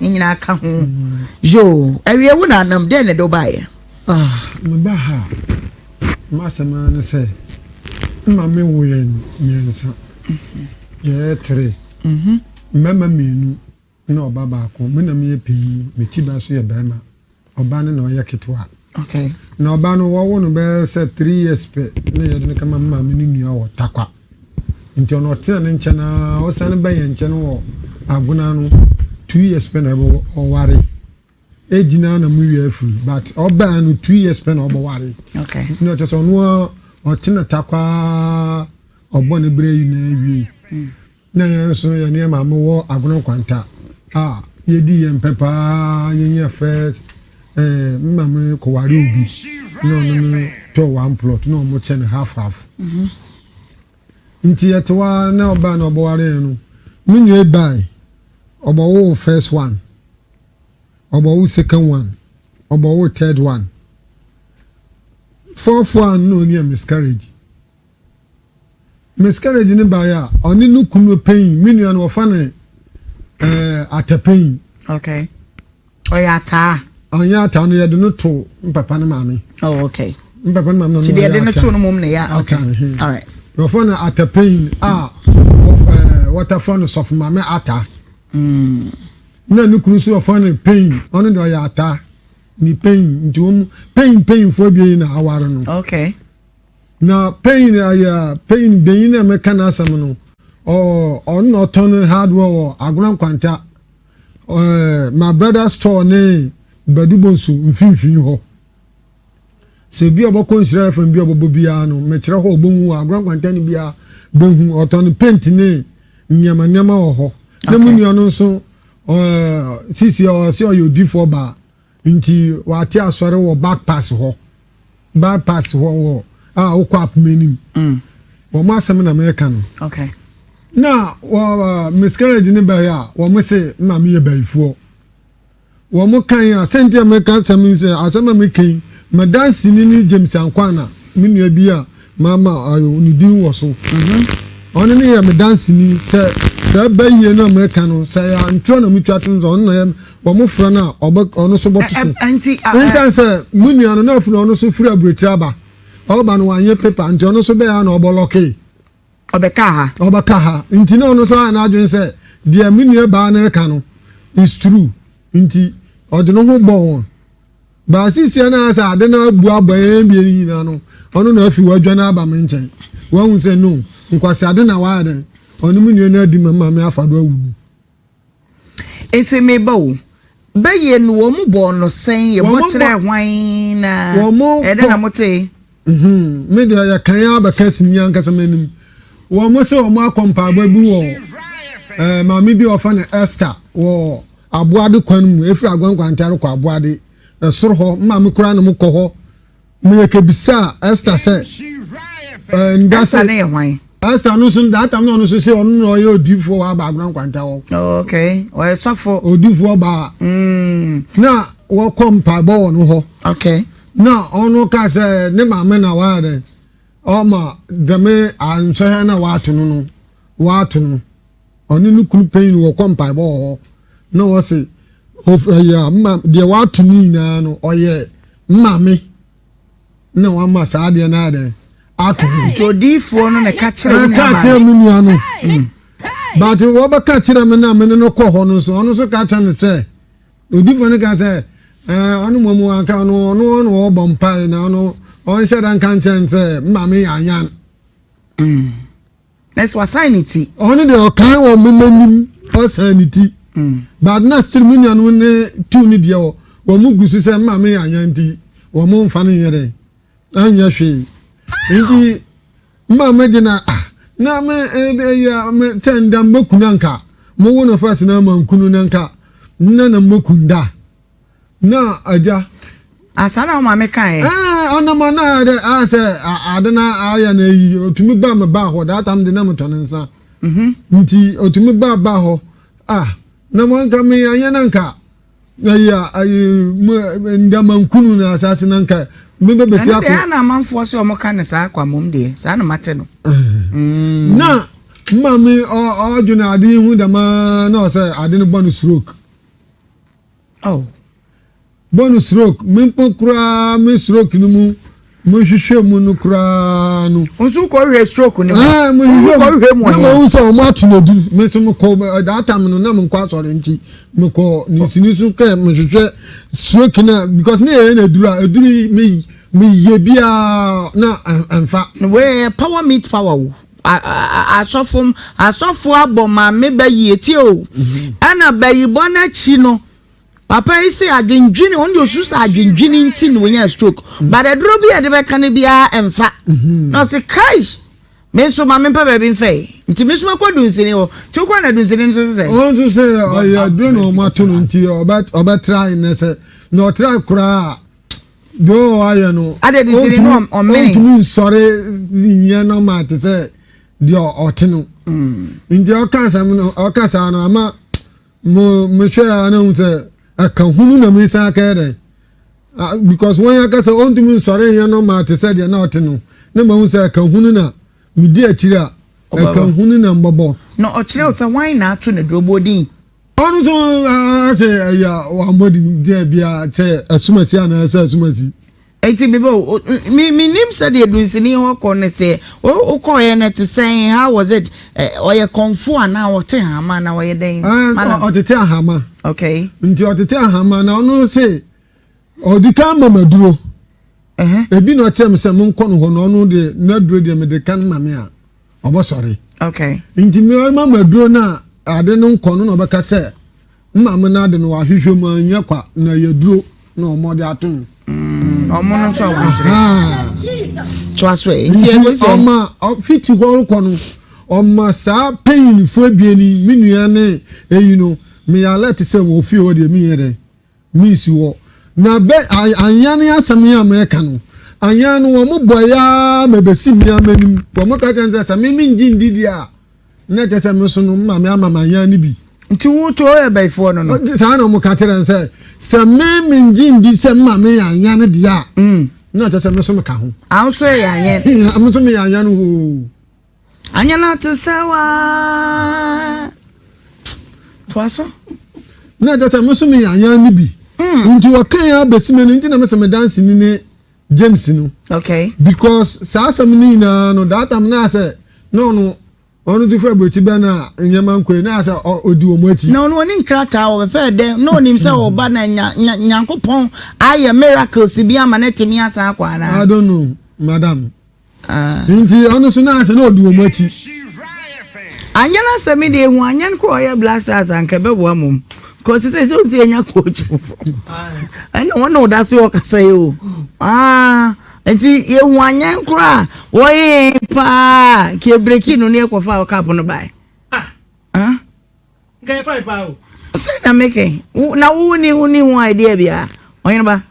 nyina ka ho yo awie wo na nam de ne do bae me ba ha ma sama ne se ma me wo yen nyensa ye tre mama menu na oba ba ko me na me epi me ti ba so ye ba ma oba ne na oya ketwa okay na oba no wo no be se 3 years pe na ye no kama mama me ni nua wo takwa nti ono te ne nche na o san ba ye nche no aguna no 2 years pe na bo o ware ejina na mu wi afu but oba no 2 years pe na obo ware okay no to so no o te na takwa obo ne bre yu na wi na yan so ya ne ma mo wo aguna kwanta ye di ye mpepa ye first mama ko ware obi no to one plot no mo chen half nti yetwa na oba na obo ware no minu e bai obo wo first one obo wo second one obo wo third one fourth one no near miscarriage ni baya oni no kunu pain minu ya no fane atapain okay oyata no ye de no to papa na mama oh okay papa na mama no ti de no to no mum ne ya okay all right no fane atapain water no soft mama ata na no kunu so fane pain oni do ya ata ni pain nti pain fo bi na aware no okay na pain beyin na meka na asam no on no ton hardware agran kwanta my brother store ne badubonsu mfimfini ho se bi oboko nsira fa bi obobo bia no me kire ho obonwu agran kwanta ni bia behu oton paint ne nyama ho na muni ono nso sisi o se o yodi for ba nti wate asore wo back pass ho ukwa menim wo ma asem na me kan okay na wo miscarriage ni ba ya wo mo se ma me ye baifuo wo mo kan ya sente me kan asem se asem me kan ma dance ni James Ankwana me nua bi a mama ni din wo so oni ni ya me dance ni se baye na me kan no se ya ntro na me twatun zo na wo mo fra na ono so boto so anti se me nua no na afu ono so fura abrochi aba oba no wanye paper nti ono so be ya na oboloke obeka ha nti na ono so na adwen se dia minu ba na reka no is true nti ode no ho bo ba sisi na asa ade na bu abaye bi yi na no ono na afi wadwa na aba me nchen wa hu se no nkwase ade na wa ade ono minu na di mama me afado awu enti me bawo baye no wo mu bo no sen ye bo kire hwan na ede na mote media ya kan ya ba kasim yan kasamanim wo mo se wo mo akompa ba bi wo mama bi ofa na Esther wo aboade kwan mu efri agwankwantare kwa aboade soro ho mama kura na mko ho me ke bisa Esther se ndase na ye hwan Esther no so that am no so se onu no ye odifo wa ba agwankwanta wo okay o sofo odifo ba na wo kompa ba wo no ho okay na onu ka se ne mama na wa de o ma game anso he na watu no oni nu kunu pain wo kompa ba ho na wo se of ya ma de watu ni na no oye mame na wa ma sa de na de atu jodifo no ne ka kire mu nua no but wo ba ka kire me na me no ko ho no so onu so ka tan se odifo ne ka se onu momu aka no obompa na no on shedan kan sense mama yanyan that's what sanity onu de o kan o memanim o sanity but na sirmunya no ne tu ni de wo mu gusu se mama yanyan ti wo mu mfa ne yere anya hwe nti mama de na me ya me senda mbokuna nka mo wo no fast na mankunu nanka na mbokunda na aja asana o ma me kan ona ma na de ase adena aya na yi otumi ba me ba ho that am de na mutone nsa nti otumi ba ho na mo nka me anya nanka ya ndamankunu na asase nanka me be besi akọ na amanfo so o mo kan sa akwa mom de sa na mate no na mami o juna adi hu da ma na o se adi no bonu stroke Oh. Bonus stroke, mimpo kura, me stroke no mu, mo hwehwe mu no kura no. Onso ko re stroke ni. Mo hwehwe mu. Na mo so mo atunodu, me so mo ko that time no na mo kwa sore nti, me ko ni sinisu ka mo hwehwe stroke na because na e na eduru me ye bia na amfa. We power meet power wo. Asofo aboma me bayi eti o. Ana bayi bona chi no. Papa is say adwendwene on your sus adwendwene nti no nya stroke but the dro bia de be kan bia emfa no say kai me so ma me pa ba bi mfa nti me so makodu nsini o ti ko na du nsini nso say on to say ya do no mato no nti oba try na say no try kura do aye no ade du nsini no on me on sorry nya no ma te say di otino nti o kan sa no ama mo hwe ana say kan hunu na me sa ka dey because when you ka say on to me sorry here no ma te say dey na otino na ma hu say kan hunu na me di akira kan hunu na mbobo no o kire say why na ato na drobodin onu so say ya wa mbodi dey bia say asumasi ana say asumasi enti bebo me nim say dey du nsini ho ko ne say o ko ye na te say how was it o ye konfu ana o te hama na o ye den o te hama okay nti o te hama na onu say o di kan mamaduro ebi no chem say mon ko no ho no onu de na duro de me de kan mame a obo sorry okay nti me mamaduro na ade no ko no be ka say mama na de no wa hwehwe ma anya kwa na ye duro na o mo de atun omo no so wa kire twaswe nti e go say oma fiti ho ko no oma sa pain fo bieni minua ne no me ya let say wo fi o de mi yere mi si wo na be anyan ya sami America no anyan wo mo boya me besi mi amanim wo mo ka tan say me nji ndidi a na je say me so no ma me amama anyan ni bi nti wo to e bai fo no sa na mo ka tire say me nji ndi say ma me anyan di a na je say me so me ka ho an so ya anyan am so me anyan ho anyan na te sawa twaso na je say me so me anyan ni bi nti wo kan ya besime no nti na me se me dance ni ne James no okay because sa sam ni na no that am na say no onu ti fe boti be na nyama nkwe na say odi o machi no ni nkrata o fe de no nim say o ba na nyankopon aye miracles bi ama na temi asa akwa na I don't know madam nti onu so na say na odi o machi anya na se me de hu anya ko ye black stars anka be bo amom cause say so say anya coach I know one that so ka say o enti ye hu anya nkura wo ye pa ke breaki no ne ko fa cup no bai Nkai fa pa o say na make na wo ni hu idea bia onye ba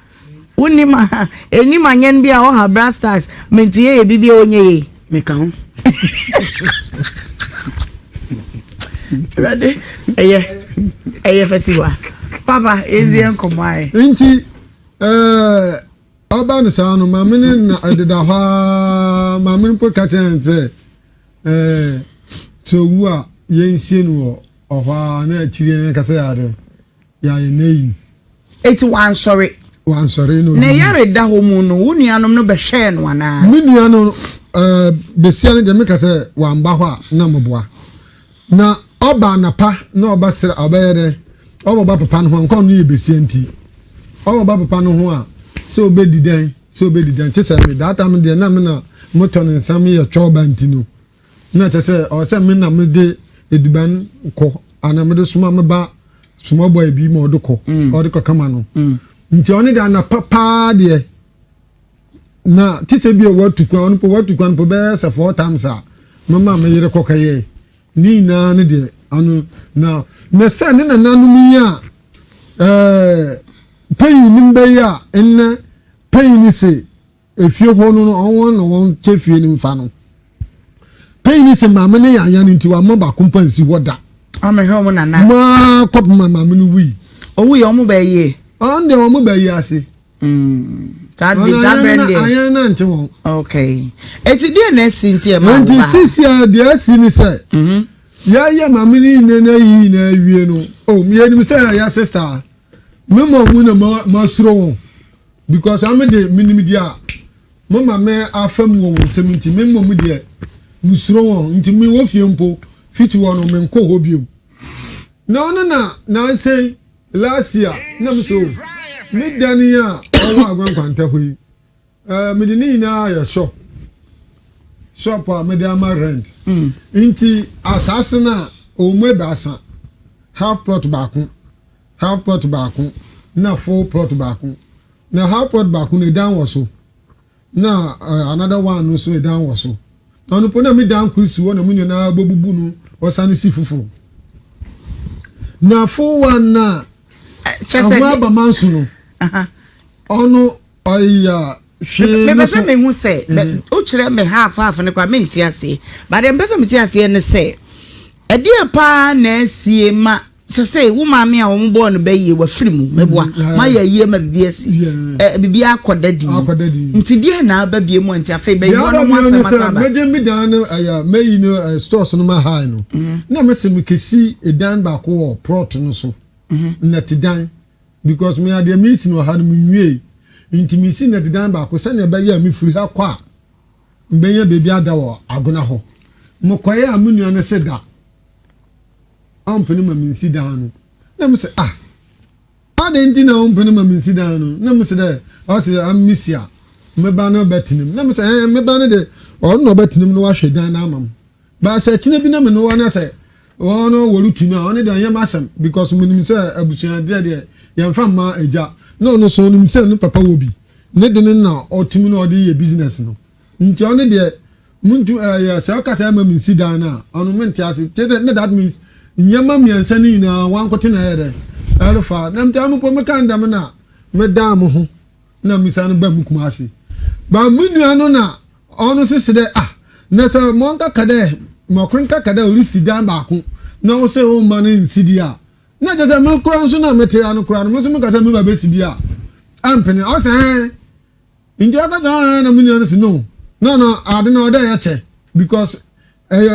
woni ma eni ma nyen bia o ha black stars menti ye bibia onye me ka ho ready eye festival papa ezi enkomo ai nti oba no sa no ma me na adeda ha ma me po ka ten say so wu a yensie no ohwa na akire ka say ade ya ye nei 81 sorry no na yare da homu no wunianom no be hwe no ana minua no be sia ne de me ka say wa mba ho a na moboa na oba na pa na oba sira obayere oba papa no ho nko no ye besie nti oba papa no ho a so obedi den tse me that am de na me na moto ne nsam ye choba nti no na tse se o se me na me de eduban ko ana me de suma me ba suma boy bi mo do ko o de ko kama no nti oni da na papa de na tse bi o watu kwan po be se 4 times a mama me yire ko kaye ni na ne de anu na se ne na nanu ya payin nimbe ya enne payin se efie ho no onwon no won chefie ni mfa no payin se mama ne ya ya nti wa mba kompansi woda ame he omo nana ma kop mama me no wi owu ye omo ba ye on de omo ba ye ase that brand ayan na nti won okay eti de na sinti e ma nti sisia de asini se ya mama ni ne na yi na wie no oh me ni se ya sister memo mu na masuro because am de minimum dia mama me afam wo 70 memo mu de musuro won nti me wo fie mpo fiti won me nko ho biem na say last year na me so me dani a owo agwankwanta hoyi me de ni na ya shop a me de ama rent nti asase na o mu ebasa half plot baako na full plot baako na half plot baako na down waso na another one no so down waso na no pona me down cruise wo na munyo na bobubu no wasane si fufu na full one na chese ba manso no ono oya hwe me pese me hu se o kire me half ne kwa me ntia se ba de pese me ntia se ne se edi pa na sie ma say woman me a wo mbo no bayi wa firimu meboa ma ya yie ma bibia si bibia akodadi nti die na ba bie mu nti afa bayi no mo asema saba meje mi dan aya meyi no stores no ma high no na me se me kesi edan ba ko plot no so na tidan because me ade mi si no ha no nwie nti mi si na tidan ba ko se na ba ya mi firi ha kwa mbenye bebi ada wo agona ho mo koye amunu no se da ompeni ma minsi dan na me say adenti na ompeni ma minsi dan na me say de o say amisia me ba no betinim na me say me ba no de o no betinim no wa hwe dan na amam ba say chine bi na me no wa na say o no wolutumi a oni dan yam asem because me nim say abusuan de yam fa ma eja no so nim say no papa wo bi ne de na otumi no de ye business no nti oni de muntu ya say o ka say ma minsi dan na onu menti ase that means nyama miansa ni na wankote na yede alfa na mtamu po mekanda na medam ho na misano ba mukuma ase ba munu ano na ono so se de na se monka kade mokrinka kade ori sidan ba ko na wo se o ma na nsidi a na jaza me kura nso na metere ano kura no mo so me kasa me ba besi bia ampene o se injo aka na munu ano se no ade na oda ya che because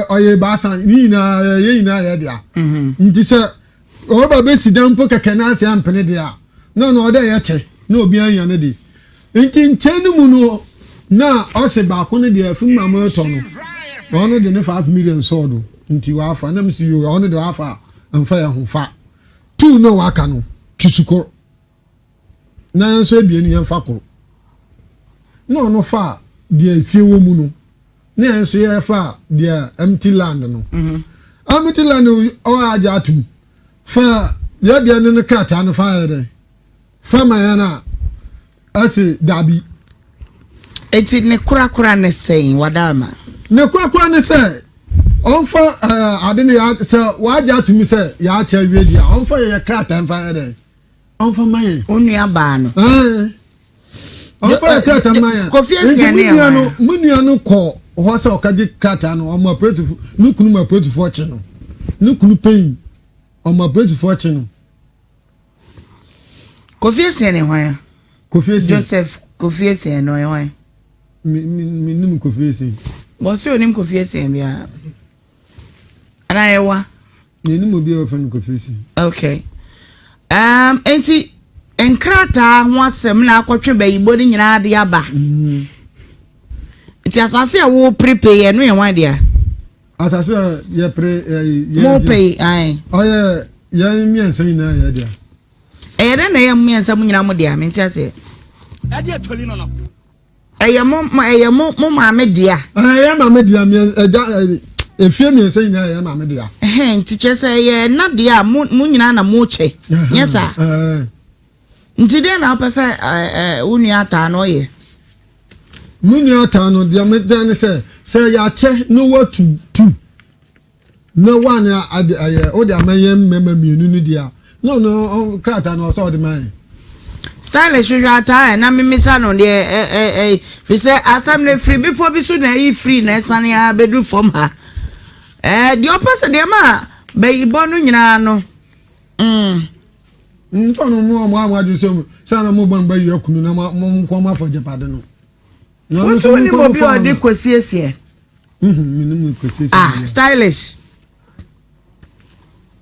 oye basa ni na ye na ya dia nti se o ba be sidan po keke na ase ampene dia no oda ya che na obi anya ne di nti nchenu mu no na o se ba ko ne dia fu ma mo to no ono de ne 5 million sodo nti wa afa na msi yo ono de afa amfa ya ho fa tu no wa aka no twisuko na nso ebie ni yamfa koro no fa dia fie wo mu no na nso ye fa dia empty land no empty land o aja atum fa ya dia ne krata no fa ya de fa ma ya na asi dabi eti ne kura ne sei wadama ne kura ne sei on fa ade ne ya se wa aja atum se ya acha wie dia on fa ya krata fa ya de on fa man onu aba no on fa krata man ya confess ya ne munua no ko ho se okaji krata no omo operative nukunu ma operative fortune no nukunu pain omo operative fortune no confess ya ne hwan confess Joseph confess ya no hwan mi nim confess bo se onim confess ya bia ana yewa ni nim obi o fa confess okay enti enkrata ho asem na akotwe bayibo ni nyina ade aba Ti asase a wo prepare no ye wan dia. Asase ye mo pay ai. Oye ye miensa nyina ye dia. E de na ye miensa mu nyina mo dia, me nti ase. E de atoli no no. E mo ma me dia. Ye ma me dia me efie miensa nyina ye ma me dia. Nti chese ye na dia mo nyina na mo che. Yesa. Nti de na pesa unu ata no ye. Munu ata no dia me dan say ya che no what to no one o dia mayem mema mienu ni dia no krata no so the man stylish ata na mimisa no de fi say asam na free before bi so na e free na sane ya bedu form ha the opposite de ma bayibo no nyina no ntono mo amadu so sana mo ban bayi akunu na mo nko ma fo jepade no no so ni mo bi odi kwasiesie minimum kwasiesie stylish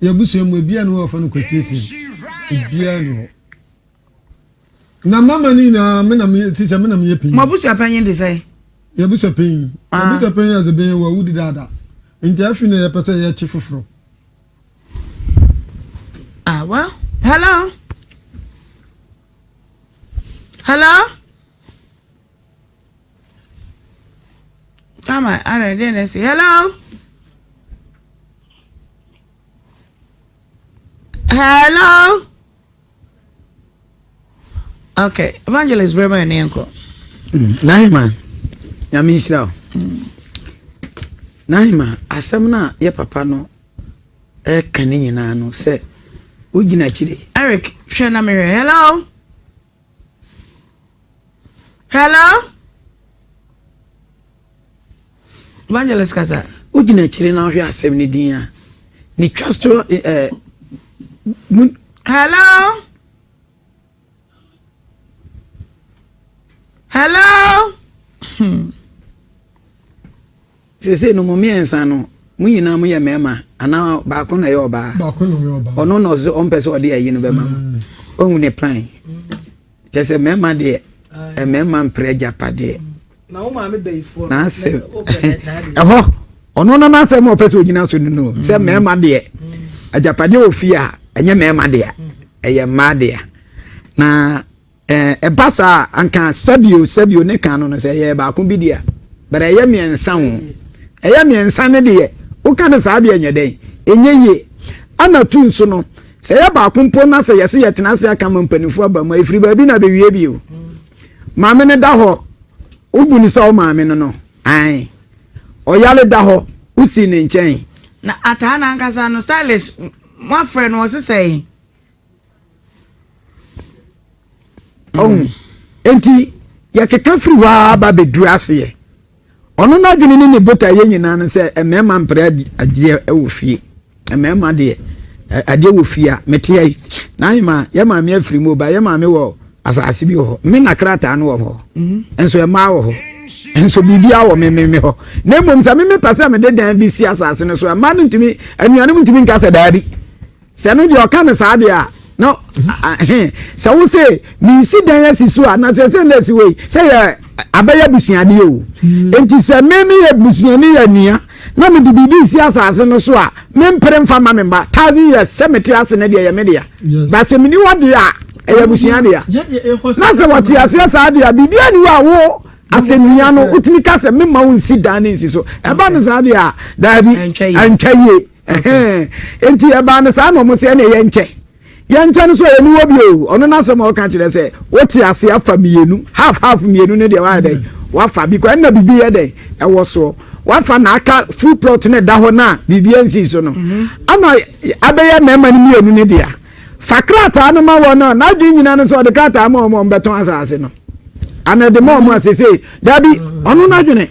ya busu mo bia no fa no kwasiesie bia no Na mama ni na me na me ti se me na me pin. Mabusu apanyin de say. Ya busu pin. Ya busu pin as be wa wudi dada. Nti afi na ya pese ya chi foforo. Ah, well. Hello. Hello. Come on, I didn't say hello. Hello. Okay, Evangelist Brema and Yanko. Nhyira. Nhyira. Nhyira, asem na ye papa no kan nyina no se ugina chire. Eric, share na me. Hello. Hello. Evangelist Kasa. Ugina chire na hwe asem ni din a. Ni twasto Hello. Hello. Se no mo miensa no mu nyina mo ye mema ana ba ko na ye oba. Ba ko no ye oba. Ono no zo on pese ode ayi no be ma. Ohun ne plan. Je se mema de mema mpre japade. Na wo ma me beifo. Na se. Eho ono no na se mo pese ogina so no. Se mema de ajapade ofia enye mema de eye ma de na basa anka sabio ne kan no se ye ba ko bi dia bara ye miensa ho eye miensa ne de wo kan sa de enye den enye ye ana tu nso no se ye ba ko mpo na se ye se ye tena se aka mampanifo aba ma ifiri ba bi na be wie bi o maame ne da ho ubu ni so maame no ai oyale da ho usi ne nchen Na atana ankasa no stylish my friend was say enti ya keka firi wa ba bedru ase ye ono na dwene ne bota ye nyina no se emema mpre agye ewofie emema de ade wofie a mete ai na yema ye ma me afiri mu ba ye ma me wo asase bi ho me na krata no wo ho enso ye ma wo ho enso bibia wo me ho na mom sa me pase me de dan bi si asase no so ma no ntimi anuane ntimi nka se daari se no de o ka me sa de a no so we say mi si dan asisu a na se na si we say abaya busuade o enti se me ye busuani ya nia na me de bibi si asase no so a me mpere mfa ma me ba 1000 years se meti ase na de ya me de ya ba se mini wode a ya busuade ya na se wati ase sa de ya bibi ani wa wo ase nia no utimi ka se me ma won si dan nsi so e ba no sa de a da bi antwaye enti e ba no sa no mo se na ye nche yancha so eni wo bio ono na se mo ka kire se woti ase afa mienu half mienu ne de wa dey wafa bi kwa na bibi ye dey e wo so wafa na aka full plot ne da ho na bibi ensi so no ama abeye na ma ni mienu ne de ya fakrata no ma wo no na dwi nyina no so de krata ma mo beton asase no ana de mo asese dabi ono na dwene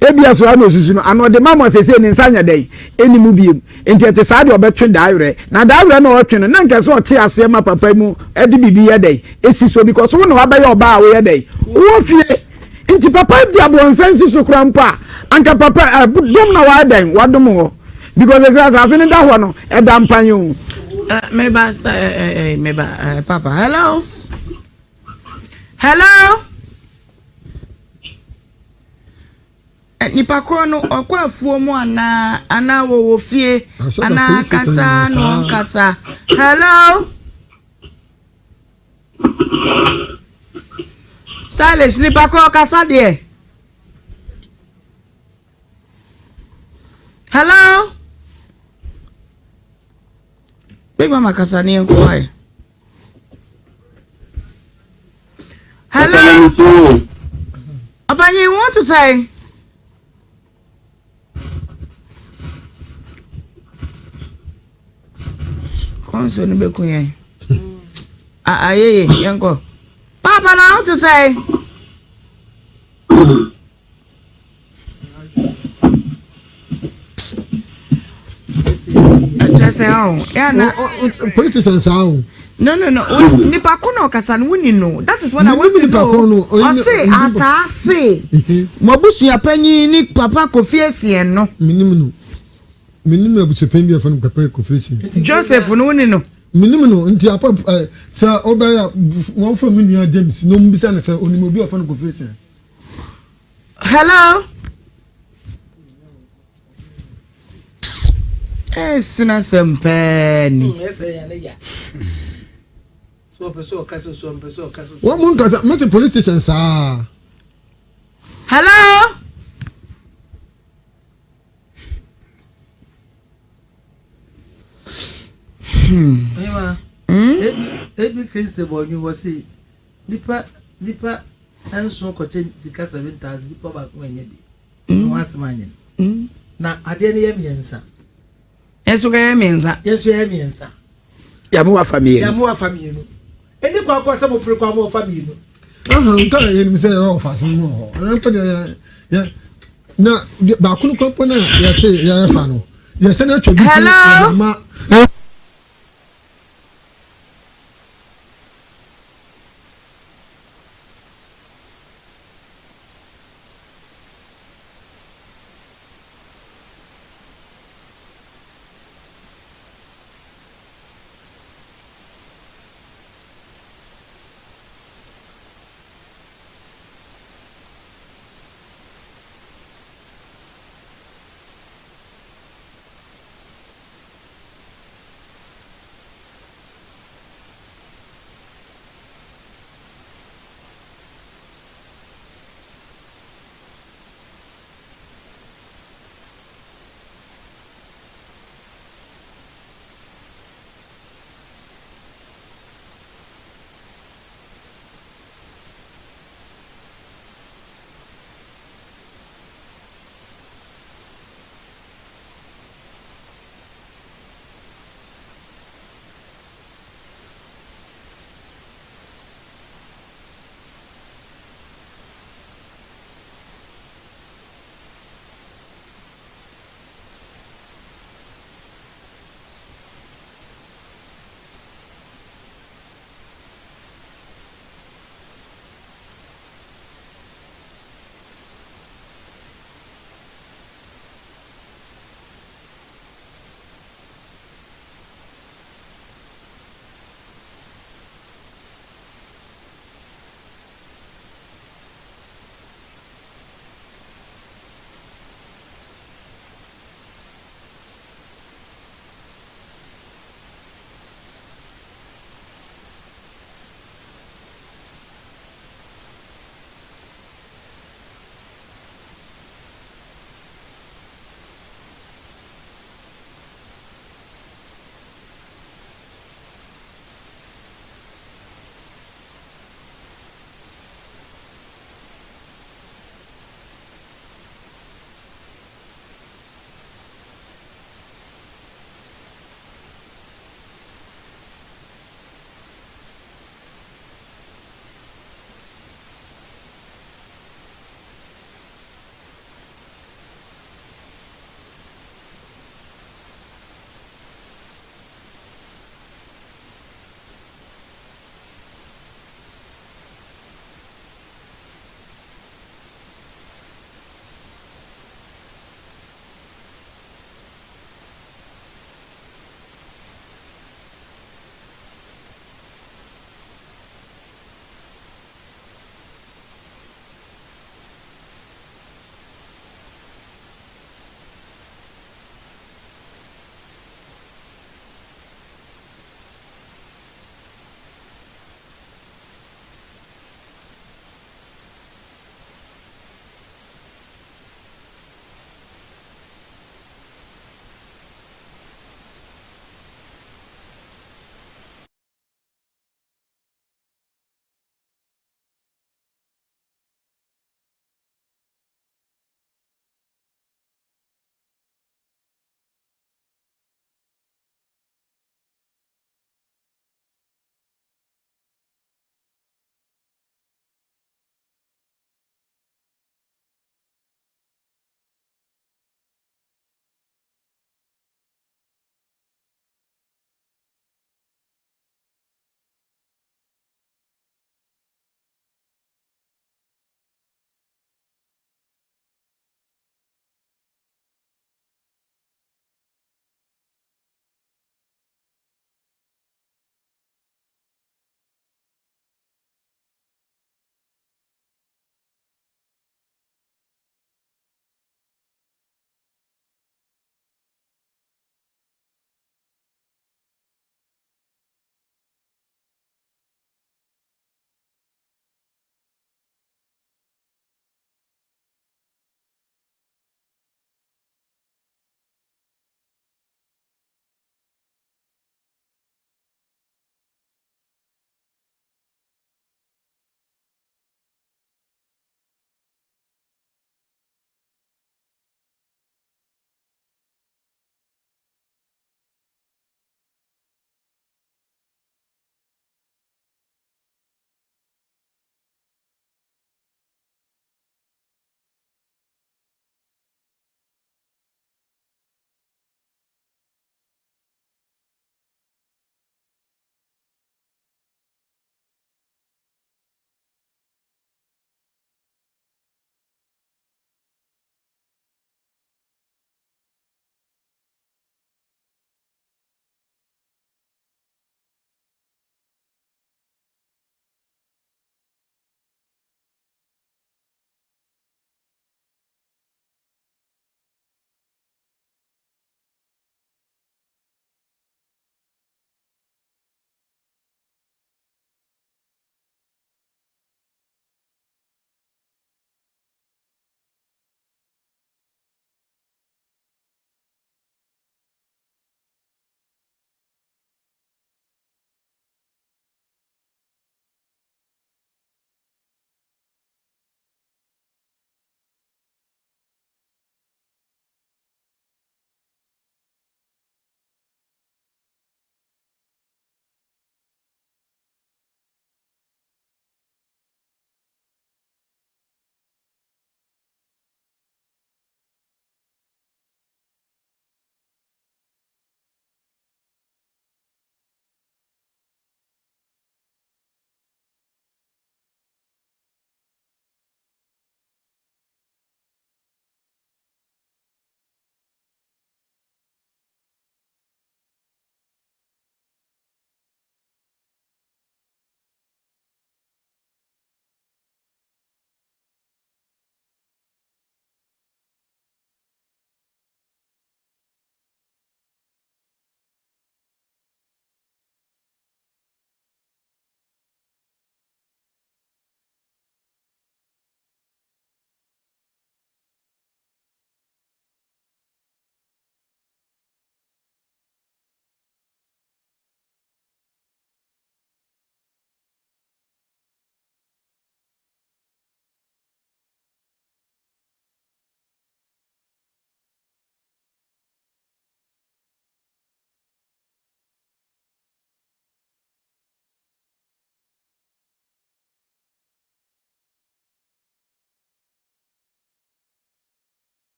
ebia so ana osusu no ano de mama asese ni nsanya dey eni mu biem enti ete saade obetwe daawre na daawre na otwe no na nke so ote ase ma papa mu edi bibi ye dey esi so because wo na wabaye oba a wo ye dey wo fie enti papa di abonsansi so krampa anka papa dom na wa dey wadom ho because ese ni da ho no e da mpanyo maybe papa hello nipa ko no okwafuo mu ana wo fie ana kasa no kasa hello stylish nipa ko kasa de hello big mama kasa ni nko ai hello Abanye, you want to say so ni be kunye yanko papa na how to say just say how yeah na police station sao no ni pa kono kasa no woni no that is what I want to know o say ata say mobusu apanyi ni papa kofiesien no minimum abusepen bi afan papa kofesi Joseph no woni no minimum no nti apa sɛ ɔbɛyɛ wɔn from nua James no mbisa ne sɛ onim obi ɔfa no confession. Hello. Sina sempeni. Wɔn mu nkasa mɛte police station saa. Hello. Ebi Christian boy you was say nipa enso koche sika 7,000 nipa ba ko enye bi. No asmanye. Na ade ne yem yensa. Yesu ka yemenza. Yesu yem yensa. Ya mu wa family. Ya mu wa family no. Eni kwa kwa se mo pre kwa mo family no. Nka yɛnim sɛ yɛ ɔfa sen mu hɔ ɛnpa deɛ yɛ na baako no kɔpɔ na yɛsɛ yɛfa no yɛsɛ na atwa bi Hello? ma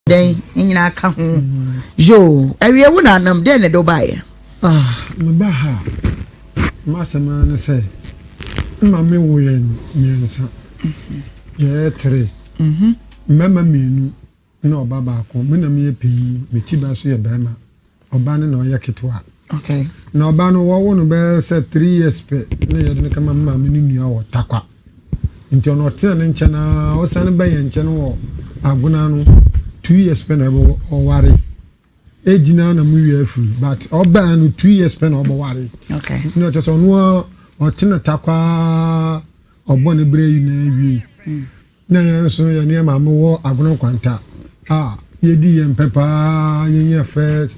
then nyina ka ho yo awie wo na nam den ne do bae me ba ha ma sama ne say ma me wo yen miensa ye tere mama mienu na oba ba ko me na me ye pin me ti ba so ye ba ma oba ne na o ye ketwa okay na oba no wo no be say 3 years pe na ye de kama ma me ni nua wo takwa nti ono te na nche na o san ba ye nche no wo aguna no 2 years pe na bo o ware ejina na mu wi afu but oba no 2 years pe na obo ware okay no to so no o te na takwa obo ne bre yu na wi na so ya ne ma mo wo aguna kwanta ye di ye mpepa ye first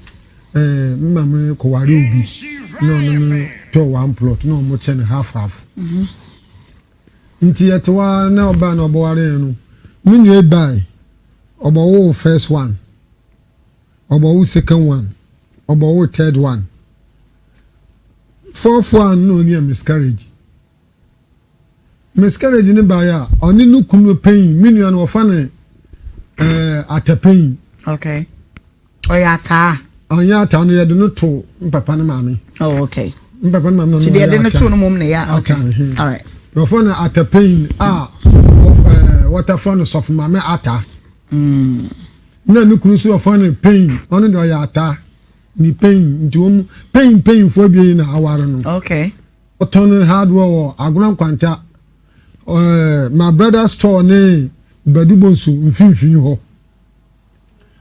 mmamre ko ware obi no to one plot no mo chen half nti yetwa na oba na obo ware no minu e bai obo wo first one obo wo second one obo wo third one fourth one no near miscarriage ni baya oni nu kunu pain minu na ofane atapain okay oyata onyata no ye de no to papa na mama oh okay papa na mama no ti de no to no mum ne ya okay all right ofane atapain water front of mama ata na nu kunu so ofane pain ono de oyata ni pain nti om pain fo bi na aware no okay oton hardware aguna kwanta my brother store ne badibonsu mfimfini ho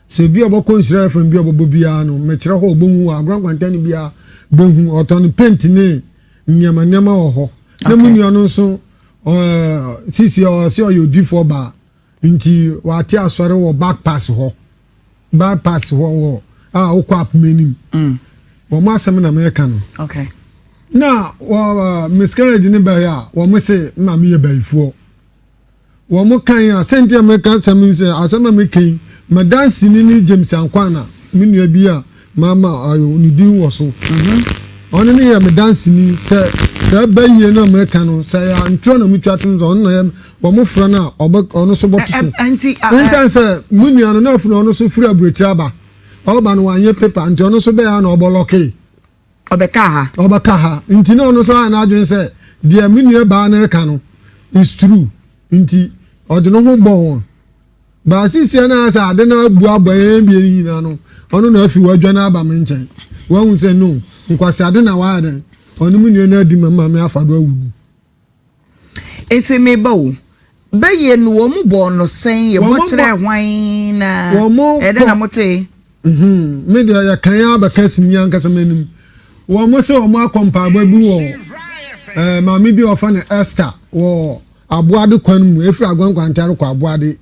se bi oboko nsira fam bi obobo bia no mekire ho obohu aguna kwanta ni bia behu oton paint ne nyama ho na munyo no so sisi o se o yodi fo ba nti wate asore wo back pass ho wo ukwa apmenim wo ma asem na me kan okay na miscarriage ni ba ya wo mo se ma me ye baifuo wo mo kan ya senti american samin se asema me kan ma dance ni James Ankwana me nua bi a mama ni din wo so ono ni ya me dance ni se baye na american no se ya ntro na mutwa tun zo ono na wo mo fro na ono so botu so anti se me nua no na fro ono so firi aburetia ba oba no wanye paper nti ono so be ya na oboloke obeka ha nti na ono so na adwen se dia menu ba na reka no is true nti odino ho bon ba sisi na asa ade na bu aboye bi yi na no ono na afi wadwa na aba me nchen wa hu se no nkwase ade na wa ade ono menu na adi mama me afado awu enti me bawo baye no wo mu bo no sen ye bo kire hwan na ede na mote me dia ya kan ya ba kasim yan kasamenim wo mo se o ma kompa ba bi wo mama bi ofa na Esther wo aboade kwan mu efri agwankwantare kwa aboade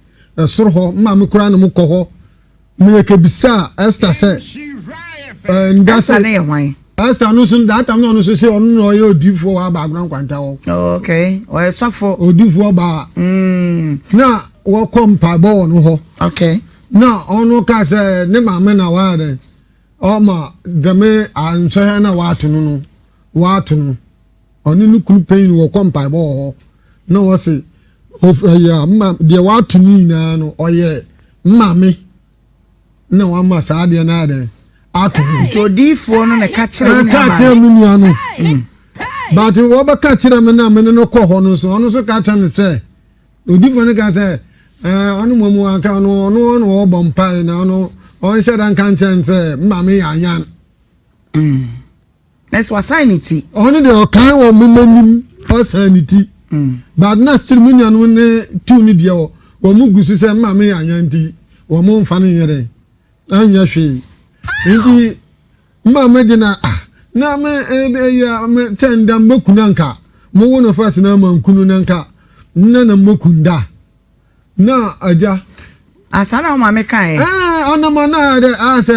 soro ho mama kura na mu kɔ ho me ke bisa Esther se ndase na ye hwan Esther no so that am no so se ono no ye odifo wa ba agwankwanta wo okay o esofo odifo ba na wo kompa ba wo no ho okay na ono ka se ne mama na wa de oma game anso na watu no oni nu kunu pain wo kompa bo no wo se of ya ma de watu ni na no oye mame na wa ma sa de na de atu jodifo no ne ka kire ni ka kire mu nua no but wo ba ka kire me na me no ko ho no so ka tan se odifo ne ka se onu momu aka no wo bompa na no on said and can't say mama anyan that's what sanity only the kind of memenim or sanity but na still munya no ne tu ni de wo mu gusu say mama anyan ti wo mu mfa ne yere anya hwe nti mama de na me ya me tenda mbokunanka mo wo no first na mankunu nanka na mbokunda na aja asana ma me kan ona mana de ase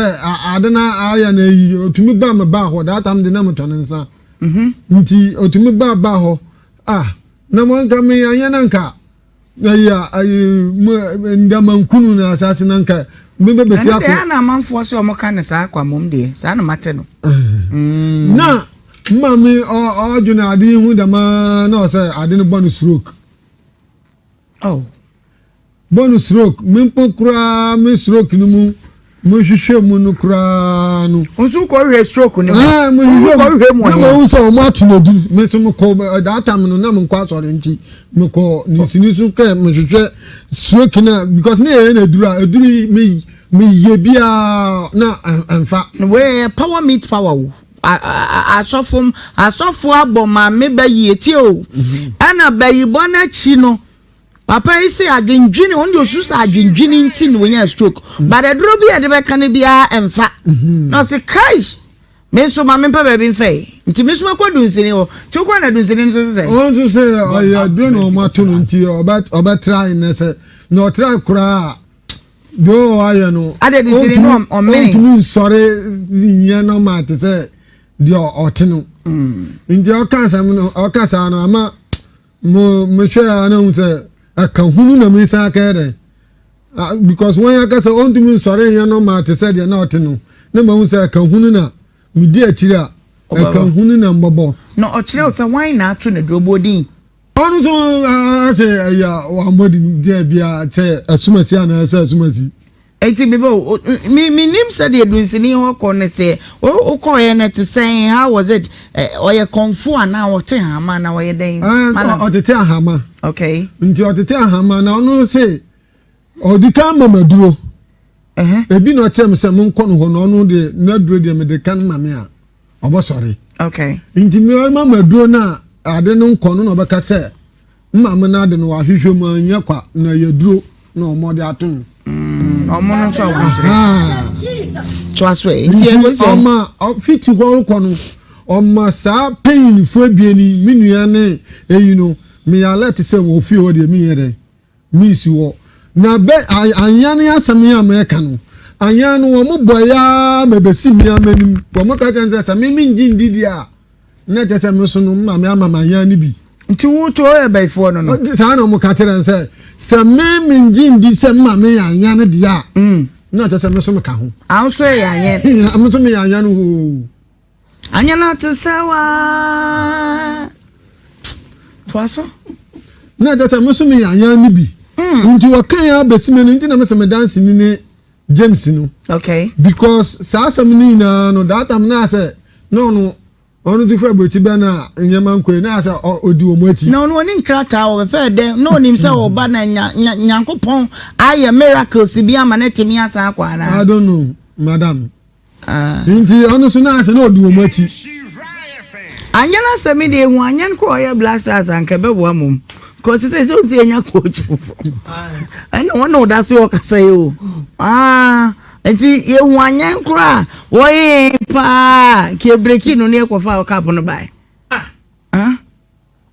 adena aya na yi otumi ba me ba ho that am de na moto nsa nti otumi ba ho na mo nka me anya nanka ya ndamankunu na asase nanka me be besi akọ na amanfo so mo kan sa akwa mom de sa na mate no na mami ojuna adi hu dama na o se adi no bonu stroke bonus stroke mimpo kura me stroke no mu mo hwehwe mu no kura no unsu ko hwe stroke ni mo hwehwe mu no mo so mo atunodu me so mo ko that time no na mo kwa so nti me ko ni sinisu ka mo hwehwe stroke na because na e na eduru me ye bia na anfa we power meet power wo asofo aboma me bayi eti o ana bayi bona chi no papa isi adwindwini on do susa adwindwini nti no nya stroke but the dro bia de be kan bia emfa no se kai me so ma me pa ba bi mfa nti me so makwadun sini ho ti ko na dun sini so se on so say I do no matter nti oba try na say no try kura do ayano ade dun sini no on many on sorry nya no matter say di otinu nti okasa no ama mo hwe ana unse aka hunu na me sa ka de because when akasa on to me sorry nya no matter say de na otinu na ma unse aka hunu na me di akira aka hunu na mbobo no okire o say why na atu na drobodin onu so say ya wa mbodi de bia say asumasi ana say asumasi eti bebo mi nim said the dunsini ho ko ne se o ko ye na te say how was it oye konfu ana o te hama na oye den o te hama okay nti o te hama na onu say odika mama duro ebi no chem se mun ko no ho no onu de na duro de me de kan mame a obo sorry okay nti mi mama duro na ade no nko no oba ka se mama na de no wa hwehwe mu anya kwa na ye duro na omo de atun omo so wa twaswe nti e go se oma fiti ho ko no oma sa pain fu abieni minua ne eyino me alert se wo fi ho de mi yere mi si wo na be anya ne asem ya me ka no anya no wo mo boya mebesi mi amanim wo mo ka tense se mi ngi ndidi a na tese me so no ma me ama anya ni bi nti wo to e bai fo no no sa na mo ka teren se me ngi ndi se ma me anya ne dia na tese me so me ka ho an so e anya am so me anya no ho anya na te sawa twaso na tese me so me anya ni bi nti wo kan ya besime no nti na me se me dance ni ne James no okay because sa asem ni na no that time na say no onu tu fe bochi be na nyama nkwe na say odi o mochi no ni nkrata o fe de no nim say o ba na nyankopon aye miracles bi ama na temi asa akwa na I don't know madam nti onu so na say no odi o mochi anya na se me de hu anya nko oye Black Stars anka be bo amom cause say so say anya coach I know one that so ka say o enti ye hu anya nkra wo ye pa ke breaki no ne kofa o cap no bai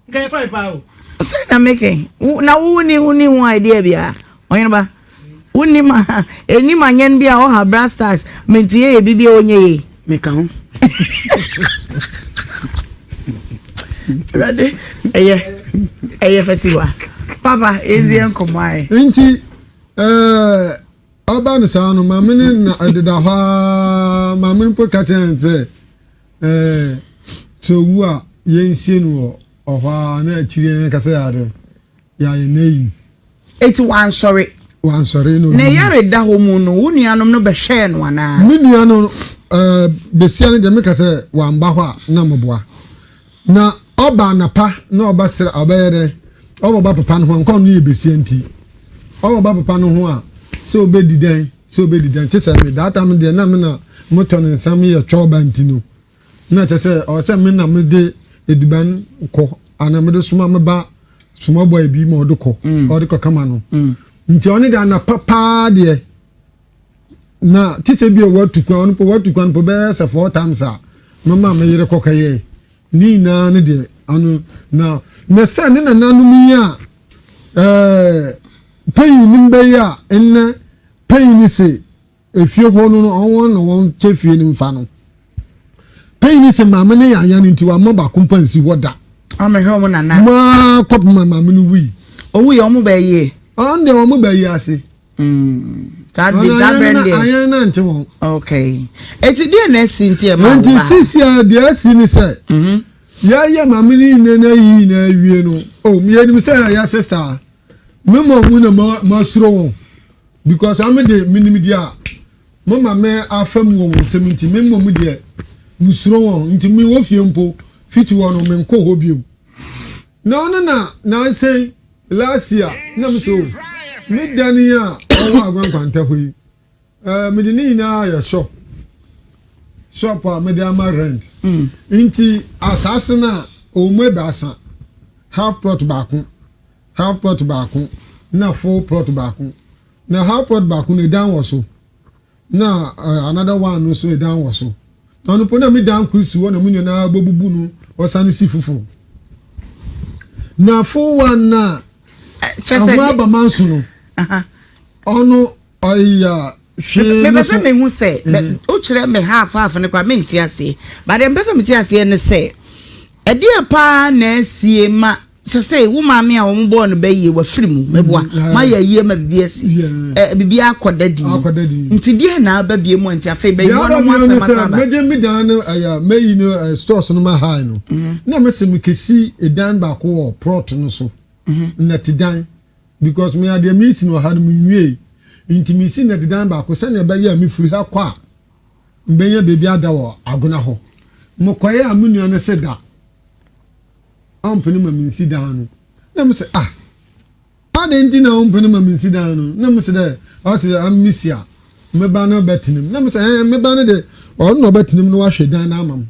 Nkai fa pa o say na make na wo ni hu idea bia onye ba woni ma eni ma nyen bia o ha Black Stars menti ye bibia onye ye meka ho ready eye festival papa ezien komai nti oba no sa no ma mene na adeda ha ma mene po katense so wu a yensie no oha na akiri ka say ade ya ye nei eti wan sorry no ne yare da ho mu no wonu anom no be hwe no ana minu ano besia ne de me ka say wan ba ho a na moboa na oba na pa na oba sira obayere oba papa no ho nko no ye besia nti oba papa no ho a so obedi den chese me that time de na me na moto ne nsam ye choba nti no na chese o se me na me de eduban ko ana me de suma me ba suma boy bi mo de ko o de ko kama no nti oni da na papa de na chese bi o watukwan po be se 4 times a mama me yere ko kaye ni na ne de anu na se ne na nanu mi a payin nimbe ya enne payin se efie ho no onwon no won chefie ni mfa no payin se mama ne ya nti wa mo ba kompansi woda amehwe mo nana ma kop mama me no wi owu ye omo ba ye on de omo ba ye ase that be branding ayan na nti won okay eti de na sinti e ma nti sisia de asi ni se ya mama ni na yi na wie no o me ni se ya sister memo mu na ma suro because am de minimum dia mama me afam wo 70 memo mu de mu suro won nti mi wo fie mpo fiti won no me nko ho biem na say last year na me so me dani a owo agwan kwanta hoyi me de ni na ya shop me de ama rent nti asase na o mu ebasa half plot back na full plot back na half plot back na down was so na another one no so down was so na no pona me down Chris wo na munyo na bobubu no osane si fufu na full one na chese ba manso no ono oya me be me hu se o kire me half ne kwa me nti ase ba de mpesa me ti ase ne se edi pa na sie ma say woman a wo mbo no be ye wa firim meboa ma ya ye ma bibiasi bibi akodadi nti die na ba bie mo nti afa be yo no mo asema saba meje mi dan aya meyi no stores no ma high no na me se me kesi edan ba ko wo prot no so na tidan because me ade mi si no ha no nwie nti mi si na tidan ba ko se na ba ye mi firi ha kwa mbenye bebi ada wo agona ho mo koye amunua no se da ompeni ma minsi dan na me say adenti na ompeni ma minsi dan na me say de o say amisia me ba no betinim na me say me ba no de o no betinim no wa hwe dan na amam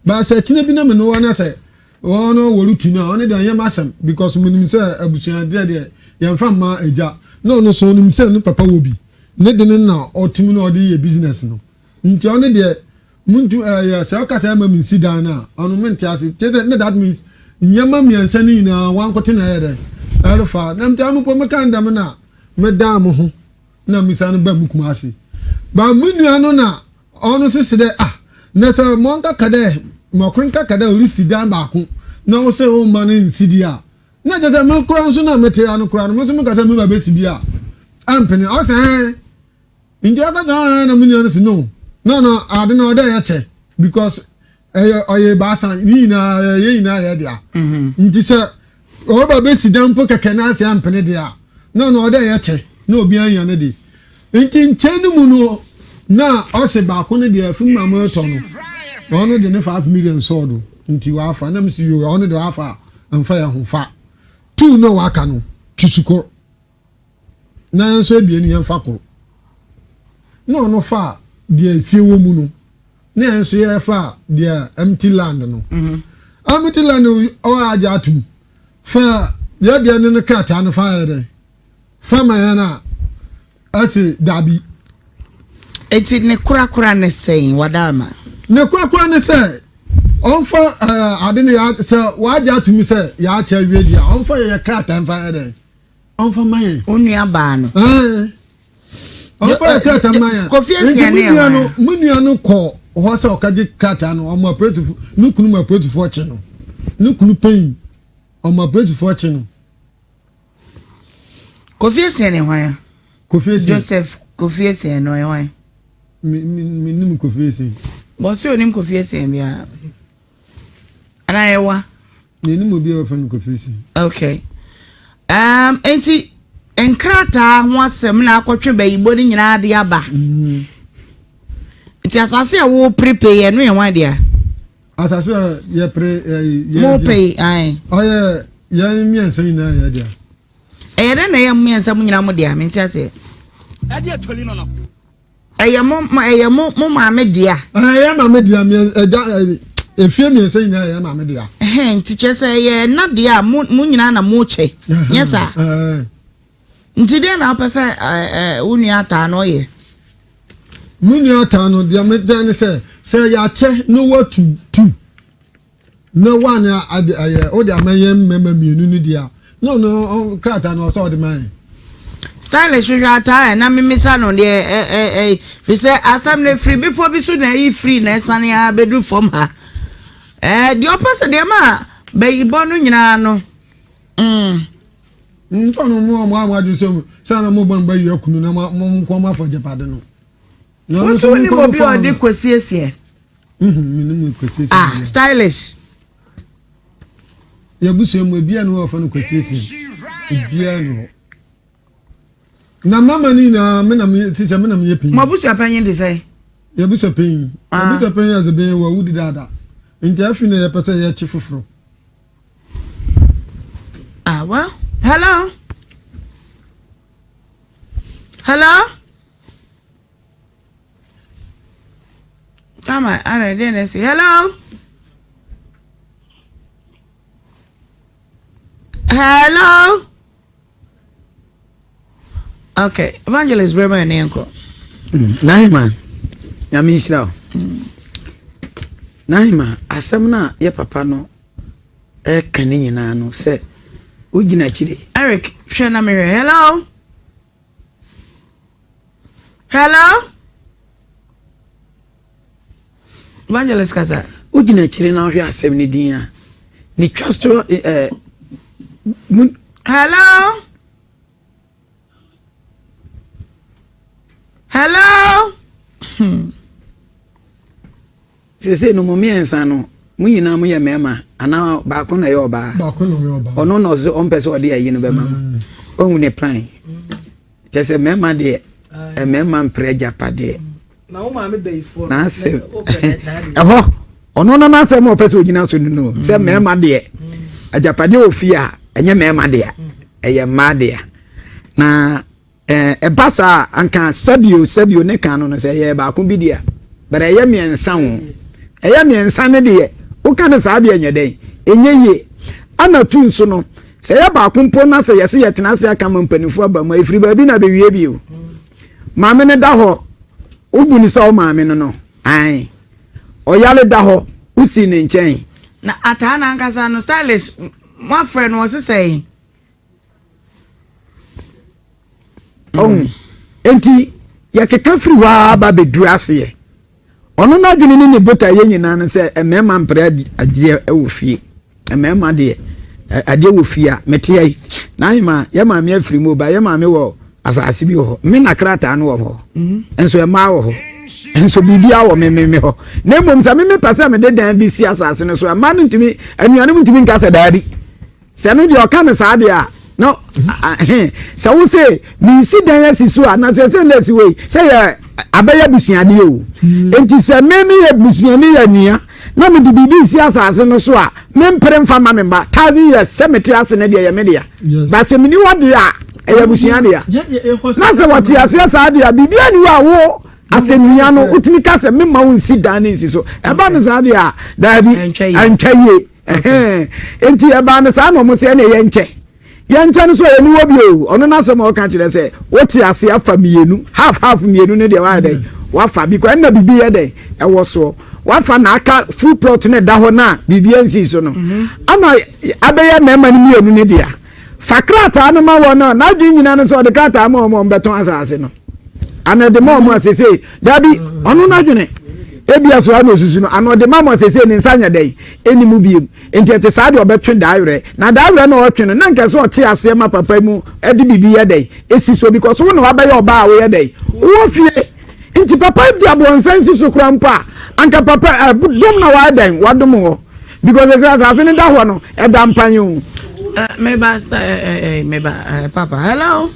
ba say kine bi na me no na say o no worutu na o ne de yam asem because me nim say abusuan de yamfa ma eja no so nim say no papa wo bi ne de na otimi na o de ye business no nti o ne de muntu ya say o ka say ma minsi dan na onu mente ase that means nyama miensa ni na wankote na yede alfa na mtamu po mekanda na medam ho na misanu ba mukuma ase ba munua no na ono so se de na se monka kade mokrinka kade orisi dan ba ko na wo se o ma na nsidi a na jata me kura nso na metere no kura no mo so me kasa me ba besi bia ampene o se india ka na munua no se no ade na ode ya che because oye basa ni na ye na ya dia nti se o ba be sidan po keke na ase ampene dia no oda ye che na obi anya ne di nti nchenu mu no na o se ba ko ne dia fun ma mo to no ono de ne 5 million sodo nti wa afa na msi yo ono de afa amfa ya ho fa tu no wa aka no tusuko na nso ebie ni yemfa ko no fa dia fie wo mu no na nso ye fa dia empty land no empty land o aja atum fa dia ne krata no fa ye de fa ma ya na asi dabi eti ne kura ne sei wadama ne kura ne sei onfa ade ne ya se wa aja atum se ya acha wie dia onfa ye krata fa ye de onfa ma ye onua ba no onfa ye krata ma ye confess ya ne munua no ko ho se okaji krata no omo operative nukunu ma operative fortune no nukunu pain omo operative fortune no confess ya ne hwan confess Joseph confess ya no hwan mi nim confess bo se onim confess ya bia ana yewa ni nim obi o fa no confess okay enti enkrata ho asem na akotwe bayibo ni nyina ade aba ti asase wo prepare ye no ye wan dia asase ye mo pay ai oye ye miensa ni na ye dia ere na ye miensa mu nyina mo dia me ti ase ade atoli no no mo ma me dia ye ma me dia me efie miensa ni na ye ma me dia nti chese ye na dia mo nyina na mo che yesa nti dia na pese uni ata no ye muni ata no dia me dan se ya che no watu no one o dia mayen mema mienu ni dia no krata no so de man stylish ata na mimisa no de fi se asam ne free before bi so na yi free na sane ya bedu form ha di opposite de ma bayibo no nyina no ntono mo adu so sana mo bon bayi akunu na mo ko ma fo jepade no no so ni mo bi o de kwasiesie minimum kwasiesie stylish ya buso mo bia no wo fa no kwasiesie bia no na mama ni na me na me sisi me na me pin mo busu apanyin de say ye busu pin as be wa wudi dada nti afi na ye pese ye chi fufuro well hello come on I didn't say hello okay evangelist Brema and Yanko Nhyira Nhyira Nhyira asem na ye papa no e kan nyina no se ugina chire Eric hwe na me hello evangelist kasa ugina chire na hwe asem ni din a ni twastro hello se no mo miensa no mu nyina mu ye mema ana ba ko na ye oba ono no zo on pese ode ayi no be mama ohun ne plan chese mema de mema mpreja pade na wo ma me beifo na se eho ono na na se mo pese ogina so no se mema de ajapade ofia enye mema de eye ma de na basa anka studio ne kan no se ye ba ko bi dia bara ye miensa wo eye miensa ne de o kan sa de enye den enye ye ana tu nso no se ye ba ko mpo na se ye se ye tena se aka mampanifu aba ma efiri ba bi na be wie bi o maame ne da ho obu ni sa o maame no ai oyale da ho usi ne nchen na atana nkasa no stylish my friend was saying enti yakeka firi wa ba bedu ase ono na dwene ni ne bota ye nyina no se emema mpre agye ewofie emema de ade wofie a mete ai na yema ye ma me afiri mu ba ye ma me wo asase bi ho me na krata no wo ho enso e ma wo ho enso bibia wo me ho na mom sa me pese me de dan bi si asase no so ma no ntimi anuane mu ntimi nka se daadi se no de o ka me sa de a no so we say mi si dan asisu a na se na si we say abaya busuade o enti se me ye busuani ya nia na me de bibi si asase no so a me mpere mfa ma me ba tazi ye semeti ase na de ye me de ba se mini wode a ya busuade a na se wati ase asa de a bibi ani wa wo asenia no utimi ka se me ma won si dan ni si so e ba no sa de a daadi antwaye enti e ba no sa no mo se na ye nche yancha no so eni wo bio ono na asem o ka kire se woti ase afa mienu half mienu ne de wa dey wafa bi ko na bibi ye dey e wo so wafa na aka full plot ne da ho na bibi ensi so no ama abeye mema ni mienu ne dia fakrata no ma wo no na dwi nyina no so de krata ma o beton asase no ana de ma o asese dabi ono na dwene ebia so ana osusu no ano de mama asese ni nsanya dey enimu biem enti sa de obetwe daawre na daawre na otwe no na nke so ote ase ma papa mu edi bibi ye dey esi so because wo no abaye oba a wo ye dey wo fie enti papa di abonsansi so krampa anka papa dom na wa den wadom ho because esa sa ni da ho no e da mpanyo papa hello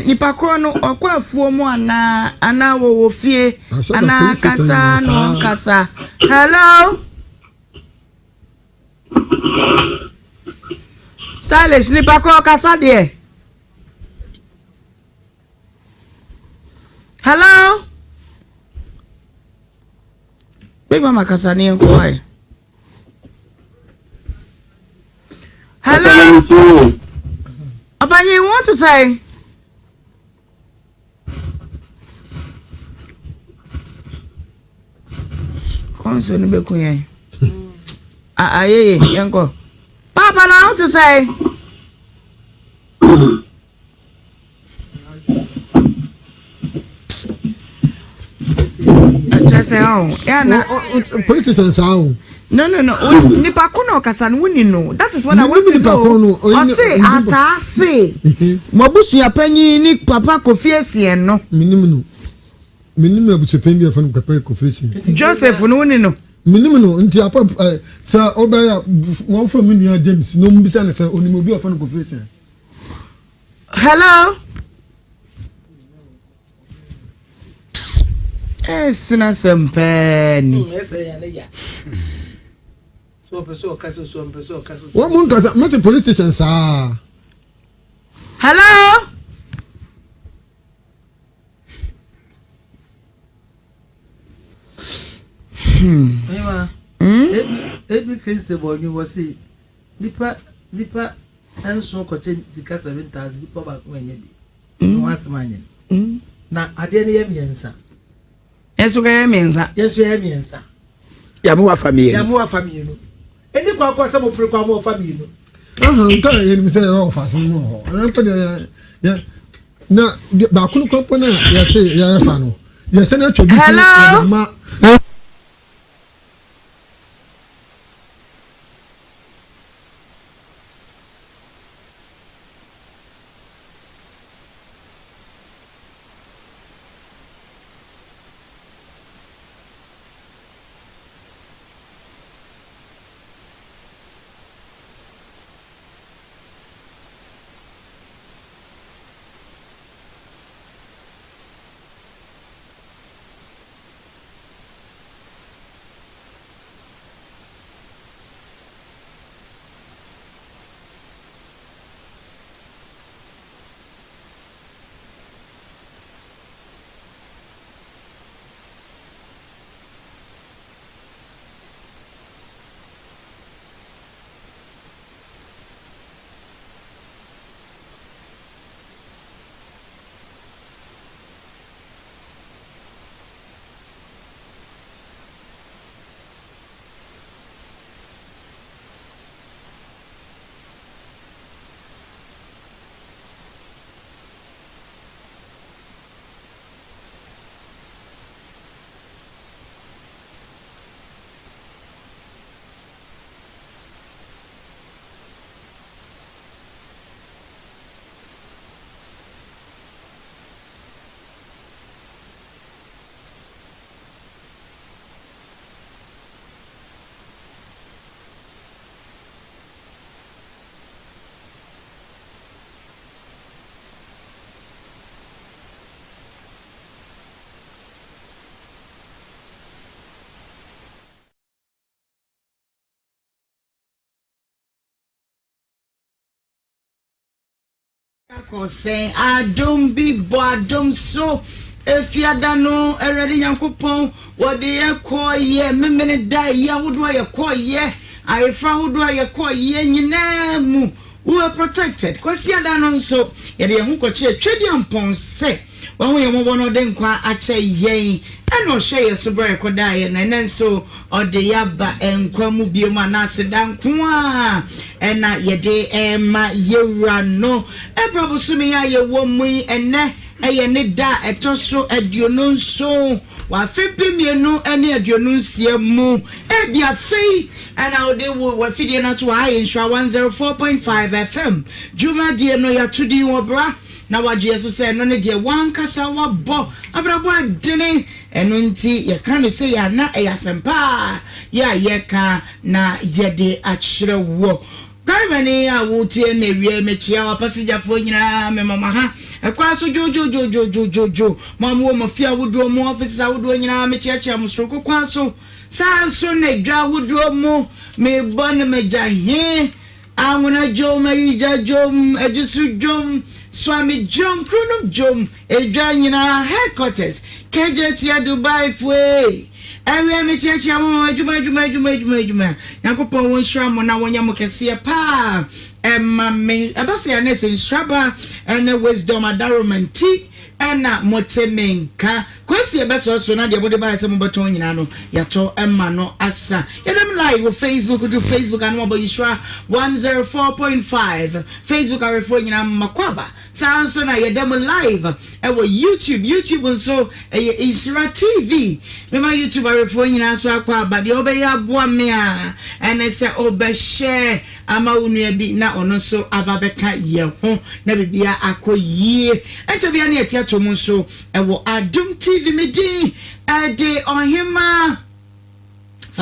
nipa ko no okwafuo mu ana wo fie ana kasa no kasa hello stylish nipa ko kasa de hello big mama kasa ni enko ai hello Abanye, you want to say Konso ni beku yen. Aye, yanko. Papa, now what to say? Just say, oh, yeah, na. Police station sao. No. Nipa kuno kasan wuni no. That is what I want to know. I say, ata say. Mabusu ya penyi ni papa kofiesi eno. Minimu abusu penyi ya fanu papa kofiesi. Joseph no wuni no. minimum nti apa sa obaya one from me James no mbisa na say onimo bi ofan ko face. Hello. Sina sempeni. What mun kasa me police station sa. Hello. Every Christian boy you was see nipa enso koche zika 7,000 nipa ba ko enye bi. No asmanye. Na ade ne yemiensa. Yesu ga yemiensa. Yesu yemiensa. Yamu wa family. Yamu wa family no. Eni kwa kwa samo pre kwa mo family no. Nka yeni mi say o fa sin mo ho. Na pa de ya na ba kunu kwa na ya say ya fa no. Ya say na twa bi ma Say I don't be boredom so if you don't know already yankupon what they call ye me die ya would why you call ye I found why you call ye name we are protected cause ya don't so ya de hu ko che twediam pon say when we mo no den kwa ache ye and share so break kodai and so or the yaba enkwa mu biem anase dan ko a ena ye de ema yewra no e probosumi ya ye wo mu ene eye ne da etoso aduonu so wa fepemienu ene aduonu nsia mu e bia fei ana ode wo fidie na to high insure 104.5 FM juma die no ya tudi wo bra na waje so say no ne de wan kasa wa bo abrabo adene eno nti ye kan say ya na eyasempa ya ye ka na ye de achire wo Private a wotie mewie mechia wa passenger fo nyina me mama ha ekwa so jojo mamu mo fia wodo mo officer wodo nyina mechia chia musroko kwa so sa so na dwa wodo mo me bon me jahe awona jom ija jom ejusu jom swami jom krunum jom edwa nyina headquarters KJT Dubai fwe ewe me chiachia mo adwuma yakopon won hira mo na wonya mo kese pa emma me abase anese nshraba ene wisdom adaromanti ena motemenka kwesi ebeso so na de bode ba se mo beton nyina no yato emma no asa yedem live on Facebook do Facebook and mo bo yishra 104.5 Facebook are for nyina makwaba so na yedem live ewo YouTube nso Nhyira TV me ma YouTube are for nyina so akwaba de obeya boa me a ene se obehye ama unu bi na ono so ababeka ye ho na bibia akoyie enche bia na etia to mu so ewo Adum TV medi ade Ohemaa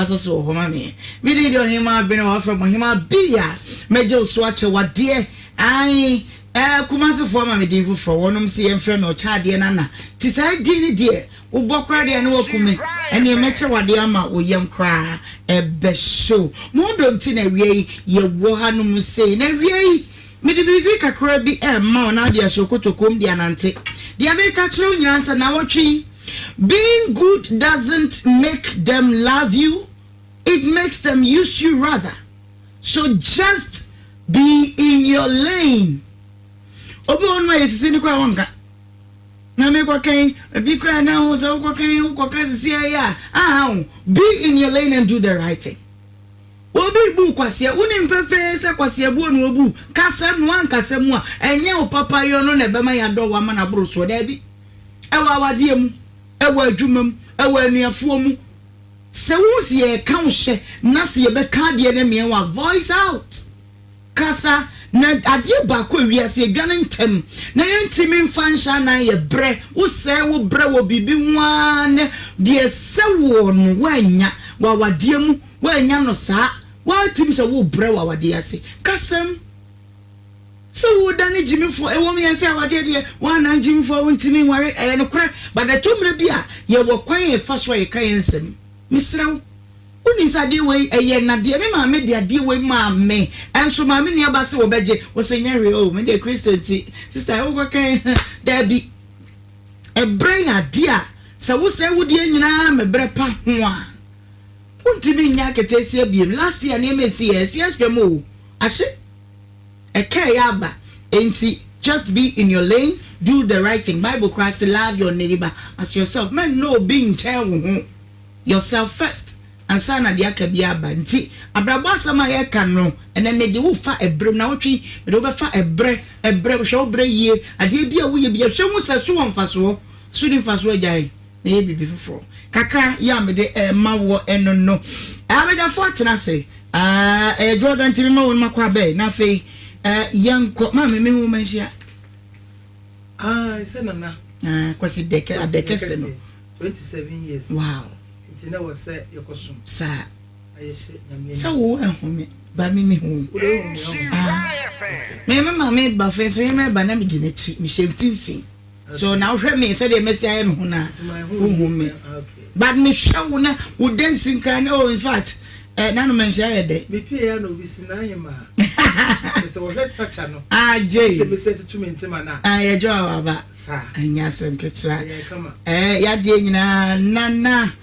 so Ohemaa me did Ohemaa Benewaa from Ohemaa Bia Major Swatch what dear I Kumasi former me divu for one see and friend or child dear nana tis I did dear ubokra dear no kume and ye mecha what the ama o yam cry a best show more don't tin a way ye wohanum say na way me de bibi kakra bi ma na dia shokoto kom dia nante dia be ka chiro nyansa na wotwi being good doesn't make them love you, it makes them use you rather. So just be in your lane. Obi on my sisi kwa wanka. Na me kwa kain, be kwa na ho so kwa kain, kwa kazi sia ya. Be in your lane and do the right thing. Obi bu kwasia, uni mpefe se kwasia bu onu obu. Kasem no ankasem a, enye o papa yo no na bema ya do wa ma na bro so da bi. Ewa wadie mu. Ewa adwumam ewa anuafo mu se wo se ye kan hye na se ye be ka de na me wa voice out kasa na ade ba ko wiase adwane ntem na yentimi mfansha na ye bre wo se wo bre wo bibi nwane de se wo no wanya wa wadie mu wanya no saa wa tim se wo bre wa wadie ase kasam so wo dane jimifo ewo me yanse awade de wa na jimifo wo ntimi nware no kore but the tumre bia ye wo kwan e fa so ye kan ensem misraw uni sa de we eye na de me ma me de we ma me enso ma me nua ba se wo beje wo se nyare o me de Christian ti sister wo kan da bi e brain adia se wo se wo de nyina me bre pa ho a untimi nya ketesi abiem last year na me see yes pemo ashe Ekayaba, enti just be in your lane, do the right thing. Bible Christ love your neighbor as yourself. Man, no being tell yourself first. And sana dia kabiaba nti abrabo asama ye kan no ene me de wo fa ebrem na wotwi me do be fa ebre hwe obre yie ade bia wo ye bia hwe mu se so wonfaso so ni faso agyan na ye bibi foforo kaka ya me de ma wo eno no abeda fortena say Jordan timi ma won makwa be na fe yanko ma me hu manhia say nana kwasi adeke se no 27 years wow it na was say yekosum sa ayeshe nyame sa wo ehome ba mi hu me mama me ba fe so me ba na me ginachi me hemfimfin so now hwe me say de mesi aye me hu na hu me but me hwe wo na wo dancing kan oh in fact nanu menhia ye de me pie ya no bisi na anyema so we first touch no jay se me say to me ntima na ye jo baba sa anya sem ketra kama ya de nyina nana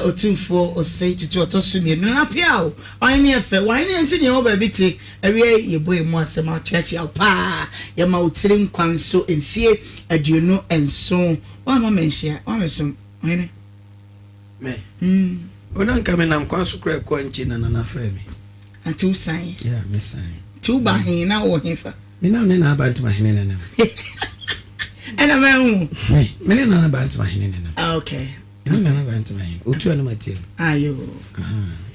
otumfo osei tutu otosu mi na pia o ani efe wani enti ne oba biti ewe ye boy mu asem a chechi pa ye ma otiri nkwanso enfie aduonu enso wa ma menhia wa mesom ene me ona nka me nam kwanso kra ko nchi na na frɛ me anti usan yeah me san tu ba hin na wo hefa me na ne na abantu ma hene ne ena me me ne na abantu ma hene ne okay ina na abantu ma hene otu ana matie ayo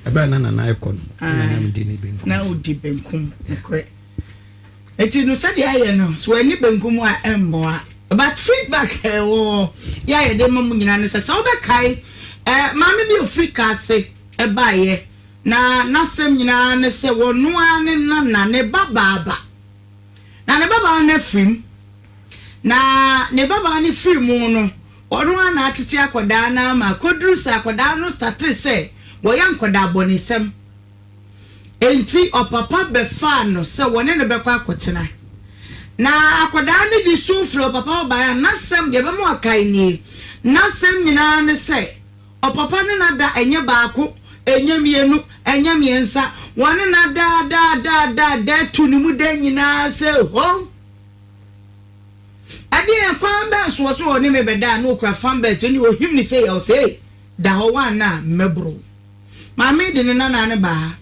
aba na ekɔ no na na me di ne benkum na odi benkum kre eti no sadi aye no so ani benkum a emboa but feedback wo ya ye de mamu nyina ne se so be kai mama bi Africa se ebaye na nasem nyina ne se wonu ane na ne baba na ne baba na film na ne baba ne film no wonu ana atete akoda na ma kodru sa akoda no start se wo ya nkoda abonisem enti opapa be fa no se wone ne be kwa akotena na akoda ne di sunfro papa oba na sem de be mo akai ni na sem nyina ne se opapa ne nada enye baako enye mienu enye miensa wone nada da tu ni mu da nyina se ho ade ekwan ba so oni me beda na okra famba to ni ohim ni say you say da ho wan na mebro ma me de ne nana ne ba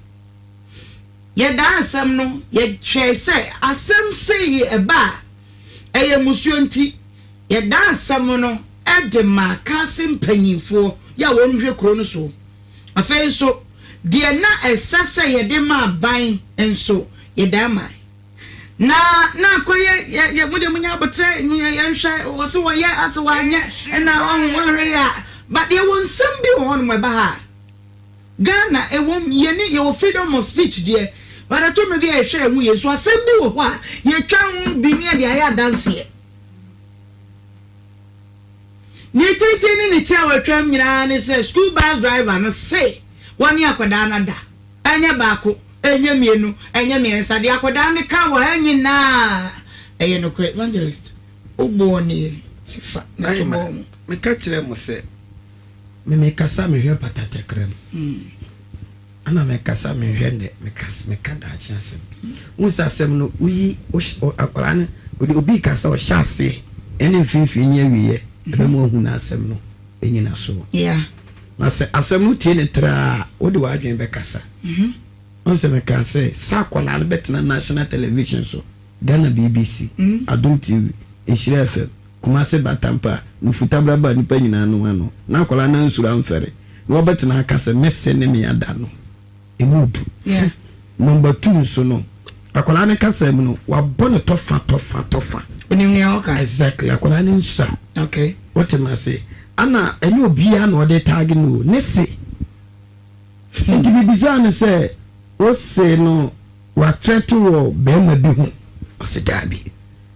ye da asem no ye hwe say asem say e ba eye musuo nti ye da asem no ede ma kasim panyimfo ya won hwe kro no so afei so de na esasa ye de ma ban enso ye da mai na koye ye mude munya botre ye hwe wo so wo ye aswa anya na won hwe ya but ye won sem bi won me ba ha Ghana ye freedom of speech there. But I told me there share we so assembly wo ho ye twa be near the aya dance here. Ni tete ni tia watwam nyina ne say school bus driver no say one ya kwada na da. Anya baako, enya mienu, enya miensa de akwada ne ka wo anyina. Eye no evangelist. Ogbo ni sifa na to mo. Me ka kire mo se me kasa me hwe patata krem. Ana me kasa me hwe ne me ka da achi asem. Unsa asem no uyi akwara ne obi kasa o hyase ene mfimfi nya wiye ebe mo hu na asem no enyina so. Yeah. Na se asem no tie ne tra wo de wadwen be kasa. Onse me ka se sa akwara ne betena national television so Ghana BBC, Adult TV, Nhyira FM, Kumase Batampa, Nufuta Braba nipa nyina no ano. Na akwara na nsura mfere. No betena aka se messe ne me ada no. Emudu. Yeah. Number 2 so no. Akwara ne kasa mu no wa bone tofa. Onimni oka. Exactly. Akwara ne nsa. Okay. What am I say? Ana eni obia na ode tag no. Ne se. Nti bibiza ne se o se no wa threat wo be ma bi hu. Osidabi.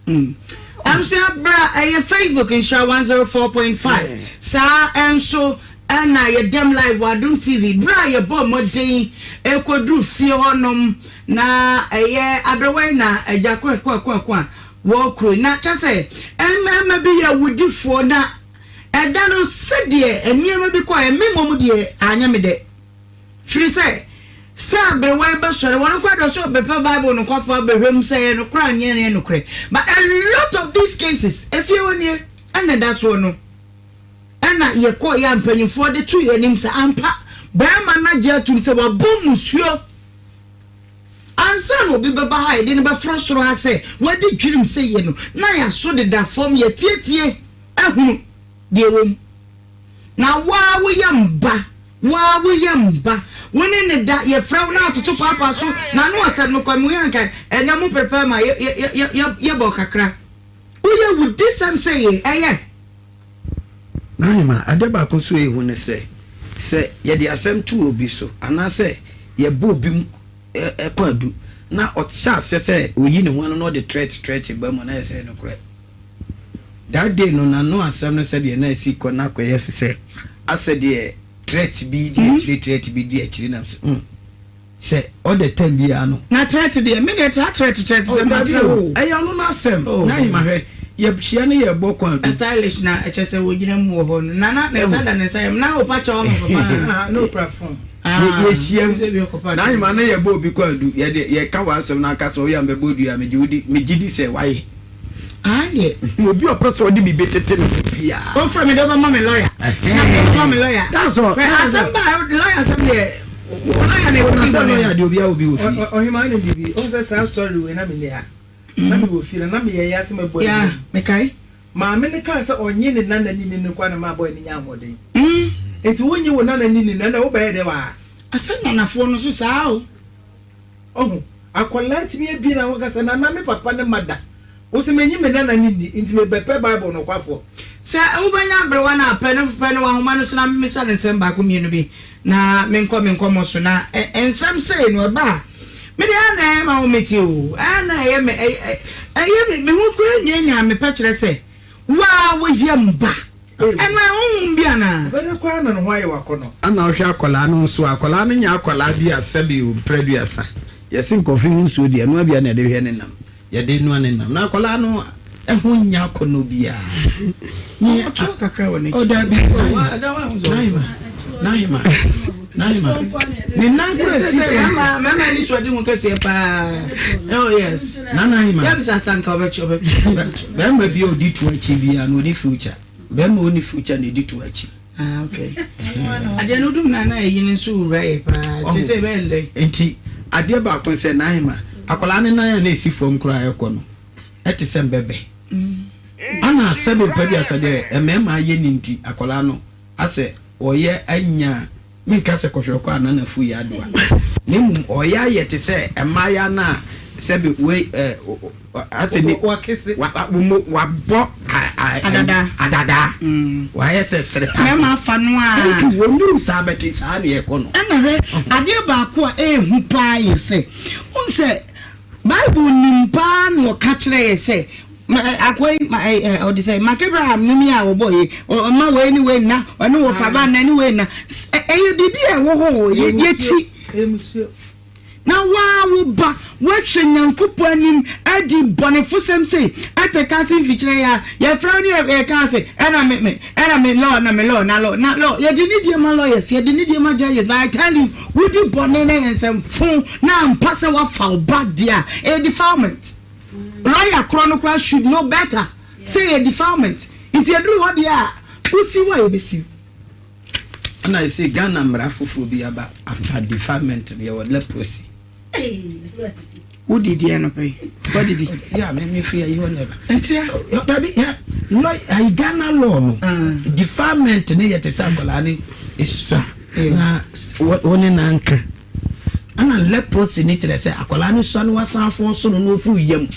I'm saying bra Facebook Nhyira 104.5. Sa enso na ye dem live wadum TV bra ye bo modin ekodu fie honom na ye abrewan na agya kwa wo kro na cha say emma bi ye wudifo na eda no sedie emiema bi kwa ememom de anya me de firi say Sabe why basore one kwado so be Bible no kwafa be hwem say no kra nye no kre. But a lot of these cases if you woni and that's one no ana ye ko ya mpanyimfo de tu yanim say ampa ba ma na je atum say wa bom musuo ansa no bi beba ha de ne be frosoro ha say wadi dwirim say ye no na ya so de da form ye tietie ehunu de wom na wa wo yamba when in the da ye frown out to papa so na no asem no kwamu yanka enya mo prepare ma ye bokakra uye would this am say eh Naima adeba ko so ehu ne se ye de asem tu obi so ana se ye bo obi kwadu na otsha se oyi ne ho no de threat ba mo na se no kre that day no na no asem no se de na si ko na ko yes se ase de threat bi di akiri nam se all the time bi ano na threat de minute threat se matter ayo no na asem na hima hwe ye bia ne ye bokwan stylish na echese wo gina mu ho no na sada ne say na o pa cha o papa no platform ye siem na hima na ye bo bi kwadu ye ka wa asem na aka so ya mbebodu ya megidi se waye Aye, obi oppressor di bi betete no bia. O from me do mama lawyer. Mama lawyer. That's all. Asamba lawyer asamba. Lawyer ne na say lawyer di obi a obi ofi. Ohemaa ne bibi. O say sad story we na me lia. Na me ofi na me ye ya se me boy. Yeah, me kai. Ma me ne ka say onye ne nana ni ne kwa na ma boy ne nya amode. Enti wonye wo nana ni na wo be de wa. Asana na fo no so saa o. Ohu, akwala ti me bi na wo ga say na me papa ne mada. Ose menyi me nana nini inti me bepe Bible no kwafo se ubanya abrewa na pene wa homa no so na misa ne nsem ba ko mienu bi na menko mo so na ensem sei no ba me de ana ma o meti o ana ye me me hu ko nyanya me pa kire se wa wo yemba ana hu bi ana bere kwa na no hwaye wakono ana ohwe akola no so akola no nya akola bi asabi o producer yesin kofi hu so dia no bia na de hwe ne nam ya de no anenam na akola no eho nya kono bia ni atu kakra woni o da bi da wa hu so naima ni na ko se mama ni so de mu kase pa oh yes naima ya bisa sanka obecho be ma bi odi tu achi bia no ni future be ma oni future na edi tu achi okay ade no dum na eyin so rai pa ti se be nle enti ade ba ko se naima akola ne na ya na esi fom kura ekọ no eti se mbebe ana sebe padi asade emema ye ninti akola no ase oye anya minka se kohwe ko anana fu ya doa nemu oya ye te se emaya na sebi we aseni wakese wa bo adada wa yese srepa me ma fa no a wonu sabeti sa na ye kono ana he ade ba ko a ehu pa yese unse Bible nimpa no ka kire yese akwai o de say makebra mimi a wo boy ma we anyway na ono wo fa ba na anyway na bibi e wo ho ye chi emusio na wa ba wa hwenyankopo anim adi bonefusem say ateka fichire ya fra ni e ka say na me law na law ye di need ma lawyers ye di need ma judges but I tell you we di bonene ensem fun na mpase wa fa bad dia a defilement lawyer chronicle should know better say a defilement into do what dia who see why you see. And I say Ghana mrafufu bi aba after defilement there was leprosy. Who did you pay? What did he? Yeah, me free you never. Until baby, yeah. No, I Ghana law no. Defilement ne yete sakolani is na woni na anka. Ana leprosy ni tire say akolani so no wasanfo so no fu yam.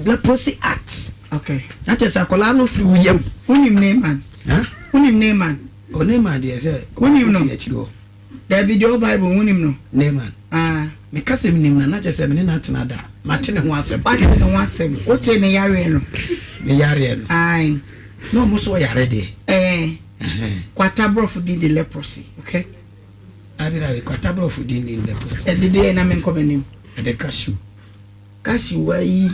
Leprosy act. Okay. That is akolani fu yam. Who name man? Huh? Who name man? Onema dey say when you know chiro the video Bible wunim no neman me kase minim na je say me na tena da mate ne ho asem ba ne ho asem o te ne yare no me yare no ai no mo so yare de kwata brofu di the leprosy okay abira kwata brofu di the leprosy e de na men ko benim e de cashew wai you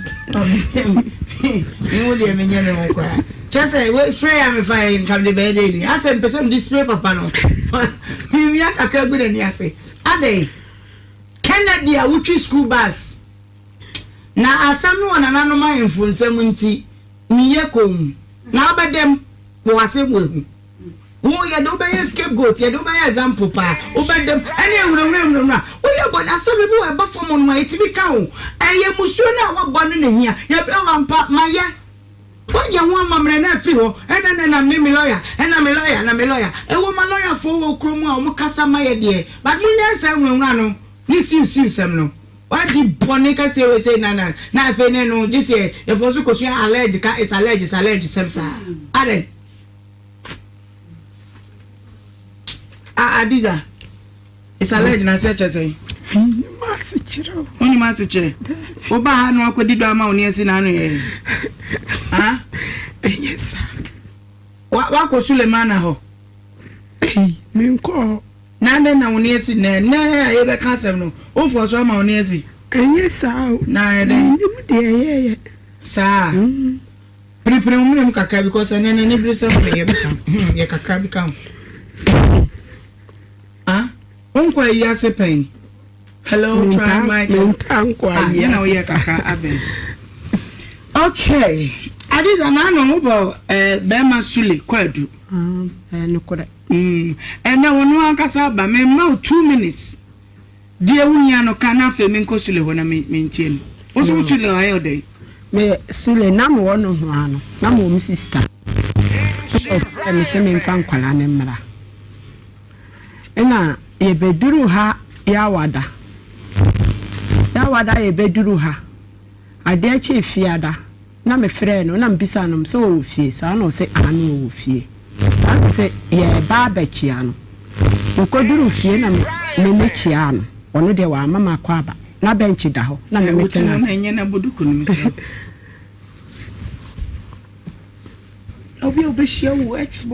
dey me nyame ho kwa just say we spray am fine come the bed daily asem person display papa no mi ya kakra gu na ni ase ade Kennedy a wuchi school bus na asam no na nanu ma influence nti ni ye kom na obedem wo asem wo ye do be scapegoat ye do be example pa obedem ene ewurawura wo ye bo na so be wo ba fo mo no eti bi ka wo eye musuo na wo bo ne hia ye be wa mpa ma ye wanya ho amamre na afi ho na me lawyer na me lawyer e wo ma lawyer fo wo kromu a wo kasa ma ye de but me nya sa nwura no ni siu sem no what di bonika say we say na afi ne no this year e fo so kosu allergic ka is allergic sem sa are Adiza is allergic na say say Oni masichire. Oba ha no akodi do ama oni esi na anu ye. Ah? Yes. Wa ko Sulemana ho. Me nko. Na oni esi na ye be ka asem no. O fo so ama oni esi. Yes. Na de. Ye. Sa. Prepare mu kakra because ne bi se ye be ka. Ye kakra bi ka. Ah? Onko ya se pen. Hello, try Michael. You know, okay. Adis anano about Bema Sule Kwadu. And now one kasa ba me ma 2 minutes. Dear Wiano kana fe min ko Sule wona maintain. Oso Sule ayo dey. Me Sule na mo wono ho ano. Na mo mi sister. So me se me fan kwala ne mra. Ena ye beduru ha ya wada. Wada ye beduru ha ade achi fiada na me frɛ no na mbisa no so wo fie sa no se anu wo fie sa se ye ba ba chia no okoduru fie na me chia no ono de wa mama kwa ba na bench da ho na me metena na enye na boduku no misa obi obeshia wo ex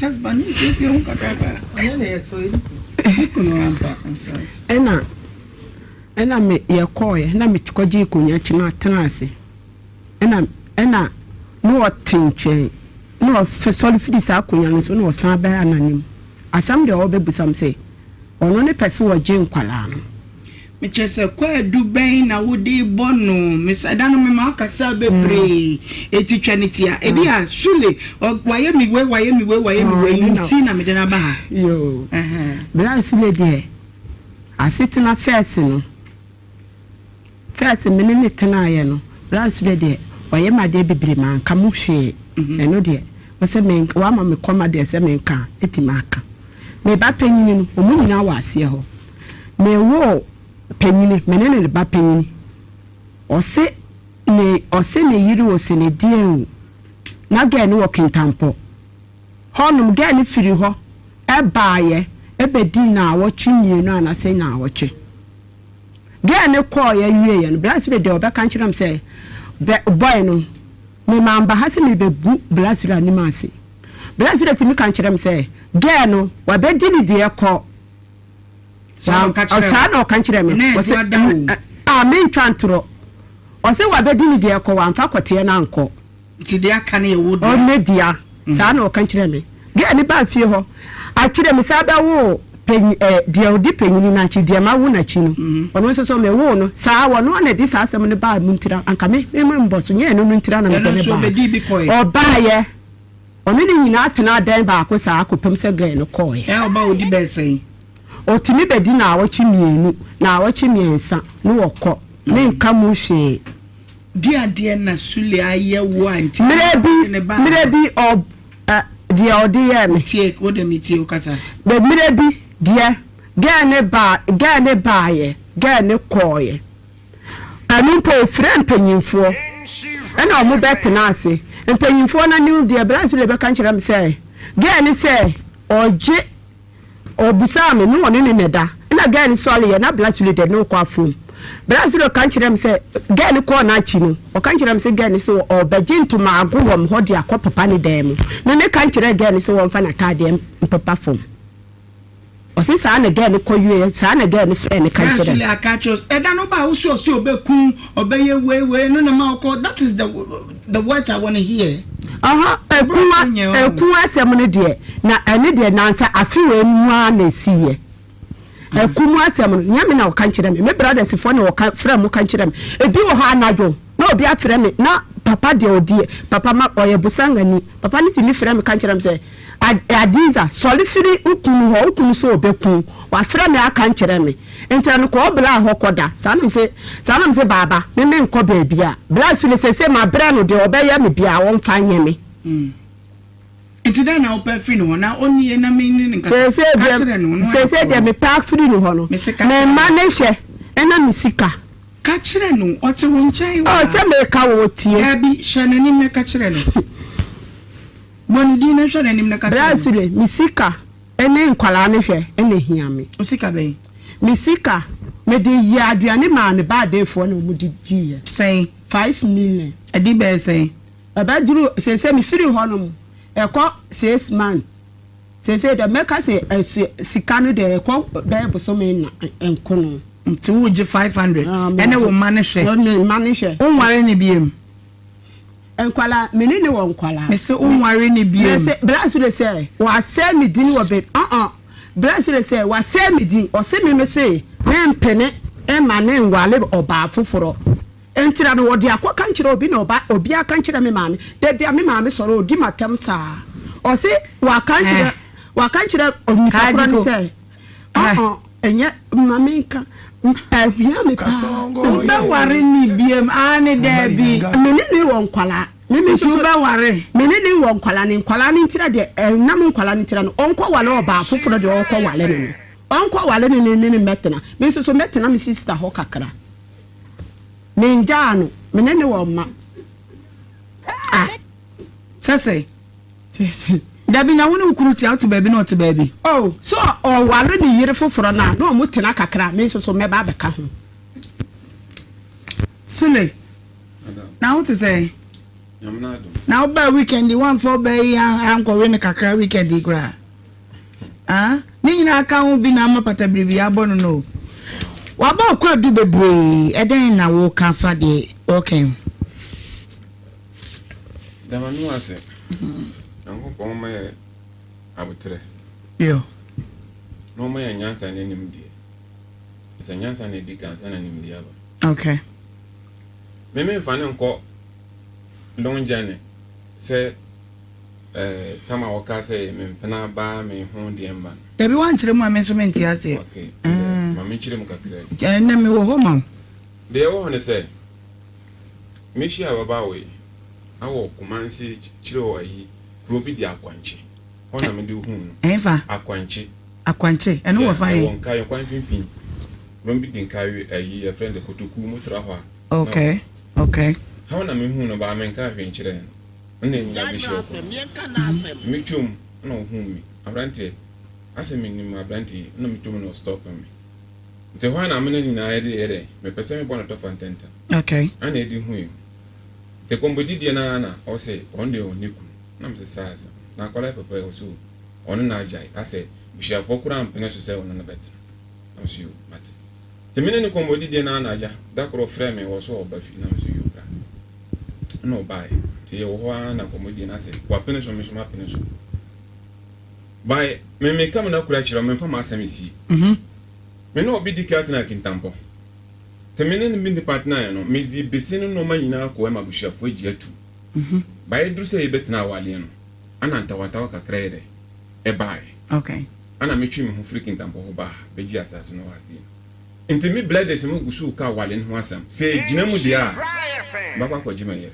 husband ni se ho kakaba anya na ye so yi kuno amba I'm sorry ena me ye koye na me tikoji kunya china tenase ena no otinche no fesoli fidi sa kunya no so no san ba ananim asam de obebusam se ono ne pese wo je nkwala no me chese kwa du ben na wodi bono me sadano me ma kasa bebre etitwanitia ebi a Sule waye mi we nti na me de na ba yo bra Sule de asetina first no first minute tena ye no last day waye ma de bebre man ka mu hwe eno de wo se men wa ma me koma de se men ka etima aka me ba panyini no omu nya wa ase ho me wo panyini menene le ba panyini ɔse ne yiri wɔ se ne dien na gɛ ne wɔ kentampo hɔnom gɛ ne firi hɔ ɛbaayɛ ɛbɛdi na awɔtwe mmienu anasɛ na awɔtwe gɛ ne kɔɔyɛ wieɛ no bra so de ɔbɛka nkyerɛ m sɛ boy no me mamba ha sɛ mebɛbu bra so anim ase bra so de timi ka nkyerɛ m sɛ gɛ no wabɛdi ne deɛ kɔ saa na ɔka nkyerɛ me mentwa ntorɔ ɔsɛ wabɛdi ne deɛ kɔ wamfa kɔteɛ no ankɔ nti deɛ aka ne yɛwo ɔne dia saa na ɔka nkyerɛ me gɛ ne ba fie hɔ akyerɛ me saa bɛwo deɛ ɔdi panyini no akyi deɛ ma wo n'akyi no ɔno nso so mewo no saa wɔno na de saa asɛm no baa mu ntira anka me mbɔ so nyɛ no ntira na mede ne baa ɔbaayɛ ɔno ne nyinaa tena adan baako saa akɔpem sɛ gɛ no kɔɔyɛ ɔba ɔdi bɛsɛn ɔtumi bɛdi na awɔkye mmienu na awɔkye mmiɛnsa ne wɔkɔ ne nka mu hwee deɛ na sule ayɛ wo anti mmerɛ bi deɛ ɔde yɛ me tie wo de me tie wo kasa mmerɛ bi deɛ gɛ ne baayɛ gɛ ne kɔɔyɛ ɛno mpo ofirɛ mpanyimfoɔ ɛna ɔmo bɛtena ase mpanyimfoɔ no anim deɛ bra so bɛka nkyerɛ me sɛ gɛ ne sɛ ɔgye ɔbusaa me ne wɔne ne neda ɛna gɛ ne sɔleyɛ na bra so de ne wokɔ afom bra so ka nkyerɛ me sɛ gɛ ne kɔɔ no akyi no ɔka nkyerɛ me sɛ gɛ ne sɛ ɔbɛgye ntoma ago wɔ m hɔ de akɔ papa ne dan mu na ne ka nkyerɛ gɛ ne sɛ wɔmfa n'ataadeɛ mpapa fam ɔsi saa na gɛ ne kɔ yue saa na gɛ ne frɛ ne ka nkyerɛ me akachos ɛda no ba wo so ɔbɛku ɔbɛyɛ wewe no na ma ɔkɔ that is the words I want to hear eku asɛm no deɛ na ɛne deɛ nansa afewe mu a na esiye eku mu asɛm no nyame na ɔka nkyerɛ me brothers fo na ɔka frɛ mu ka nkyerɛ me ebi wɔ ha anadwo na obi afrɛ me na papa deɛ ɔdie papa ma ɔyɛ busangani papa ne timi frɛ me ka nkyerɛ me sɛ adiza sɔle firi ukunu hɔ ukunu so obɛku wafrɛ me aka nkyerɛ me ntia no kɔ obla hɔ kɔda saa nam sɛ baba me nkɔ baabi a bra so le sɛ ma bra no deɛ ɔbɛyɛ me bia wɔmfa nyɛ me nti da na wopɛ firi no hɔ na ɔnie na menni ne sɛ deɛ me paak firi no hɔ no me ma ne hwɛ ɛna me sika ka kyerɛ no ɔte wo nkyɛn sɛ meka wɔ tie bi hwɛ n'anim na ka kyerɛ no bɔnedi na hwɛ n'anim na ka kyerɛ no brasile me sika ɛne nkwalaa ne hwɛ ɛna hia me o sika bɛn me sika me de yi aduane ma ne ba defoɔ na ɔmu de gyiɛ sɛn 5 million ɛdi bɛɛ sɛn ɛbɛduru sɛ me firi hɔ no mu ɛkɔ 6 months sɛ de mɛka sɛ sika no de ɛkɔ bɛɛ bosome na nkono nti wo gye 500 ɛne wo ma ne hwɛ wo nware ne biem nkwala meni ne wɔ nkwala me se wo nware ne biem braso de sɛ wasɛ me din wɔ be braso de sɛ wasɛ me din ɔsɛ me se me mpene ɛma ne nwale ɔba foforɔ entira no wɔde akɔ ka nkyerɛ obi na obi aka nkyerɛ me maame da bia me maame sɔrɔ odi matam saa ɔse waka nkyerɛ onipa kora ne sɛ ɛnyɛ maame nka ahia me pa bɛware ne biem ne daabi mene ne wɔ nkwala meme so bɛware mene ne wɔ nkwala ne ntira deɛ nam nkwala ne ntira no ɔnkɔ wale ɔba foforɔ deɛ ɔkɔ wale ne no ɔnkɔ wale ne mɛtena me nso so mɛtena me sister hɔ kakra me njaa no mene ne wɔ ma sɛsɛ dabi na wone ukuru tia wote baabi na wote baabi so ɔwale ne yere foforɔ na ɔmo tena kakra me nso so mɛba abɛka ho sule na wote sɛ na woba weekend wamfa ɔbɛyi ankɔwe ne kakra weekend koraa ne nyinaa ka ho bi na ama pata biribi abɔ no no waba ɔkɔ adu bebree ɛdɛn na woka fa deɛ okay damanu ase Nyankopɔn ma yɛ abotrɛ yo no ma yɛ nyansa ne nimdeɛ sɛ nyansa ne di kansa na nimdeɛ aba okay me fa ne nkɔ long journey sɛ tama wɔka sɛ me mpena ba me ho deɛ mba dabi wankyerɛ mu a me nso menti ase okay ma me kyerɛ mu kakra na me wɔ hɔ ma deɛ wɔ ne sɛ me hyia baba we awɔ kumansi kyerɛ wɔ ayi robi di akwanche ona me de hu no enfa akwanche eno wo fa ye won kai kwan finfin robi di nkai ayi a friend kotoku motra ho Okay. Okay. How na me hu no ba men ka hwe nkyere no. Na nya bishop. Me twum na hu mi. Abrante ase me nim abrante na me twum no stop me. Nte ho na me na ede me pese me bona to fantenta. Okay. Ana edi hu yi. Te kombodi die na o se on de oniku. Na me se saza. Na kwala pepe o so. Ono na ajai ase bishafo kura mpene so se ono na bet. I'm sure but the minute kombodi die na aja da kro frame wo so obafi na so yo bra. No buy. Te wo ho na kombodi na se wa pene so me so ma pene so. Buy me kam na kura chira me fa ma asemisi. Me no obi dikata na kintampo. Te minute mi di partner no me di besino no ma nyina ko e ma bishafo ejiatu. Buy dru se e betina wale no. Ana ntawatawa kakra ede. E buy. Okay. Ana metwi me ho freaking tampo ho ba beji asase no wazi. Enti me blades mo gusu ka wale no asam. Se gina mu dia. Baba ko jima yere.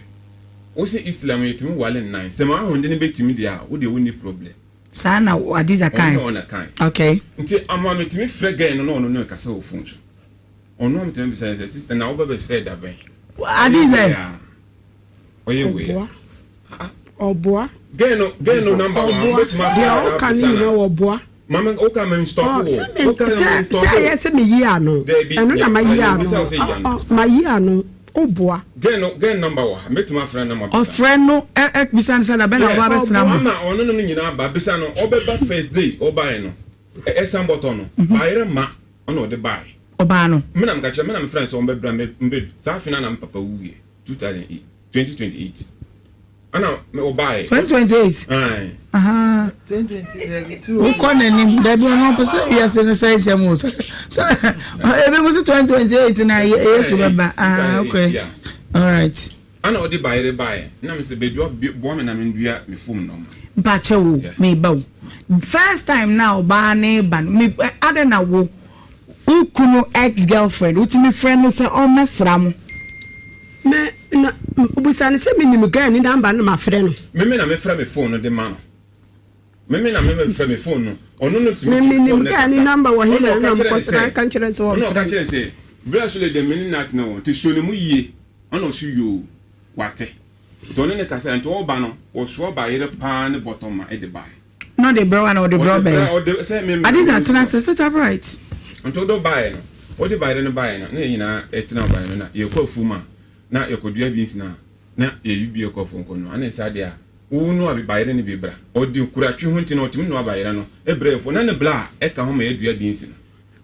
O se Islam yetimi wale 9. Se ma ho ndene betimi dia, wo de woni problem. Sana adiza kan. Ona kan. Okay. Nti ama metimi frega no ka se ofun so. Ono metimi bisa sister na wo be say da ben. Adiza. Oye we. Oboa. Geno number 1. Yeah, can you know Oboa? Mama, okay, me stop. Say yes, me year no. And no my year no. My year no. Oboa. Gen number 1. Meet my friend number. O friend no bisan sa na be na wa be sna mo. Mama, ono no nyina ba bisa no. Obeba first day, obai no. Esam button no. Bayre ma, ono de buy. Oba no. Me na me ka che me na me friend so mbebra mbe. Sa fina na papa wuye. 2028. Ana me obai 2028 ai 2022 we kone ni da bi no pese yes ni say jamo so ebe mo 2028 na yesu baba okay all right ana odi bayre bae na me se bedu bo me na me ndua me fom no mpa che wo me ba wo first time now ba ne ba me ade na wo ukunu ex girlfriend utimi friend no say o mesra mo me na ubusane se minim gan ni namba no mafre no me na me fra me phone no de ma no me na me fra me phone no ono no timi me minim gan ni namba wo he na ko sra kan kire se wo ono kan kire se bra so le de mini nat no te so le mu yie ono so yo wate doni ne ka se nto wo ba no wo so ba yire pa ne bottom ma e de ba no the bro and the bro be adiza atena se set up right nto do ba no wo de ba yire no ba no na nyina etina ba no na ye ko afuma na yekodua bi nsina na yebi ekofo nkono ana sade a wonu abi bayere ne bibra odi kuratwe ho ntino otimi no abayere no ebrefo na ne bla eka ho ma yedua bi nsina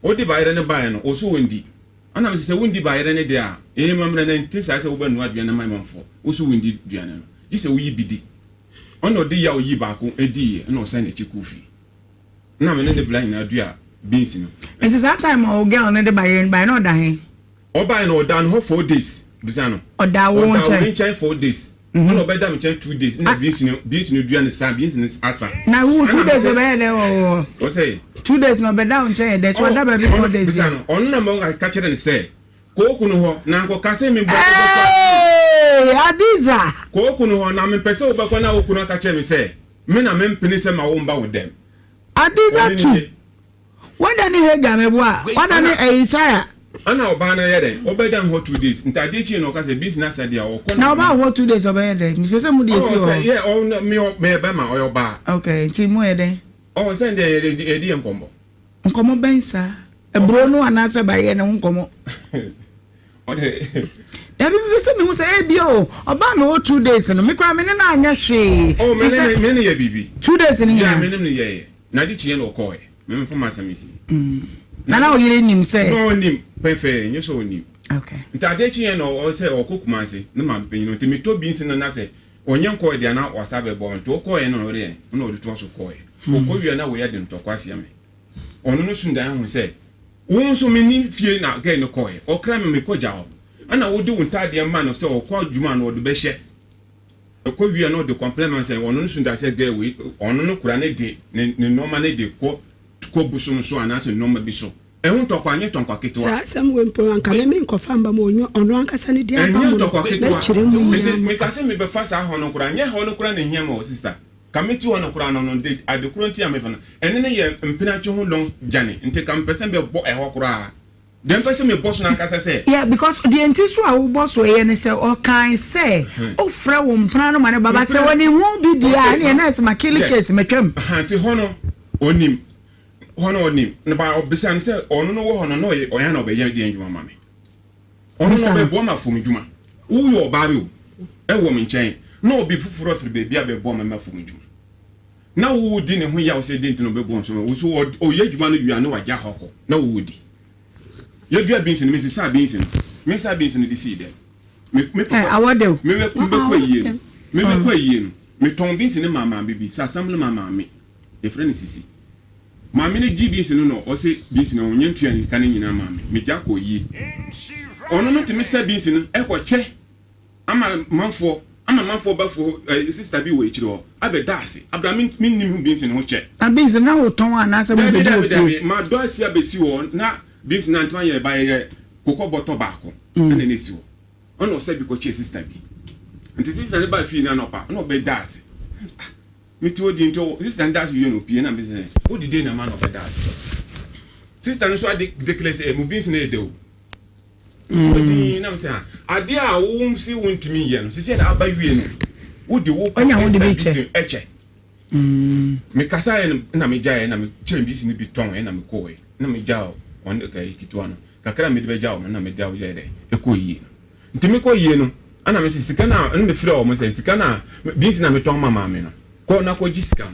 odi bayere ne baye no oso wondi ana me se wondi bayere ne de a mamra na ntisa se wo banu adua na mamfo oso wondi dua no gise wo yibidi ona odi ya oyi ba ko edi na osa na chikufi na me ne bla ina adua bi nsina it is that time o girl ne de bayere by no da he obaye no dan ho 4 days bisano oda wo nchen 4 days no obeda me nchen 2 days na bi no dua ne sa bi ne asa na wo 2 days obeda le o say 2 days no obeda nchen days what that be 4 days bisano on na mo ka kire ne say ko kunu ho na ko ka say me bo adiza ko kunu ho na me pese obekwa na okunu ka kire me say me na me mpini say ma wo mba wo dem adiza tu wada ni hega me bo a wada ni Isaiah ana oba na yede obeda ho 2 days ntade chi no ka se business ade a okọ na oba ho 2 days obeda mi se mu dey see o yeah on me be ma oyoba okay ti mu ede o se ndey edi nkomo bensa ebro no anase ba ye ne nkomo ode Ebi mi se mi hu se ebi o oba me ho 2 days no me kwa me na anya hwe o me ne ye bibi 2 days ni ya me ne ye na di chi no ko e me mfo ma samisi na o yire nim se no nim pefe nyeso nim okay ntade chi no o se okokuma se no ma penyin no timi to bi nsi no na se onye nko e dia na wasabe bo nto ko e no re no odi to so ko e okowia na wo ya de nto kwase ame ono no sunda hu se wo so me ni fie na ga no ko e okra me ko ja ho ana wo de wuntade ma no se okọ adwuma no de be hye okowia no de complement se ono no sunda se ga we ono no kura ne de ne normal ne de ko busu so anase normal bi so ehun to kwanye tonkwa ketwa sa sam we mpo anka me nkofa mba mo onyo ono ankasa ne dia ba mo na chire mu me ka se me be fa sa ho no kura nye ho no kura ne hia mo sister kameti ho no kura no de adekuro ntia me fa no ene ne ye mpina twe ho long jane nte kam pese be bo eho kura dem person me boss na kasa say yeah because the entiso a wo boss we ne say o kan say o fra wo mpana no mane baba say woni hu bi dia na na ma kill case metwam anti hono onim na ba obisan say ono no wo hono no oya na obeya di anjuma mame ono no be bo ma fom djuma wo yo ba be o e wo me nchen na obi fufuro afiri be bia be bo ma fom djuma na wo di ne ho ya wo say di ntino be bo so wo so o ye djuma no wia na wa ja hoko na wo di ye dua beans ni me sa beans ni me sa beans ni di si de me awade me kwa yie no me ton beans ni mama bibi sa assemble mama me e friend sisi mama ni gi beans no o se beans na onye ntua ni kan nyina mama me ja ko yie ono no te me sa beans no e ko che ama manfo bafo sister bi wo ekyiro abedase abraham minnim beans no che beans na wo ton ana se mo be do ma do asia besi wo na beans na ntwa ye ba ye kokọ bottle baako na ne si wo ono se bi ko che sister bi nti sister ne ba fi na no pa no be dance mi ti odi nto sister dance you no pie na be say o di dey na man of dance sister no so ade declare say mo beans na e de o odi na me say ade a wo si wontimi ye no sister na aba wie no wo di wo onya wo di be che eche me kasa ye na me ja ye na me chen bi si ni bi ton ye na me ko ye na me ja on ka kitwano kakra me de jawo na me jawo yede e ko yi ntimi ko yi no ana me sika na me frɛ o me sika na bi nti na me ton mama me no ko na ko gisika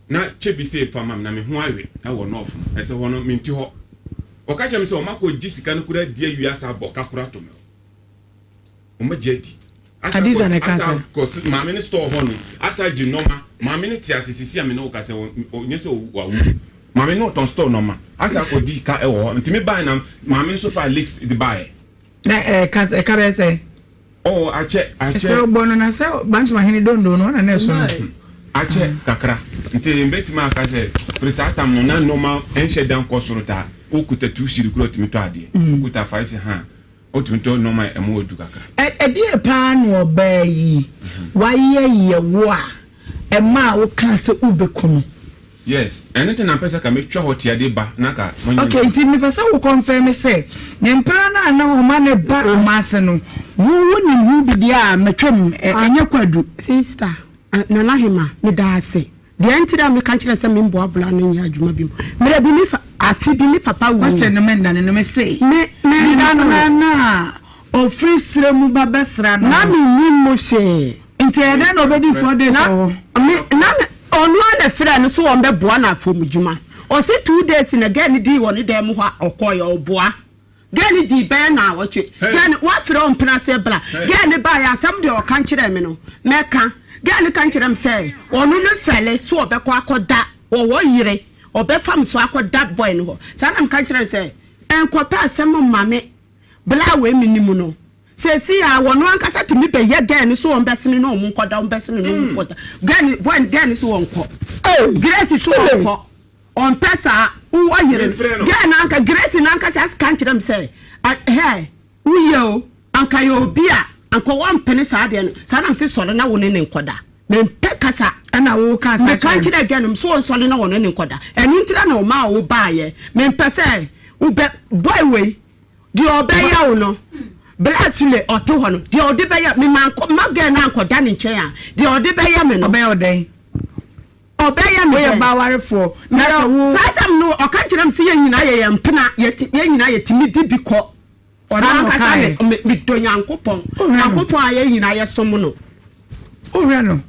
na chebi se fa mama na me ho awe awo no ofu ese ho no me nti ho o ka chem se o mako gisika no kura die wi asa bo kakura to me o ma jedi adiza na kasa ko mama ne store ho no asa ji noma mama ne ti asisi ame no ka se o nyese o wa mama no ton store noma asa ko di ka e wo ntimi buy na mama so far leaks the buy na kasa ka be say oh ache so bono na say bantu mahini dondo no na so ache kakra nti mbetima ka say presata mo na normal enche dan ko sorota okuta tu shiri kuro timi to ade okuta faisi ha otimi to normal e mo odu kakra e die pa no obayi waye wo a e ma wo kan se ubekuno yes anything na pesa ka me twa hot ya de ba na ka okay nti me pesa wo confirm say ne mpra na wo ma ne ba o ma se no wo ni hu bi dia metwam enye kwadu sister na lahima me da ase de antira me kan kire se me mbo abula no nya adwuma bi me bi ni afi bi ni papa wo se no me ndane no me say me na o free sire mu ba besra na me ni mo she nti e na obedi 4 days na onu ada frɛ no so on be boa na afomudwuma o se 2 days na gani di woni dem ho okoye oboa gani di be na woche gani wa frɛ on pena se bla gani ba ya asam de o kan kyerɛ me no meka gani kan kyerɛ me se onu no fele so obekɔ akɔda wo yire obefam so akɔda boy no ho sa na kan kyerɛ se enkɔpa asam mame bla we minimu no se si a wono ankasa tumi be ye gan so on besene no mu nkoda on besene no mu nkoda gan so won ko grace so won ko on pesa wo yire gan anka grace na anka sas kan kiram say hey uyo anka yo bia anka won pene sa de no sa na se sore na woni ne nkoda me pekasa ana wo kasa me kan kira gan so on sore na woni ne nkoda enu ntira na o ma wo baaye me pese wo boy we di obeya wo no Blasule oto ho no de ode be ya me manko maga na ankoda ne nchen a de ode be ya me no obe oden obeya me we ba warefo na wo satam no o ka kiram se ye nyina ye mpena ye nyina ye timi di bi ko ora no ka me do nyankopon nyankopon aye nyina ye som no o hwe no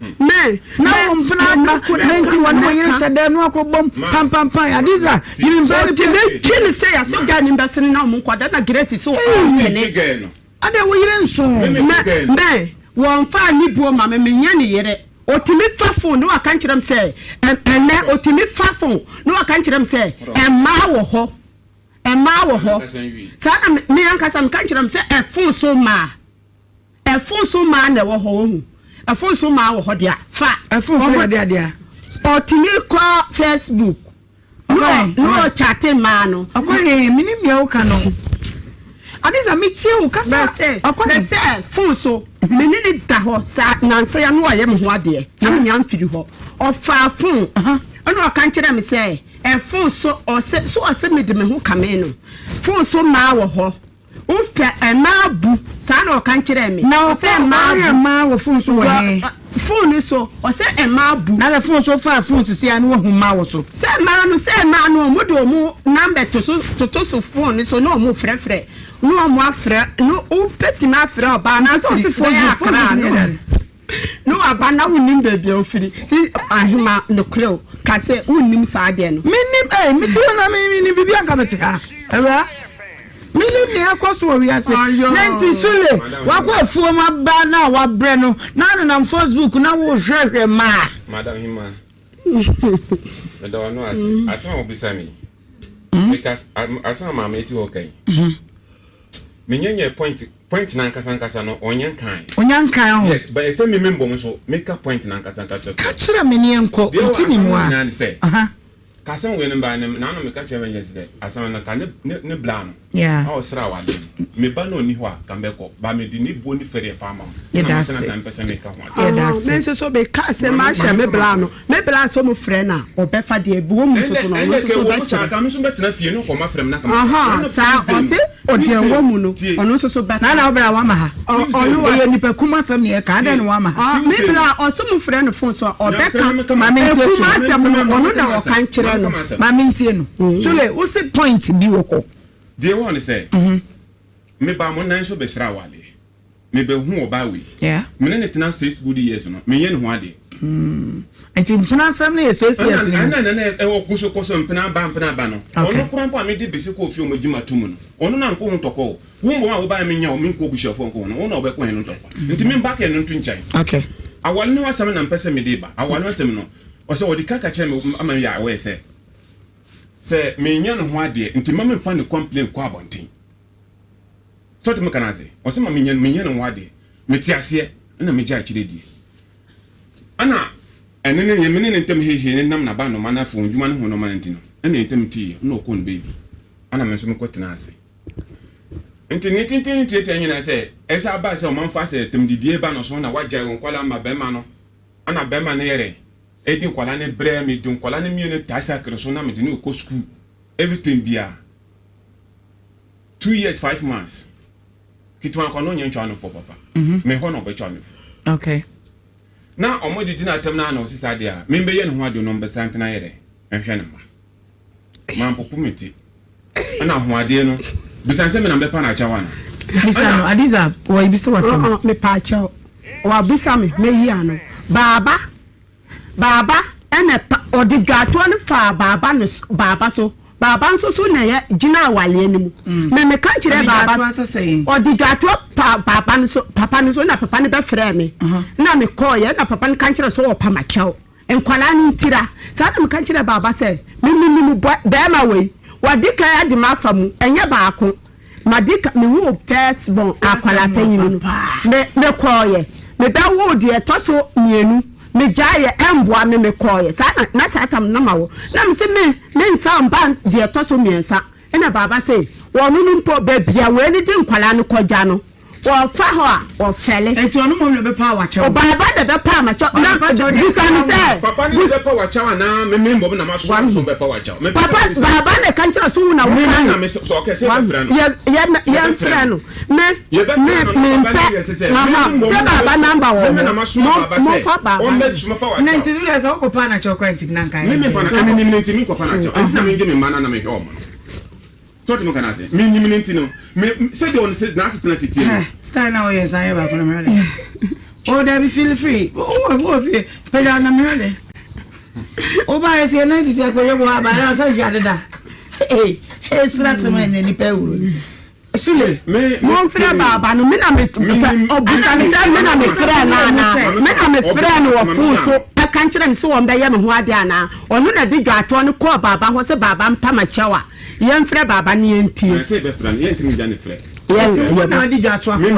men na mpena na nti won yire shede no akobom pam adiza yiri mbele twin say ya so gani mbesene na mo nkoda na grace so ne ade wo yire nso men won fa ni buo ma me nya ne yire otimi fafo no aka nkyerem say ene otimi fafo no aka nkyerem say emma wo ho sa na me ankasa me kan nkyerem say efun so ma na wo ho hu efun so ma wo ho dia fa efun so dia otimi ko Facebook no chatting man okoye mini mi o kanu adiza mi tie o kasa okoye se fun so mini ni da ho sa na nsa ya no aye me ho ade na nya mfiri ho ofa fun ono kan kire me se phone so or say me de me ho kameno phone so ma wo ho ufia ma bu sa na o kan kire me na o say ma wo phone so wo he phone so o say ma bu na the phone so far phone sisi anu wo hu ma wo so say ma no mo do mo number to so phone so no mo frefre no mo afre no o peti na afre ba na so se phone no abana wonim baby ofiri si ahima no kro ka se wonim sa de no minim mi ti na mi bibi anka metika ewa minim ne akoso wi ase nanti sule wako afuo ma ba na wa bre no na Facebook na wo hwehwe ma madam hima me do no asa mo bisa mi because asa ma me ti okay menyenye point na nkasa no onyan kan ho yes but say me member mo so make a point na nkasa ka kire me ne enko ti ni mu a kasa we ne ba ne na no me ka kire me yesterday asa na ka ne bla no yeah o sra wale me ba no ni ho a ka be ko ba me di ni bo ni fere pa ma na na pese me ka ho me so be ka se ma sha me bla so mo frɛ na o be fa de bu mo so no mo so be kire ka me so be tena fie no ko ma frɛ na ka sa o se o de wo mu no ono so be na obra wa ma ha onu wa nipa kuma sam ne ka da ne wa ma ha me bla o so mo frɛ no phone so o be ka ma me tie kuma sam no ono na o kan kire no ma me tie no sule wo se point bi wo ko de one say me ba mo nan so be sra wale me be hu oba we yeah me ne tena 6 good years no me yen ho ade enti mpena sam ne 6 years ni na e wo kuso koso mpena ba no ono kuran pa me de besi ko fi o magima tumu no ono na nko ntoko wo mbo ma wo ba me nya o me nko bushafo nko no ono obekọ hen ntoko enti me ba ke no ntu nchai okay awale ne wasam na mpese me de ba awale wasam no o se wo di kaka che me ama ya we se me nya no ho ade enti ma me fa ne complain ko abontin so to me kana se o se ma me nya no ho ade me ti ase na me ja kire di ana enene ye menene ntem hehe nam na ba no mana fo ndwuma no ho no mana ntino ene ntem ti no ko no baby ana me so me kwetena ase enti ni tintin tiete nyina se esa ba se o man fa se tem didie ba no so na waja won kwala ma be ma no ana be ma ne yere edi kwala ne bre mi dun kwala ne mi ne tasa kreso na me de no ko school everything bia 2 years 5 months kitwa ko no nyen chwa no fo papa me ho no be chwa no fo okay na omodi di na tem na na osisa de a membe ye ne ho ade no be santena yere ehwe ne ma popu meti ana ho ade no bisanse me na be pa na chawa na bisa no adiza wo ibisa wasam me pa cha wa bisa me yi ano baba ene odigwato ne fa baba so baba so na ya gina wale ni mu me kan kire baba odigwato baba no so papa no so na papa ne be frɛ me na me call ya na papa ne kan kire so wo pa ma chaw enkwala ni tira sa na me kan kire baba sɛ me be ma we wadika ya di mafa mu enye baako madika me wo first born akwala panyin no me call ye me da wo de etoso mienu me jaye emboa me call ye sa na sa tam na mawo na me se me nsa mba de etoso miensa ena baba se wonu no mpo babia we ni di nkwala no koja no wo fa ho a wo fele enti onu mo le be pa wa cha o baba de be pa ma cha na bisa ni se papa ni be pa wa cha na me mbo na ma so be pa wa cha papa baba ne kan kira so na wo na me so okay se be frano ye frano me se baba number wo me na ma so baba se o me so pa wa cha na enti du le so ko pa na cha ko enti nan kan me pa na me enti mi ko pa na cha enti na me nje me mana na me hwe o mo toti mo kana se me nyimnenti no me se de on se na asetena sitie style na o yes I ba ko na me rele o da be feel free o fi pe da na me rele o ba yes ye na sisi ko ye bo ba na so jade da sra se me ni pe wuro sule mo frɛ baba no me na me obuta me se me na me frɛ na me frɛ no wo fun so kan kyerɛ so won be ye me ho ade ana ono na di dwato no ko baba ho se baba mpa ma chawa yen frɛ baba ne yentie se be frɛ yen timi jane frɛ yen na di dwato akoye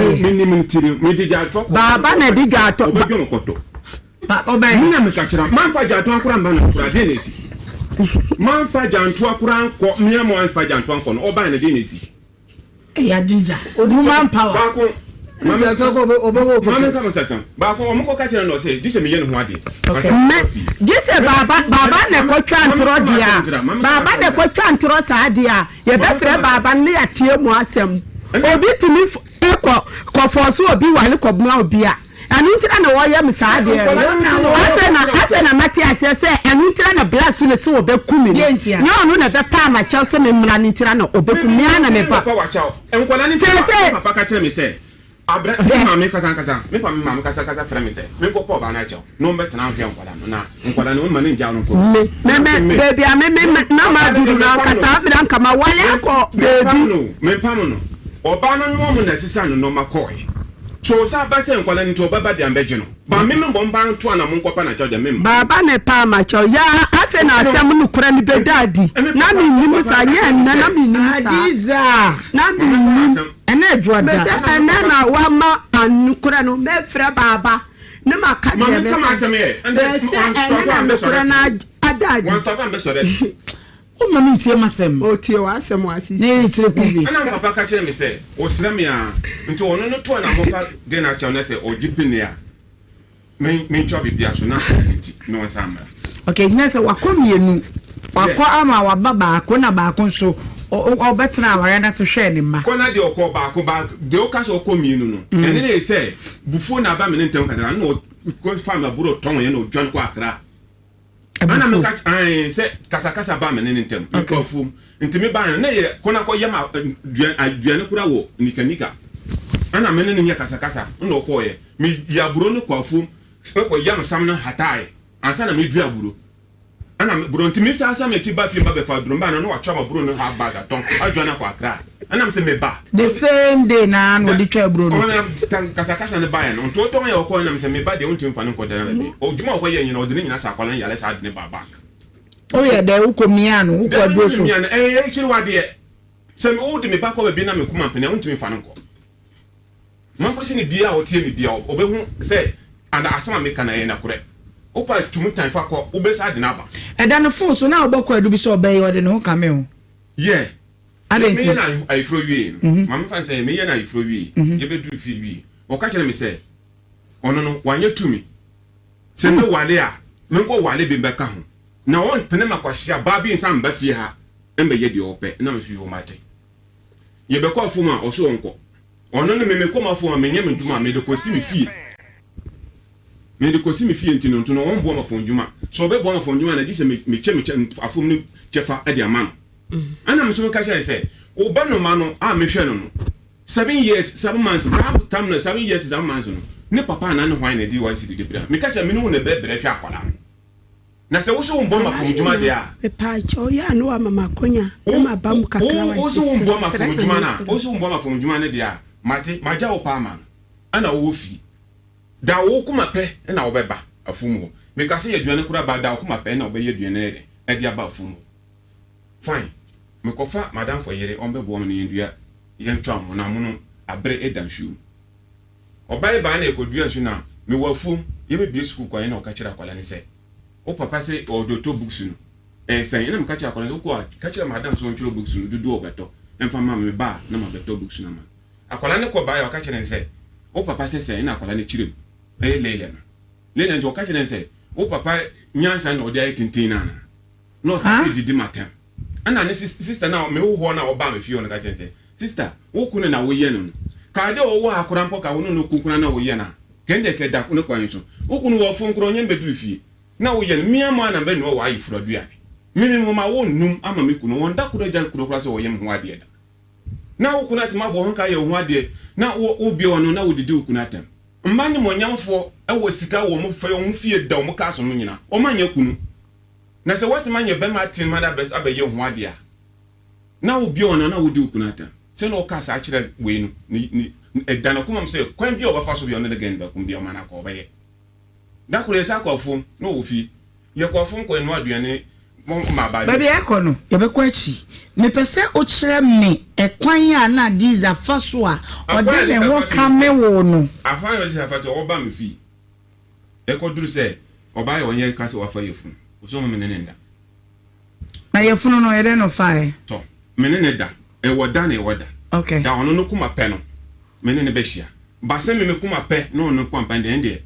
me di dwato baba na di dwato obejo nkoto obai me na me ka kyerɛ man fa dwato akora mba na kora de na esi man fa dwato akora nko me mo an fa dwato anko no obai na de na esi ya diza woman power ba ko mama to ko obo mama ka mosatan ba ko omo ko ka kyerɛ no se gise me ye no ho ade gise baba ne kɔtwa ntoro dia baba na kɔtwa ntoro saa dia ye be frɛ baba ne atie mu asɛm obi tumi kɔfɔso obi wale kɔbuna obi a anu ntira na wɔyɛ me saa dia afɛ na mate ahyɛ sɛ anu ntira na blast ne so obekumi ne ɔno na bɛ pa ma kyɛw sɛ me mmra ne ntira na obekumi ana me ba nkɔla ne sɛ papa ka kyerɛ me sɛ abra me kasa me pa me kasa frɛ me sɛ me kɔ pɔ ba na kyɛw no mbɛtena hwɛ nkɔla no na nkɔla ne wonma ne ngya no kɔ me baby a me na ma duru na kasa abra nkama wale akɔ baby me pam no ɔba no no mo na sisa no no makɔe so sa ba se nkɔla ne to baba de ambɛgye no ba me mbɔ mba to ana mo nkɔpa na kyɛw de me baba ne pa ma kyɛw ya afe na asɛm no kora ne bedadi na me nim sa nyɛ na me nim sa adiza na me nim ene adwoda ene na wa ma anu kora no me frɛ baba ne ma ka de me kama asɛm yɛ and na adadi one stop am besore o ma mi tie masɛm o tie wa asɛm wa sisi ne tire ku bi ana papa ka kyerɛ me sɛ o srɛ me a nti ɔno no to na mo pa de na kyɛw na sɛ o gipini a me ntwa bibia so na nti no samra okay nya sɛ wakɔ mienu wakɔ ama waba baako na baako nso obetena aware na se hwɛ ne ma kona de okɔ baako ba de o ka so okɔ mienu no ene ne sɛ bufuo na ba me ne ntem kasa na ko fam aburo ton ye no John ko akra ana me ka sɛ kasa ba me ne ntem ko fum ntimi ba na ye kona ko yama aduane kura wo nikanika ana me ne ne kasa na okɔ ye me ya buro no ko fum ko yam sam na hatai ansa na me du aburo ana buro ntimi sa me ti ba fie ba be fa drum ba na no wa chwa buro no ha bag aton adwana kwa akra ana me se me ba the same day na no di twa buro no ona kasa ne ba ya no to ya okɔ na me se me ba de untim fa no ko da na be o djuma okɔ ye nyina o de nyina sa akwala yale sa de ba back o ye de ukomia no ukɔ do so chiri wa de se me o de me ba ko be na me kuma pene untim fa no ko man ko se ni bia o tie me bia o be hu se and asama me kana ye na kure opa tumutan fa ko ubesa de na ba eda no phone so na obokɔ adu bi so obey ode no ka me ho yeah adenti me na ayfro wie mam fa say me na ayfro wie ye be du fi wie o ka kire me say ono no wanye tumi se me wale a me ko wale be mbeka ho na won pene makwahia ba bi nsa mba fie ha embe ye de ope na me fi wo mate ye be ko afuma o so onko ono no me ko mafuma me nye me duma me de ko si me fie me de kosi me fie ntino nto no won bo ma fonjuma so be bo ma fonjuma na gise me che afom ni chefa ade ama no ana me so ka sha say o ba no ma no a me hwe no 7 years 7 months tam no 7 years 7 months no ne papa na ne hwan na di wan si de bra me ka cha me no na be bre hwe akwala na se wo so won bo ma fonjuma de a me pa cho ya no wa mama konya ma ba mu kakra wa wo so won bo ma fonjuma na wo so won bo ma fonjuma ne de a mate maja wo pa ma ana wo fi da wo kuma pɛ na wo bɛba afumu me ka se ye duane kura ba da wo kuma pɛ na wo bɛ ye duane e dia ba afumu fine me kofa madam for yere on bɛ bo no ye dua ye ntwa mo na mo no abre edan shu obai ba na ekodua shu na me wa afum ye be bie school kwa ye na o ka kira kwala ne se o papa se o do to books no sen na me ka kira kwala ne ko ka kira madam so ntwa books no dudu obeto emfa ma me ba na ma beto books na ma akwala ne ko ba ya o ka kira ne se o papa se sen na akwala ne kire Lele njo kache nense o papa nyansa na odi ayi tintina na no sa didi matem ana ne sister na me wo na oba me fie on kache nense sister wo kunu na wo ye no ka de o wo akura mpo ka wo no kukuna na wo ye na kende ke da kunu kwan so wo kunu wo fun kro nyem bedu fie na wo ye no mia ma na be no wo ayi furo dua mimi mo ma wo num ama me kunu won da kuro jan kuro kura so wo yem ho ade da na wo kunu atima bo hon ka ye ho ade na wo bi wono na wo didi kunu atem mbani mo nyamfo ewo sika wo mo fa wo fie da wo ka so no nyina o manya kunu na se what manya be ma tin ma da abaye ho ade a na wo bi ona na wo di kunu ata se no ka sa kire we no ni edana kuma mo se kwan bi o ba fa so bi ona de gen ba kum bi o ma na ko obaye da kure sa ko fom no wo fi ye ko fom ko enu aduane mo ma ba baby ekọ no ye be kwa chi me pese o kire me ekwan ya na diza faso a ode ne ho ka me wo no afan yo diza faso o ba me fi e ko duru se o ba ye onye ka se wa fa yefun o so me ne nda na yefun no ye de no fa e to me ne da e woda na e woda okay da ono no kuma pe no me ne be hia ba se me kuma pe no no kwa mpa de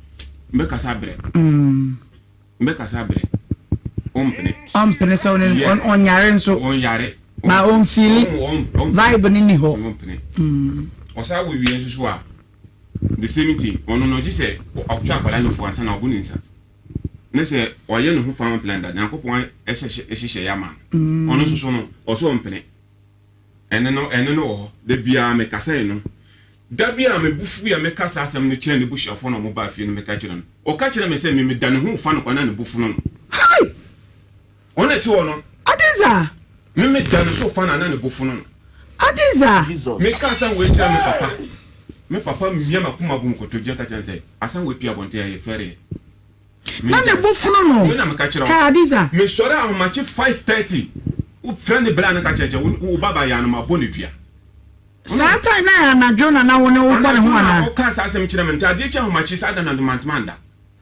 me ka sa bre me ka sa bre ompene so on yare nso on yare ba on feel vibe ni ho ompene osa we wi nso so a the same thing ono no ji se okwa akwala no fo asa na obu ni nsa ne se oye no ho farm plan da na kopon ehye ya ma ono so no oso ompene ene no de bia me kasa no da bia me bufu ya me kasa asem ne kire ne bushafo no mo ba fie no me ka kire no o ka kire me se me da ne ho fa no kwana ne bufu no hai ona ti wono adiza me da ne so fa na ne bufu no adiza me kasa we kire me papa mia makuma bu nkoto bia ka kire se asan we pia bonte ya fere na ne bufu no me na me ka kire ha adiza me sore a ma chi 5:30 u friend bla na ka kire u baba ya no ma boni dua sa time na na Jonah na woni wo kwa ne ho ana o ka sa asem kire me nta de che ho ma chi sa da na demand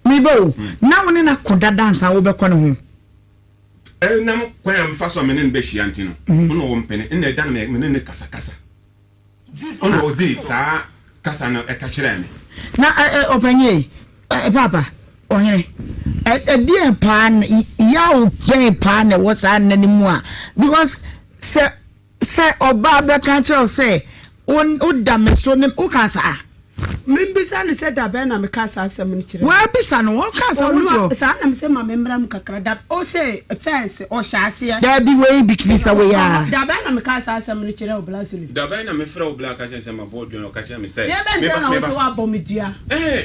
mi bo na woni na koda dansa wo be kwa ne ho nam kwa am fa so me ne be hia ntino ono wo mpene na da na me ne kasa ono o di sa kasa na e ka kire me na opanye papa ohere die pan ya o ben pan e was ananimu a because se oba be kan che say o da me so ne o kan sa Mbisa ni se da be na me ka sa asem ni kire. wa bisa no o kan sa wo sa na me se ma membra mu kakra da o se fence o hyase ya da bi we bisa we ya da be na me ka sa asem ni kire o blasili da ba na me fra o bla ka se ma board no ka che me say ye be ntia na o se wa bomidua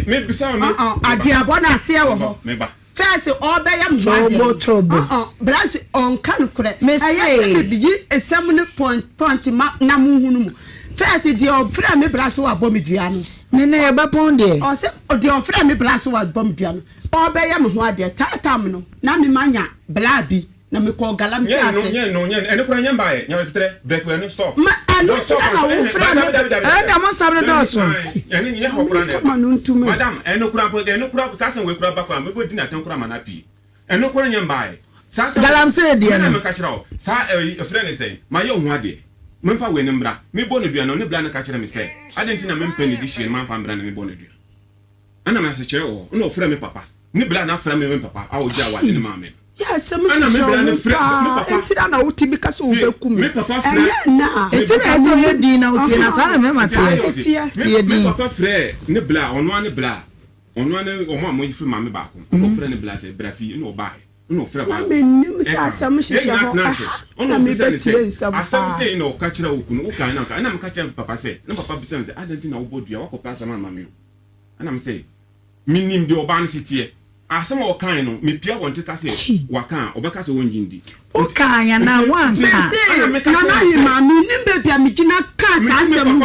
me bisa me ade abo na ase wo ho me ba fence o be ya mwa tobo blasi on kan kure me say bigi esem ni point ma na mu hunu mu fence de o fra me blasi wa bomidua no nene ya ba pon de o se o de o fra me blasi wa bomidua no o be ya me ho ade tatam no na me manya blabi na me ko galam se ase no ene kura nyamba e nya betre break we no stop ma no stop na wo fra me na mo sabre do so ene nya ho kura ma no ntume madam ene kura sasen we kura ba kura me bo dina tan kura mana pi ene kura nyamba e sasen galam se de na me ka kira o sa e fra ne sei ma ye ho ade me fa we ne mbra me bo ne dua no ne bla ne ka kira me sei adentina me mpani di hie man fa mbra ne me bo ne dua ana ma se kire o no fra me papa ne bla na fra me papa a o ja wa ne ma me yes me papa entira na uti bi kaso ubekum me papa fra na entira eso ye di na uti na sa na me ma tie me papa fra ne bla ono ane bla ono ane o ma mo yifi ma me ba ko o fra ne bla se bra fi no ba no fra ba me nim sa asam hihia ho ono me be tie asam se no ka kira okunu o kan na me ka kira papa se ne papa bi se adentina wo bodua wa ko pa sama ma me ana me se minim de oba ne sitie asema o kan no me pia wonte ka se wa kan obeka se wonjindi o kan ya na wan ka na na yi ma mi nim be bia mi gina ka sa asem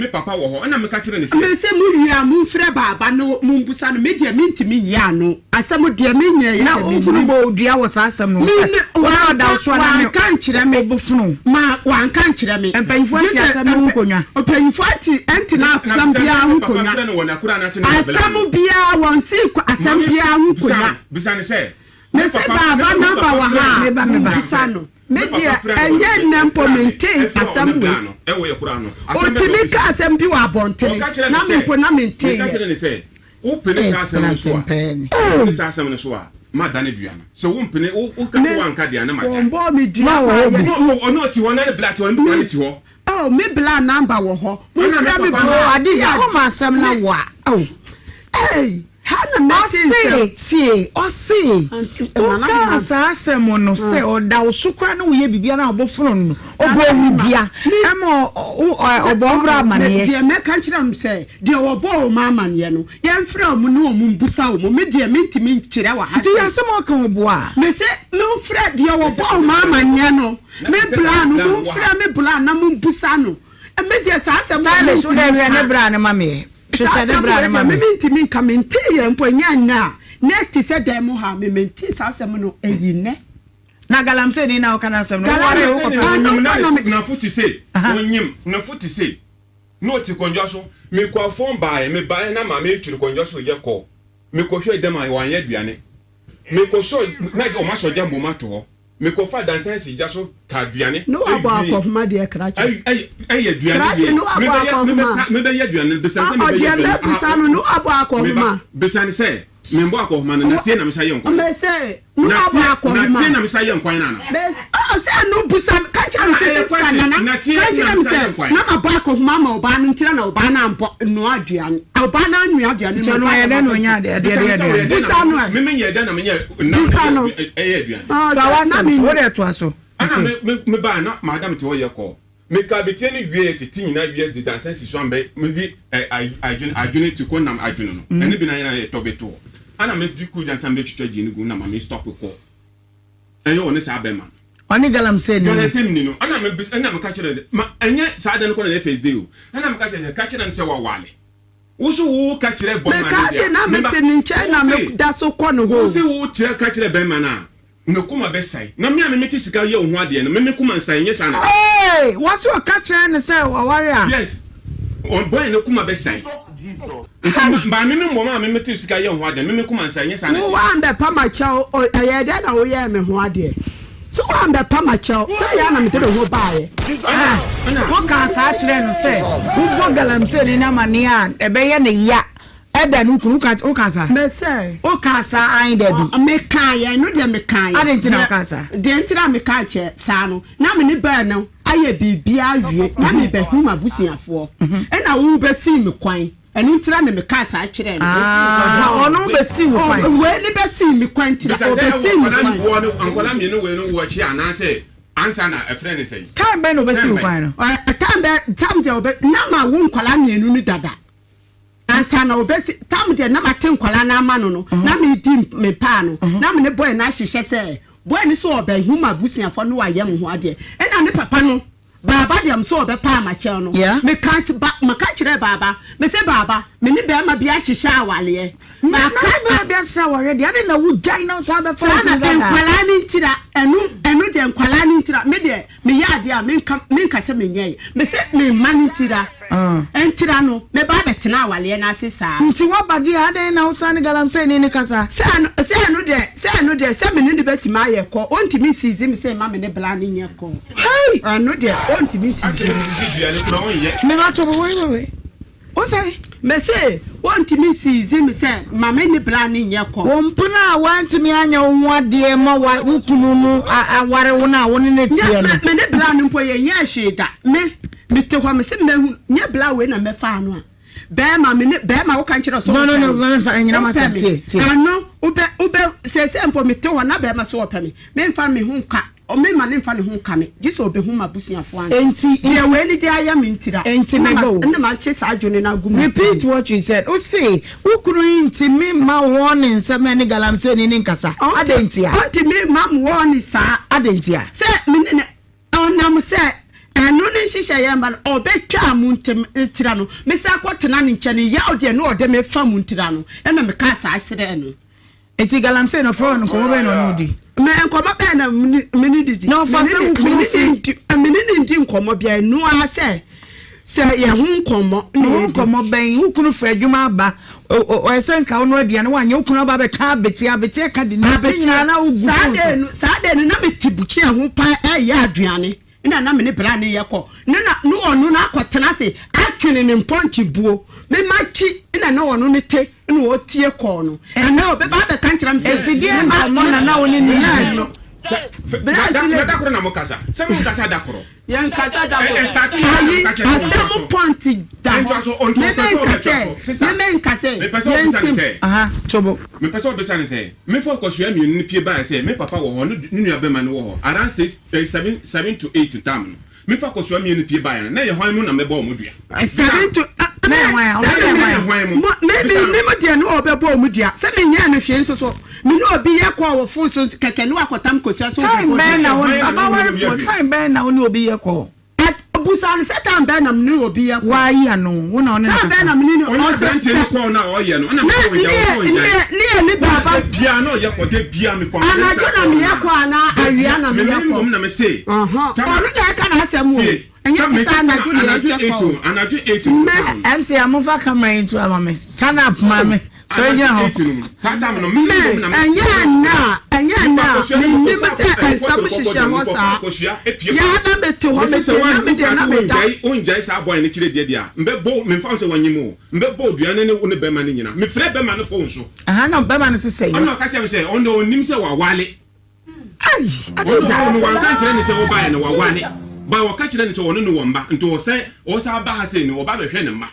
me papa wo ho ana me ka kire ne se me se mu yia mu frɛ baba no mu mbusa no me dia mi ntimi yia no asem dia me nya ya na o funu bo odua wo sa asem no wa da so na me kan kire me bofunu ma wa kan kire me empanfo asi asem no nkonwa empanfo enti na asem bia nkonwa asem bia won si asem bia nkonwa bisa ne se me se baba number wa ha me ba bisa no me dia enye nampo maintain asem we e wo ye kura no o timi ka asem bi wa bontene na me po na maintain ka kire ne se o pele sa asem so a sa asem ne so a ma dane dua no so wo mpene o ka so wanka dia na ma ja mbo me dia o no ti wona ne black ti wona ne ti ho oh me bla number wo ho mo na me bro adija o ma asem na wa oh hey Hana message tie o se o sa asem no se o da o sukra na wo ye bibia na obofunu no obo bibia e mo obo bra mane ye me kan kire am se de obo ma mane no ye mfra mu no mu mbusa wo me de mentimi nkire wa ha ti asem o kan obo a me se me mfra de obo ma mane no me bla no mu mfra me bla na mu mbusa no e me de sa asem stylish wo de ne bra na mame ntimi nka mente ye mponya nya next se dem ha me mente sa asem no eyine na galamse ni na o kana asem no ware o ko na futi se onyim na futi se no ti konjo so me kwa phone bae me bae na ma me twiri konjo so ye ko me ko hwe dem a wan ye duane me ko so na o ma so jambo ma to me ko fa dansensi ja so ka duane no aba ko homa de krache ay duane me be ye duane be sanse me be ye duane no aba ko homa be sanse membo akɔhoma no natie na mesa yɛ nkwan me say no aba akɔhoma natie na mesa yɛ nkwan na say no busa ka kyerɛ me say sika na ka kyerɛ me say na ma ba akɔhoma ma oba no ntira na oba na ampo no aduane oba na anua aduane no yɛ dɛ no nya de busa no me yɛ dɛ na me yɛ busa no ɛyɛ aduane so wasam wo de to aso ana me ba na madam te wo yɛ kɔ me ka betie ni wie tete nyina wie de dansen si so ambe me bi adwene to ko nam adwene no ene bi na yɛ to beto ana me di ku dansen be twitwa gye ni gu na ma me stop ko ɛyɛ one sa be ma oni galam say ni no ana me ka kyerɛ ma ɛnyɛ sa da no ko na first day o ana me ka kyerɛ no sɛ wa wale wo so wo ka kyerɛ bɔ ma me ka say na me te ni nkyɛn na me da so kɔ no ho wo se wo kyerɛ ka kyerɛ be ma na me kuma be sai na me mete sika ye ho ade no me kuma sai nye sana hey what's your catch and say warrior yes on boy no kuma be sai ba me mo ma me mete sika ye ho ade me kuma sai nye sana wo wa mbe pa ma chaw ye de na wo ye me ho ade so wa mbe pa ma chaw say ya na me de ho baaye wo ka sa kyerɛ no say wo bo galam say ni na mane a ebe ye ne ya eda no kunu ka o ka sa me say o ka sa an da bi me kan ye no de me kan ye adentina o ka sa de ntira me ka che sa no na me ni ba no aye bibia awie na me be hu mabusiafo e na wo be si me kwan eni ntira me ka sa kyerɛ no ono be si wo kwan we ni be si me kwan ntira o be si me kwan ankola me no we no wo chi ana say ansa na a friend say time be no be si wo kwan no time de obe na ma wo nkola mienu ni dada ansa na obesi tam de na maten kwala na ama no na me di me pa no na me ne boy na hyehyɛ sɛ boy ni so oba hu ma busiafo no wayɛ mo ho ade e na ne papa no baba de am so oba pa ma kyɛw no me kan se ba ma ka kyerɛ baba me se baba me ni be ma bia hyehyɛ awale ma ka ba bia hyehyɛ awale de ade na wo gyan na so abefa na nkwala ni ntira enu de nkwala ni ntira me de me ya ade a me nka se me nyɛ me se me ma ni ntira entira no me ba betena awale na asesa nti wa bade ade na usane galam say ni kasa se no de se me ni beti ma ye ko ontimi sizi me se ma me ne bla ni nye ko hey anu de ontimi sizi me ma to we o say me se ontimi sizi me se ma me ne bla ni nye ko wompuna wantimi anya wo ade ma wa ukunu no aware wo na wo ne tie no me ne bla ni mpo ye nya hweda me te kwa me se me nya bla we na me fa no a be ma wo kan kire so no me fa nyina ma septie no ube se mpo me te ho na be ma so opa me mfa me hu ka o me ma ne mfa ne hu ka me giso obe hu mabusiafo an enti ye we ni de aya me ntira enti me go na ma che sa adwone na gum repeat what you said o say ukuru inti me ma warning se me ni galam se ni nkasa adentia anti me ma warning sa adentia se me ne onam se anu ne hyehyɛ yɛ mba no obetwa mu ntem tira no me sa akɔtena ne nkyɛn ya ode no ode me fa mu ntira no ɛna me ka sa ahyerɛ no eti galam se no for no ko be no di me nkɔmɔ bɛ na me ni didi no for some me ni ndi nkɔmɔ bia no a sɛ ye hu nkɔmɔ bɛn ukunu fa adwuma aba o ɛsɛ nka no aduane wa anya ukunu aba bɛ ka betia ka di na nyina na ugu saa de no na me tibuchi ho pa ɛyɛ aduane na me ne bra ne ye ko na no onu na akotena se atwene ne mponchi buo me machi na onu ne te na o tie ko no na obe ba be kan kira me se etidie ma na oni ni no beda koro na mo kasa se mo kasa da koro yan kasa da koro asem ponti da me kase aha tobo me person be san say me for kwasua mi ni pie ba say me papa wo ho no nua be ma ne wo ho around 7 to 8 time me for kwasua mi ni pie ba na ye hwan mu na me ba o mo dua 7 to me mo dia no obebo mu dia se me nya na hwe nso so me no obi ye kwa wo fun so keke no akotam kosia so time ben na won abaware for time ben na won obi ye kwa busan se time ben na me obi ye kwa wa ya no won na won na time ben na me ni o se nti kwa na o ye no na me ko ya ni baba bia na o ye kwa de bia me kwa ana jo na me ye kwa na awia na me ye kwa na me say ono na ka na asem wo enye sa na jo na anaju 8 MC amufa camera into amame stand up mame so you know sata no me anya na anya na me say ensam hihia ho sa ya na me to ho me say na me de na me da onjai sa boy ne kire de dia mbebo me fa so wanyim mbebo duane ne one bema ne nyina me frɛ bema ne fo nso aha na bema ne sesɛ ana ka kyem sɛ on de onim sɛ wa wale ai adesa no wan kan kyerɛ ne sɛ wo bae ne wa wale ba wo ka kyerɛ ne sɛ ono no womba nto wo sɛ wo sa ba ha sɛ ne wo ba behwɛ ne mma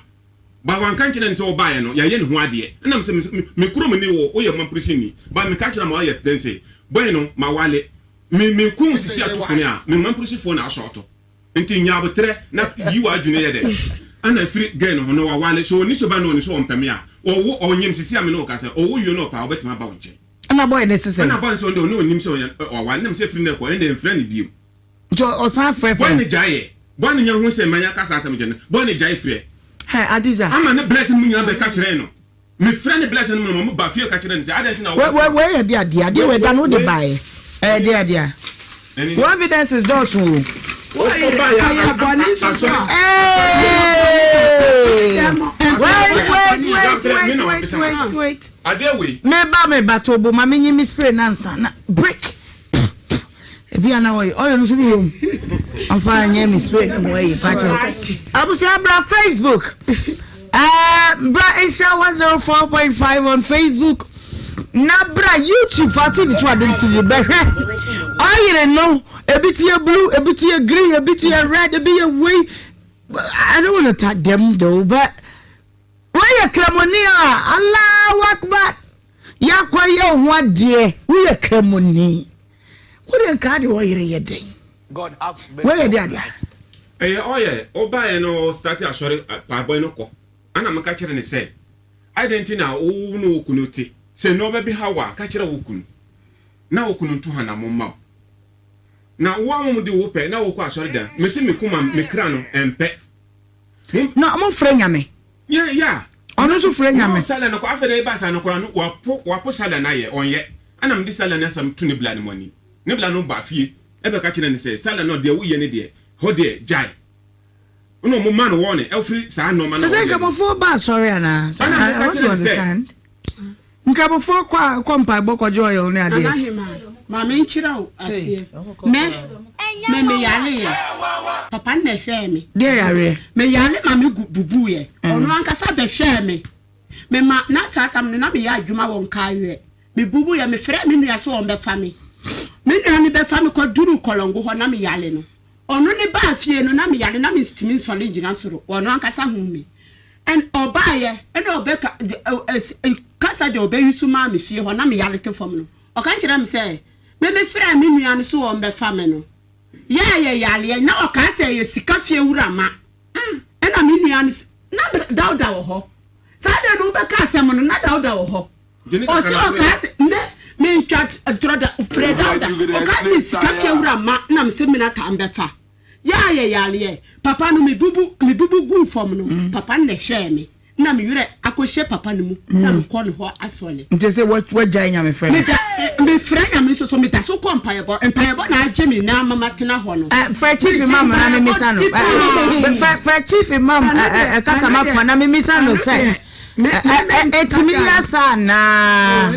ba wan kan kyerɛ ne sɛ wo bae no ya ye ne ho ade na me sɛ me kuro me ne wo ye mamprishini ba me ka kyerɛ ma ye dense boy no ma wale me kun sisi atokune a me mamprishifo na asɔto nti nyabotre na yiwa adwune ye de ana firi gain ho no wa wale so oni so ba no oni so ompeme a owo onyim sisi ame no ka sɛ owo yo no pa obetima ba wonche ana boy ne sesɛ ana boy so ndo no onim so o wa nam sɛ firi na ko ende mfra ne biom jo osan frɛ boy ne jaye boy ne nya ho sɛ manya kasa asɛm gye no boy ne jaye frɛ hey adiza ama ne blate mu nya be ka kyerɛ no me frɛ ne blate no mo ba fie ka kyerɛ ne sɛ adɛn na we ye dia we da no de bae dia what evidence is those who wait. Me ba to bo ma menyi mi spray nansa na break. Ebi ana wo oyo no so bi yom. Afa anya mi spray no way facho. Abusu abra Facebook. Bra Asia 104.5 on Facebook. Nabra YouTube for TV to adult TV behwe. I know a bit blue, a bit green, a bit red, a bit way. I don't want to attack them though, but why a cremonia? Allah Akbar. Yakwa yo what dear? We a cremoni. What a card why you're day? God up. Where dear? Oh yeah, Oba no start a sorry by no co. And I'm catching and say, I didn't know no kunuti. Say no baby hawa, catch a wukun. Now couldn't 200 mom. Now one woman do open now quite sorry there. Missy me kuma me crano and pet. No, I'm afraid me. Yeah. I'm also afraid me. Salad no after the bass and no crown wapo salad na ye on yet. And I'm this salad some tuni blood money. Nebla no baffy. Ever catching and say salad no dear we any dear. Ho dear jai. No more man warning. Elfrey sa no man. Say come for bad sorry ana. I want to understand. Nkabo for kwa boko joy on ade. Ma me nchira o asie. Me yale. Papa na hwe me. De yare. Me yale ma me bubu ye. Ono ankasa be hwe me. Me ma na tatam ne na me ya adwuma won kawe. Me bubu ye me frɛ me nua so on be fa me. Me nua ne be fa me ko duru kolongo ho na me yale no. Ono ne ba afie no na me yale na me stimi sole gina soro. Ono ankasa hu me. And obaye and obeka kasa de obeyi su ma me fie ho na me yale te fam no. O kan kire me say me frɛ me nua ne so on be fa me no. Ya yale na o kan say ye sika fie wura ma. E na me nua ne na dauda wo ho. Sa de no be ka asem no na dauda wo ho. O se o kan say me ntwa droda upre dauda. O kan say sika fie wura ma na me se me na ta be fa. Ya yale papa no me bubu gu fam no. Papa ne hwe me. Na me yure akɔhye papa no mu na me kɔ ne ho asɔle nti se what jai nya me friend me friend nya me so me da so kɔ mpaebɔ na agye me na mama tena hɔ no for chief imam na me misa no for chief imam kasa mafo na me misa no say etimi ya sana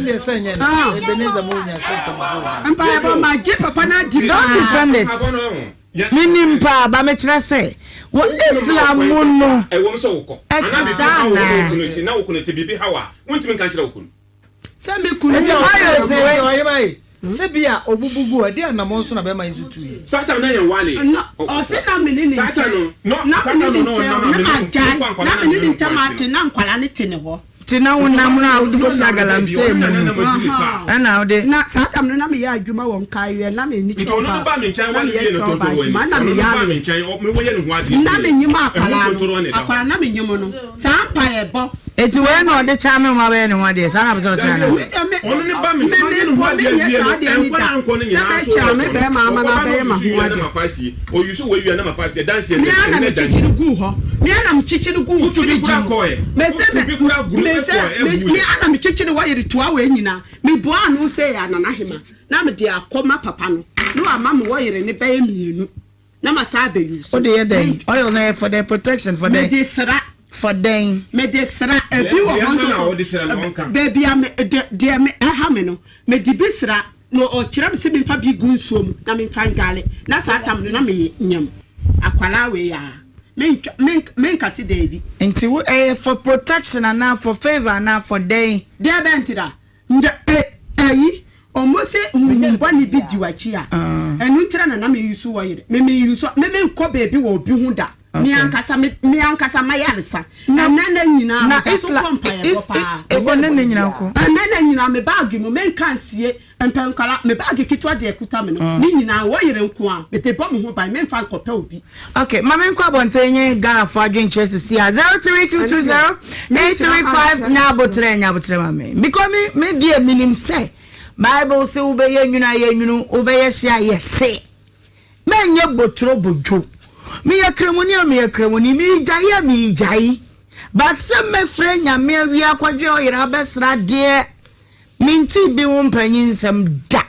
mpaebɔ ma agye papa na di don't defend it Minimpa ba me kyerɛ sɛ wo Islam no ɛwɔ so wokɔ ɛti sana na wokunti bibi hawa wontimi kan kyerɛ wokun sɛ me kunu ɛti ayo se oye bai se bia obubugu ade anamo nso na be man zutu ye satan na yɛ wale o se na me ni satan no na me ni tamate na nkwala ne te ne hɔ tina wonam na wo so agalam se mu ana wo de na satam no na me ya adwuma won kae na me ni chopa no ba me nkyɛn wa me ye no tonto wɔ ma na me ya me nkyɛn me wo ye no ho ade na me nyima akala na me nyimo no sa mpa ye bɔ eti we na ode cha me ma be ne ho ade sa na be so cha na ono ne ba me nkyɛn ye no ho ade wie no enko ne nyina so cha me be ma ma na be ma ho ade na mafasi o yusu we wi na mafasi dance ne na chichiri gu ho me na me chichiri gu ho bi kura koe me se bi kura guru me ana me chichiri wa yiri toa we nyina me bo anu se ya na hema na me de akoma papa no no ama me wo yiri ne be mienu na ma sa be use o de ye den oil na for the protection for the me de sra for den me de sra ebi wo ho so baby am de me ha me no me de bi sra no o kyerɛ me sɛ memfa bi gu nsuo mu na memfa ndwale na saa tam no na menyam akwala we ya menka si David nti for protection and now for favor and now for day there bentira ayi almost say mbani bi diwachi a enu ntira na me yusu wo yire me yusu me nkɔ baby wo bi hu da me ankasa mayaresa na nyina na islam is ebone na nyina ko na nyina me bag mu me nkansie mpenkala me bag kitwa de ekuta me no ni nyina wo yire nko a bete bɔ me ho ban me mfa nkɔpɛ obi okay mama nkɔ abontenye Ghana for adwen chesi ya 03220 na botre mama because me die minim say Bible say ubeye nwuna ye nwunu ubeye hia ye se menye botro bojo me yakremoni mi jai but some me friend nya me wi akwaje oyira besra de minti bi wo mpanyin sam da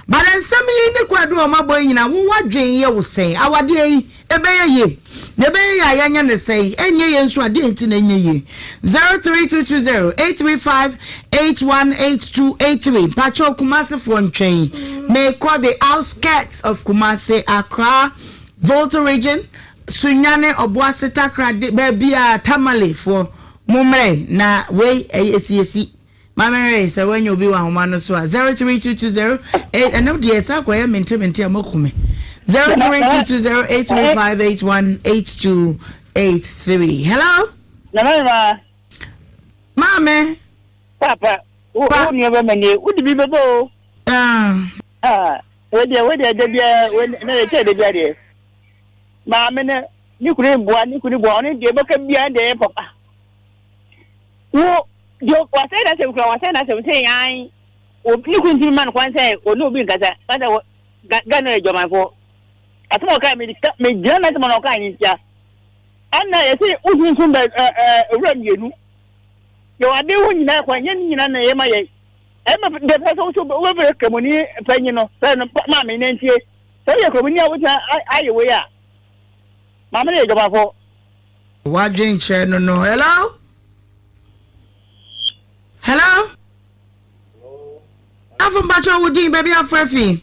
but ensam yi ni kwado o mabo nyina wo wadwen ye wo sen awade yi ebeye ye nebeye ya yanya ne sen enye ye nso ade enti na enye ye 0322083581828 pacho Kumasi for ntwen may call the outskirts of Kumasi, Accra, Volta region, Sunyane Obuasi Takra Bebia Tamale for Mumre na way ACC. Mamere say when you be one woman so 03220 and no dear sakwa minti amokume 0322083581828 hello Nana mame papa o ni ebe mene wo di bi bebo we dey debia we na dey debia dey mame ne ni kuri bua oni dey boka bia dey papa wo yo wase na se yan o ni kun man kwan se o no bi nkasa Ghana ejoma fo atumo ka me jana to man ka yin tia anna ye se udun be ewura mienu yo ade hu nyina kwa nyina na ye ma ye e ma de person so we be kramoni panyi no se no ma me nantie se ye kramoni a wuta aye we a ma me ejoma fo wadwen che no hello Afum bacho wudi baby afrefi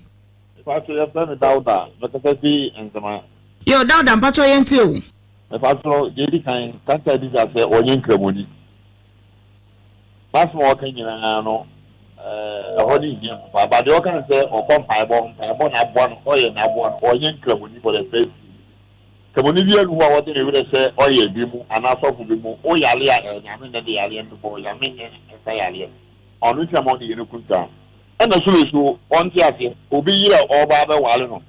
Pacho ya sana Dauda nakasasi enzama yo Dauda mpacho yenti o Pacho jedi kan kanta dija se onye nkramoni Pasmo wakanyina no hodi ngia ba de wakan se okon paibo na abo no oye na abo onye nkramoni for the first kramoni bi elu wa wode ne se oye bi mu anasofu bi mu o yale ya nyame ne de yale ndo yame ne sa yale onu tamo ni kunta ena sulusu onti ase obi yira oba ba wale no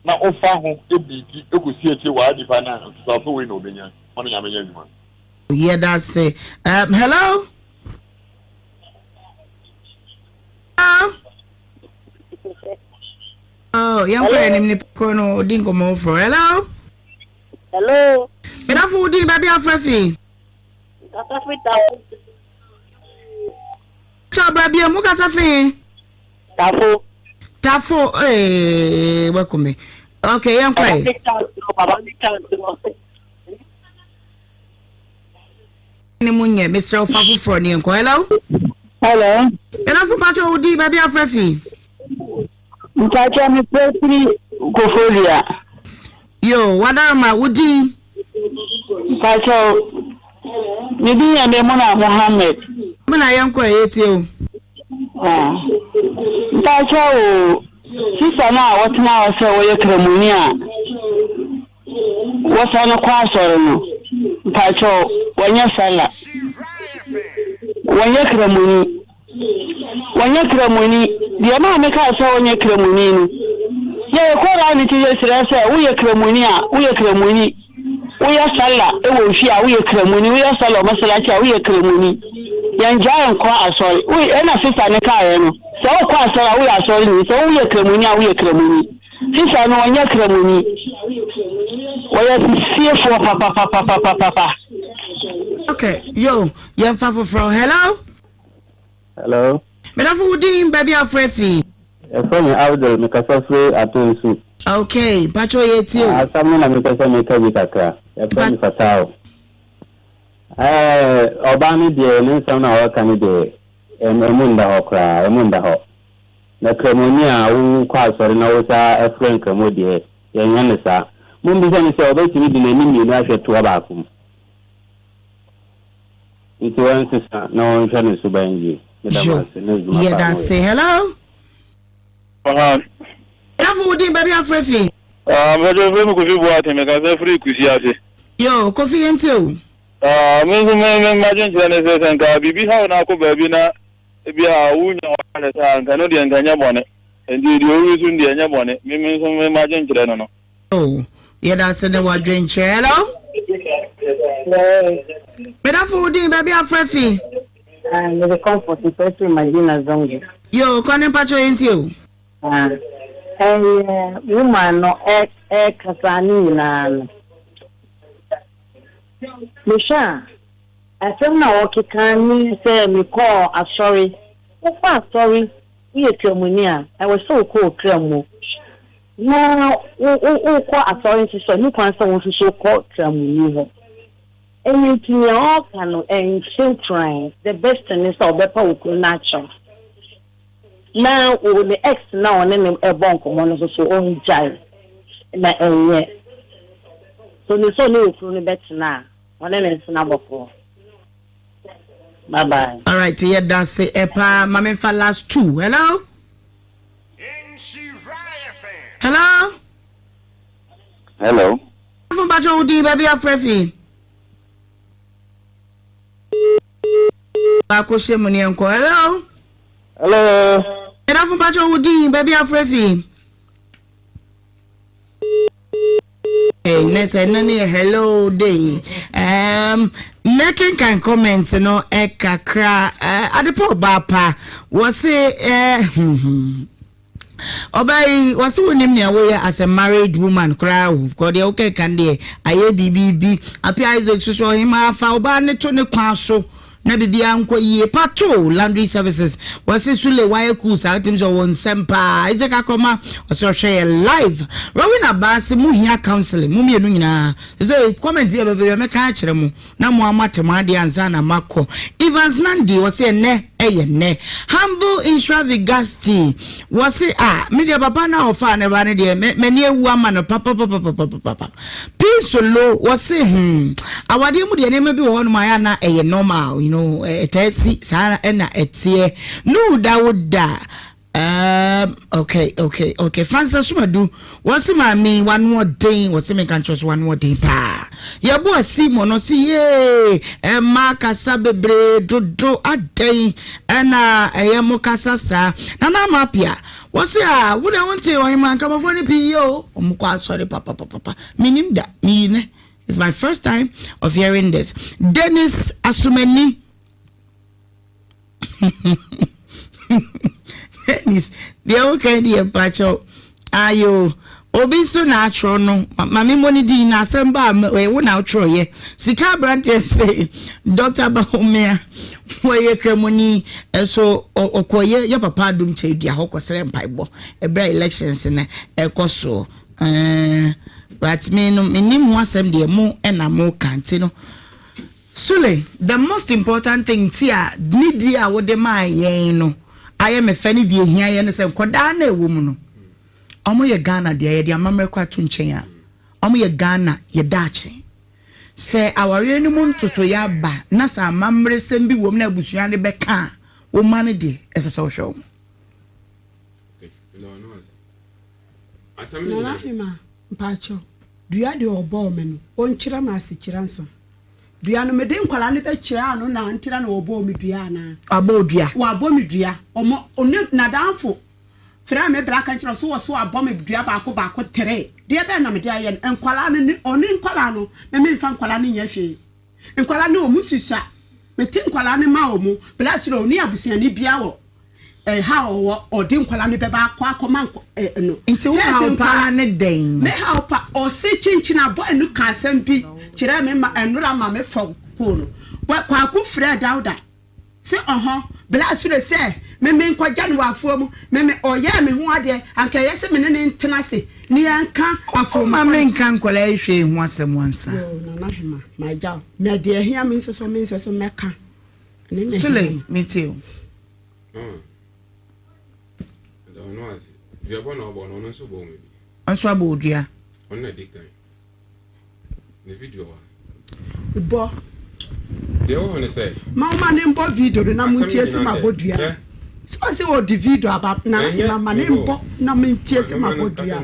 na ofa ho ebiti ekusi eche wa dipa na tusafo we no benya ono nyame nya djuma yeah that's it hello oh young boy ni kono dingo mo for hello me da fu di baby afrefi cha baby mu ka safi Tafo welcome. Okay, young boy. Ni munye Mr. Ofafu for ni enko. Hello? hello Ena fu pacho udi baby afrefi. Mtacha mi pesi kofolia Yo, wadama udi. pacho ni bi ya Mona Mohammed Muna yanko yeti o. Pacho sisa na watna wase woye kremunia wasana kwa soro no pacho wanya sala wanya kremuni dia ma me ka so wanya kremuni no ye ko ra ni ti yesira se wo ye kremuni wo ya sala e wo fi a wo ye kremuni wo ya sala masalaci a wo ye kremuni yanjayen kwa asori we ena sisa ne ka ye no so kwa asori wo ya asori ni so wo ye kremuni sisa no wanya kremuni wo ya sie fo papa Okay, yo, young Fafu from hello? hello Me da fu di baby afrefi. efoni Abdul mikasafe atonsu Okay, pacho yeti o. asamu na mikasa mekaji kakra efoni fatao obani de nsam na waka ni de emunda ho kra emunda ho na kremoni a wo kwa asori na wo sa efren kremo de yenya ne sa mo bi se se obetimi di na ni na hweto abakum nti wan sisa na won hwe ne so banji yeah, that's it. Hello? Would baby afrefi? Me Kofi Boate me ka free kusiase. Yo, Kofi ento. Me imagine jane se senka bibi ha na ko baby na bi ha wunya wala ta nka no de nganya bone. Ndi di oru su ndi anya bone. Me so me imagine jire no. Oh, yeah, that's the what drink. Hello? Would baby afrefi? The comfort is also Magina Zongi. Yo, Conan Pacho ento. Woman no kasani na Misha asem na okikani say me call sorry sorry we ekemunia I was so cool kremu na o call sorry so ni kwan say won so call kremu ho anything all can and children the best thing is obepa ukuru natural. Now the ex now and then a bonk on so own child. So the so new from the bet now. One then number 4. Bye bye. All right, yeah, that's it. Epa, mame for last 2. Hello? Hello? Hello. From Bajo Udi, baby, afrefi. Bako Shemuni uncle. Hello? Hello. Hello from Bajo Udi, baby, afrefi. Hey, let's say hello day. Making can comment, you know, kakra. At the poor bapa was say, Obey was winning me away as a married woman. Crowd, called the okay candy. I BBB appears to show him a foul barnet to the castle. Nabi bianco ye pato laundry services was sule wire coos items or one sempa Isaac Akoma was so share live Rowena Bass Muhia counseling Mumia Nuna is comment be a catch them no more matemadi and Zana Mako Evans Nandi was a ne humble extravagance was it media babana or fan never dear many woman papa peace low was it our dear name be one Mayana a normal you know etesi sana ena etie no da woda okay Francis Sumadu was my me one more day was me can trust one more day pa ya bo asimo no si ye maka sabebre dodo adai na eyemo kasasa na na mapia was ya we want to Ohemaa come for ni PO omukwa sorry papa minim da mi ne. It's my first time of hearing this. Dennis Asumeni Dennis, the okay dear Pacho. Ayo, Obi so natural no. Mami money di na semba we won outro ye. Sika Brandt say Dr. Bahomia we kremoni so okoye your papa dum che dia hokosere mpaibo. Ebe elections ne ekoso. But me no minim wasem de mo na mo kanti no. Sule, the most important thing tia nidi a wode ma yen no. I am a fanny de hia yen se koda na ewo mu no. Omo ye Ghana de ye de amamre kwa to nchen a. Omo ye Ghana ye dachi. Se aware ni mu ntoto ya ba na sa amamre sem bi wom na abusua ne beka wo mane de esese wo hwe. No Ohemaa mpacho. Dua de obo me no. Onkyira ma asikiransa. Dua no me de nkwala ne be kira no na ntira na obo me dua na. Abo dua. Wa abo me dua. Omo oni na danfo. Fra me bra kan kira so so abo me dua ba ko tere. De be na me de aye nkwala ne oni nkwala no me mfa nkwala ne nya hwe. Nkwala ne omu sisa. Me tin nkwala ne ma omu. Bla siro oni abusia ni bia wo. How or dim kwalani beba kwakoma no nti wo ha pa ne den me ha pa o se chinchina boy no kan sambi kire me ma enura ma me fo ko no kwaku frɛ dauda se bla sure se me nkɔgya no afo mu me oyɛ me ho ade anka yɛ se me ne ntena se ni anka afo ma me nka nkwala ehwe ho asɛm wansa no Ohemaa my jaw me de ahia me nso so meka Sule me too was you are born or so born. And so about dear. On a dick. The video. Bo. They all want to say, Mamma name bo video na muntie ma bodua. So say o di video about na mama name bo na muntie se ma bodua.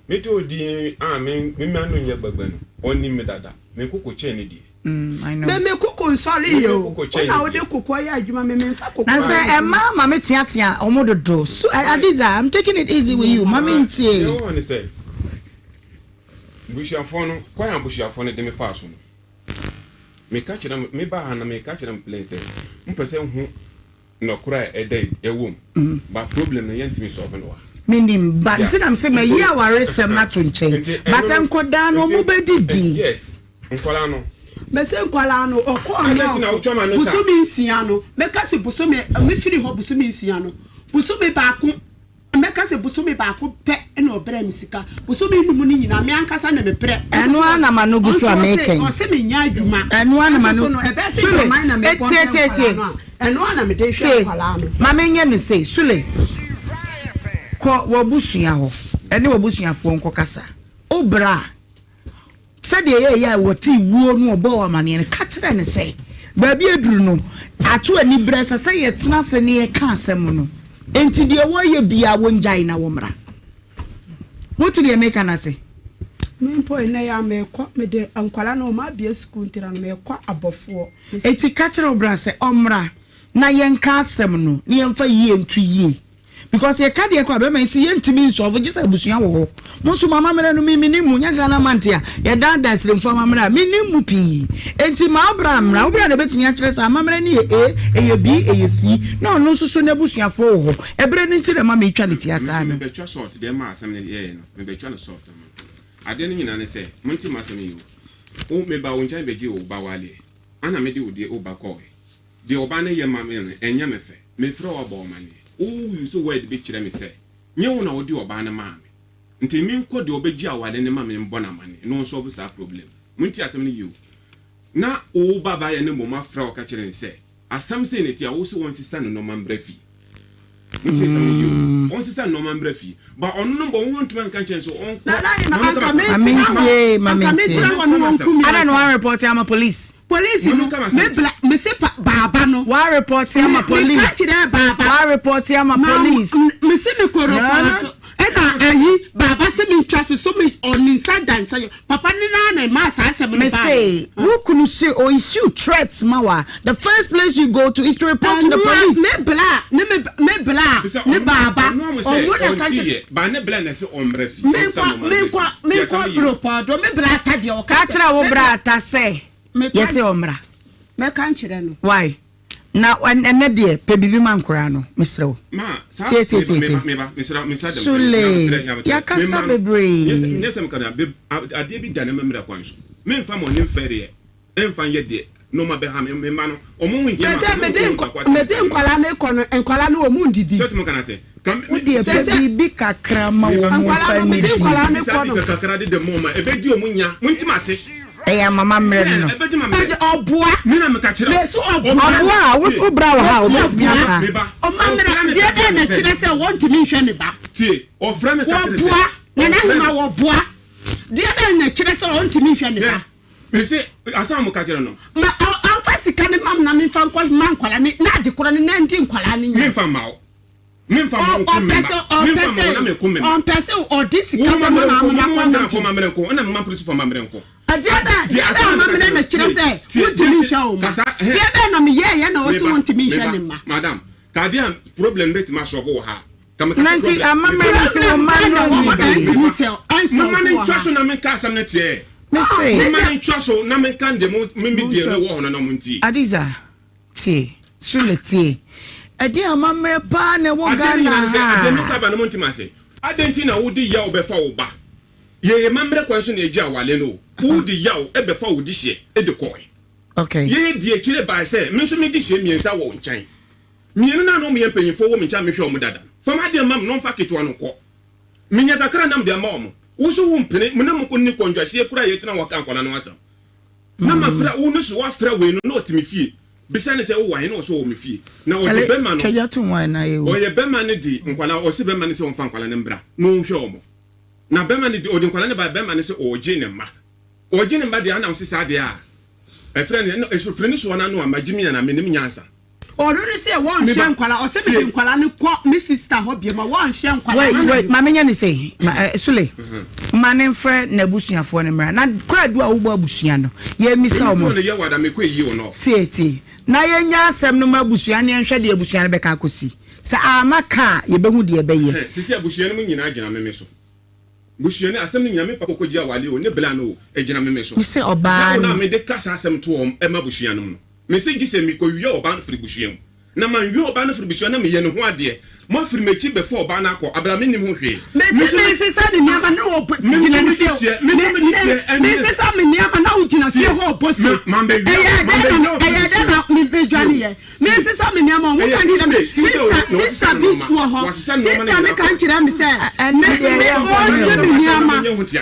Me to di me manu nya gbagba no. Oni me dada. Me koko che ne di. I know. Me koko sorry yo. Na wo de koko ya adwuma me mfa koko. Na say mama me tia omododo. So Adiza, I'm taking it easy with you. Mama ntie. They all want to say. Bushiafo no, kwa ya bushiafo ne de me fa so no. Me catch them, me ba na me catch them place. Mpese hu no kura e dey e wom. But problem no yentimi solve no wa. Meaning, but I'm saying me ya ware sem na to nchen. But enkoda no mo be didi. Yes. Nkola no. Me se nkwala no okọ na busumi nsia no me ka se busumi me firi ho busumi nsia no busumi ba ko me ka se busumi ba ko pe na obere mi sika busumi numu ni nyina me ankasa na me pre enu ana manogu so ameken o se me nya adwuma enu ana manogu no e be se man na me pon enu ana me de hwe nkwala no ma me nya no say sule ko wo busua ho ene wo busuafo nko kasa obra sade ye woti wuo no obo amane ne ka kire ne say baabi eduru no ato ani bresa say ye tena se ne ye ka asem no enti de wo ye bia wo njai na wo mra wotu de make na say me po ina ya me kwa me de ankwala no ma bia school ntira no me kwa abofo enti ka kire obra say omra na ye nka asem no ne ye mfa yie ntu yie because ye ka de kwa be man say ye ntimi nso of just abusua wo ho musu mama mere no mi ni mu nya gana mantia ye dan dan sire mfa mama mere mi ni mu pi enti ma abraham na obra na betimi a kire sa mama mere ni ye b ye c no no susu na abusua fo ho ebre ni ntire mama etwa ne ti asa no me be twa short de ma asem ne ye no me be twa no short ade ni nyina ne say munti ma asem yi o me ba woncha be ji o ba wale ana me de o de o ba ko de o ba ne ye mama ne enya me fe me fro wa ba o mane o you so word be kire me say nye wo na wo de o ba ne ma me nti mi nko de obeji awale ne ma me mbo na mane no so be sa problem munti asem ne you na o baba ye ne mo ma fra o ka kire nse asem se ne ti a wo so won sista no ma mbrafi munti asem ne you won sista no ma mbrafi ba on no bo won tuma nka kire so on mamenti ada no one report am police me se baba no one report am police one report am police me se me ko report ena ayi baba se me ntwa so me on inside dance papa ni na ma sa se me say who could say or issue threats mawa the first place you go to is to report to the police me bla ne baba ba ne bla na se ombrafi me kwa report me bla ta de o ka tra wo bra ta say yes omra me kan kire no why na ene de pe bibi man kura no mesrew ma sa me ba mesra dem sule ya kasa bebre yes sem kana be ade bi dane memra kwan so me mfa mo ne mfere e mfa ye de no ma be ha me ma no omo hu hia se me de nkwala na ikono nkwala na omu ndidi so timo kana se wo de pe bibi kakra ma wo mo fa me de nkwala na ikono kakra de mo ma e be di omu nya muntima se eya mama mre no oboa me na me ka kire oboa wo so bra wo ha o best me aka o ma mre de na kire se want me hwe me ba tie o fra me ka kire se oboa na ma wo boa de na kire se want me hwe me ba me se asa mo ka kire no ma amfa sika ne mam na me fa nko man kwala ni na de koro ni na ndi nkwala ni me fa mawo me fa mawo ko me na me ko me on pese o disika ma ma mre ko na ma police for ma mre ko Dia mamre na kire se wontimi hwa o ma dia be no me ye na wo so wontimi hwa ni ma madam ka dia problem rate ma shop wo ha nanti amamre ti wo man no ni se answer mama ni twaso na me ka asam na tie me say mama ni twaso na me kan de mo me die me wo hono na mo nti Adiza tie sule tie ade amamre pa na wo Ghana ade mi ka ba no mo nti ma se adenti na wo di ya wo be fa wo ba ye mamre kwan so na eji awale no wo di ya wo e be fa wo di hye e de koy okay ye di e kire ba se me so me di hye miensa wo nchan mienu na no me ye panyifo wo me ncha me hwe o mo dada fama de mam no fa keto no ko minya kakra nam de ma o mo wo so wo mpene me na mo ko ni konjwa hye kura ye tena wo kan kwana no asa na ma fra wo no so wa fra we no na otimi fie bisane say wo why no so wo me fie na o de bema no cheja to why na ye o ye bema ne di nkwala o se bema ne se on fa nkwala ne mbra no hwe omo na bema ne di o de nkwala ne ba bema ne se o je ne mma de ana o se sa de a e friend no e so friend so na no amagimi na me nim nyansa Already say one share nkwala o se be nkwala ne kwa me sister ho bia ma one share nkwala wait ma menya ne say sule ma ne mfre na busuafo ne mra na kwadu a wo bo abusua no ye misa omo no ye wada me kweyi wo no tie na ye nya asem no ma busua ne nhwe de abusua ne beka akosi sa amaka ye behu de ebeye ti se abusua ne mu nyina agina me so busua ne asem ne nyina me pakoko gia wale o ne bla no e gina me so me se oba na me de kasa asem to o e ma busua no message say me ko wiye oba no firi busuam na man wiye oba no firi busuam na me ye no ho ade mo firi mechi before oba na akọ abra me nim ho hwe me se sa de niama na o gina ne fie me se sa me niama na o gina fie ho oposi man be no na me dwane ye me se sa me niama o kan gina me sister beat wo ho sister me kan kira me se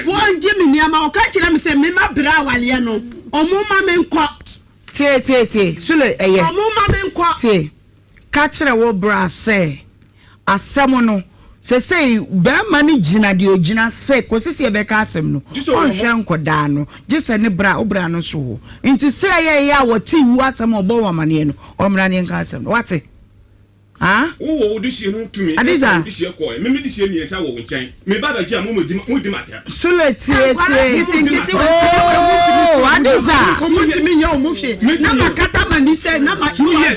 won gimi niama o kan kira me se me ma bra wale no o mu ma me nkọ tie sule eye omuma me nkwa tie ka kire wo bra se asem no se ba ma ni gina de ogina se ko sisi e be ka asem no on hwe nkoda no gise ne bra obra no so nti se ye ya woti wu asem obo wa mane no omra ne nka asem no wate ha wo di sie no tumi adiza di sie ko me di sie miensa wo nchen me baba gia mo di mata sule tie adiza komuti mi nya omuhwe na makata mani se na ma tuye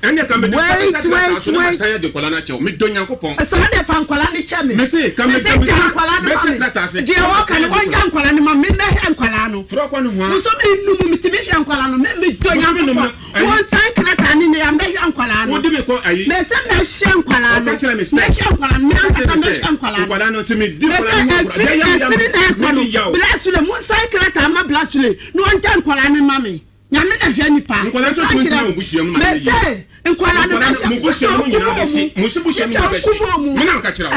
ene ka me wait say de kola na che me do nyankopon so de fa nkola ni che me me say ka me nkola ni me trata se je wo kan wo nya nkola ni ma me na he nkola no fro kwa no ho so me numu mi timi hwe nkola no me do nyankopon won san krata ni ne ya me hwe nkola no wo de me ko ayi me se me hwe nkola no me hwe nkola no me hwe nkola no se me di nkola no blasule mun san krata ma blasule no anta nkola ni mami nyame na hwe nipa nkola so tumi na obusuam ma me se nkola no mo busuam mo nyina be si mo se busuam nyina be si me na nka kira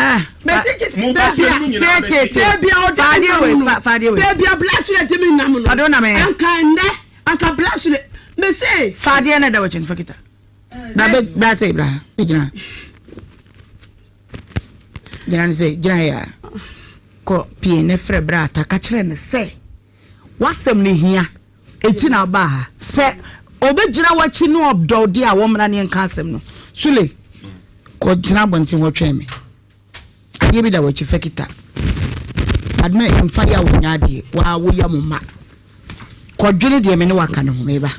me se mo busuam nyina be si bia o de bia blasule de mi nam no adona me anka blasule me se fade na da wachin fakita da say bra ejina jina say jina ya ko pie ne frɛ bra ta ka kire ne se wasɛm ne hia eti na ba ha se obegyina wachi no obdodi a womra ne nka asɛm no sule ko gyina bontin wotwe me aye bi da wachi fakita adme mfa ya wonya de wa wo ya mo ma ko dwene de me ne waka ne ho me ba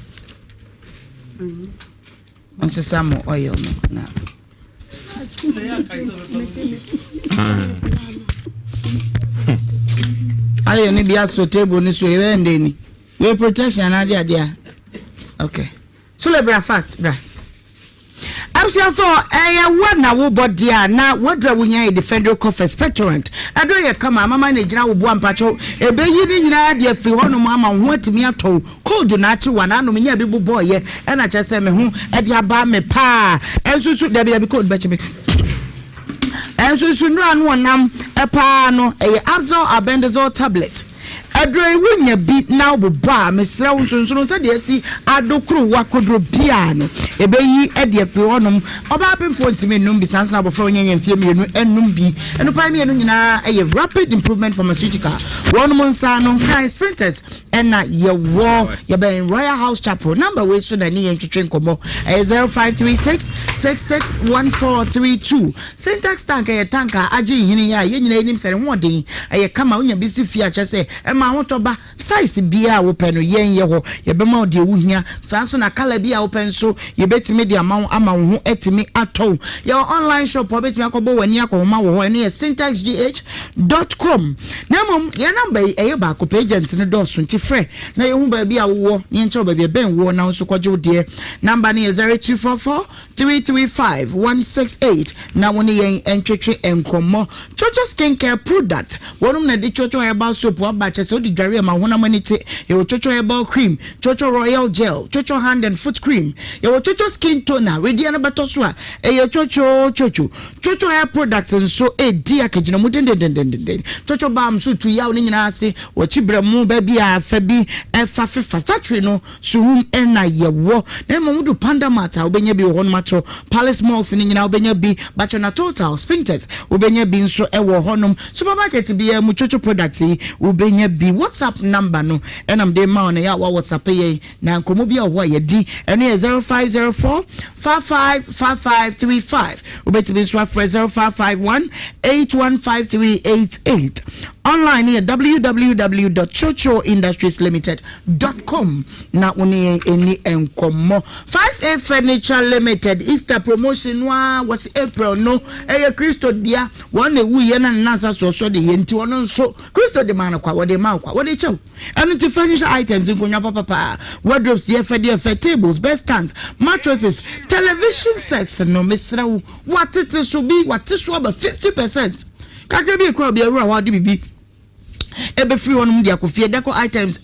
onse samo oyo no na ayo ni dia so table ni so e ende ni we protection na dia okay so le bra fast bra absia for na wo body na wodra wonya the federal court expectorant ado ye kama mama na gina wo bo ampacho ebe yi ni nyina dia firi hono mama ho atimi ato code na achi wana no menya bi boy ye e na chese me ho e dia ba me pa ensusu da bi code ba chime ensusu no anu onam e pa no e Abzal Albendazole tablet adre wunya bi na oboba mesra wo sonso se de asi adokru wakodro bia no ebeyi e de afi honom oba pemfo ntime num bi sanso na bofo nyanya mfie mienu enum bi eno pa mienu nyina e rapid improvement pharmaceutical wonom nsa no kind sprinters ena ye wo ye ben Royal House Chapel number we so na ni ntwetwe nkomo 0536 661432 syntax tank e tanka age hini ya ye nyina enim sere ho den e kama unya bi si fia chese ma hotoba size bia wo pɛ no yen ye ho ye be ma de wuhia sanso na kala bia wo pɛ nso ye betimi de ama wo ho etimi atɔ ye online shop wo betimi akɔbɔ wani akɔma wo ho ne syntaxgh.com na mom ye number e ba ko agent no do so nti frɛ na ye hu ba bia wo ye nche ba bia ben wo na nso kɔgye de number ne 0244 335 168 na woni yen entwetwe enkomo chocho skincare product wonum na de chocho herbal soap wa ba chese di dware ma hona manite ye wo chocho herbal cream chocho royal gel chocho hand and foot cream ye wo chocho skin toner we dia na beto so a ye chocho hair products nso e dia kagina mu den chocho balm so tu yaw ni nyina ase wo chibrɛ mu ba bia fa bi e fa factory no suhum na ye wo na mo do panda mata obenya bi wo mato palace malls ni nyina obenya bi bachona total spinters obenya bi nso e wo honom supermarket bi e mu chocho products yi obenya bi WhatsApp number no enam de ma na ya wa WhatsApp ye na nkomo bi a wo ye di eno ye 0504 555535 obeti bi nso afre 0551 815388 online here www.chochoindustrieslimited.com na uni eni enkomo 5A Furniture Limited Easter promotion was April no eye Christo dia one ewu ye na nasa so de yenti wono so Christo de man kwa wode ma kwa wode chew and to furniture items nkonya papa wardrobes the FD tables bed stands mattresses television sets no mesra what it so be what is about 50% kakra bi kwa bi awura wa de bibi ebe free one media kofie deco items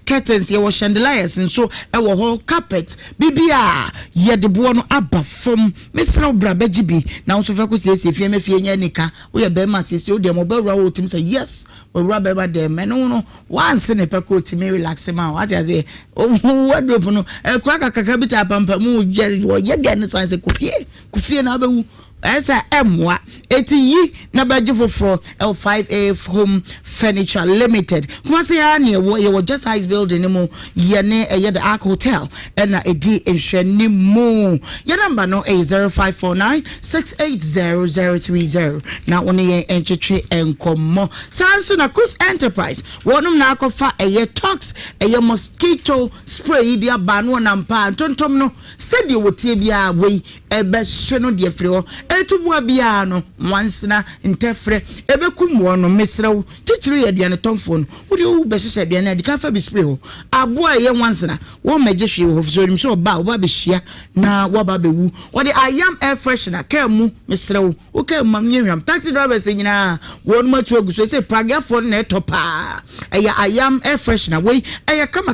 curtains ye chandeliers nso ewo hall carpet bibia ye de bo no aba fom mesra obra bagibi na nso fe ko siesie fie mefie nya nika wo ye be ma siesie wo de mo ba wura wo tim say yes wo wura be ba de me no once ne pe ko timi relax ma what ya say wardrobe no kwa kakaka bi ta pampa mu je wo ye ge ne san say kofie na ba wu esa emwa eti yi na baje for L5A Home Furniture Limited kuma se ya ne wo just ice building mo ye ne the Ark Hotel na edi enhwani mo ye number no 0549680030 na woni ye encheche enkomo sanso na Kus Enterprise wonum na akofa tox mosquito spray dia ba no na mpa tontom no se de wotie bia wei ebe hye no de frɛ etubua bia no wansna ntefre ebekum wo no mesrew tichiri ye de ne tonfo no wo de wo be hye de na de ka fa bi spray ho aboa ye wansna wo magye hwe ho fzorim so ba wo ba be hia na wo ba be wu wo de ayam air freshener ka mu mesrew wo ka mu nyehwam taxi drivers nyina wo no matu aguso say pragafo na etopa ayam air freshener we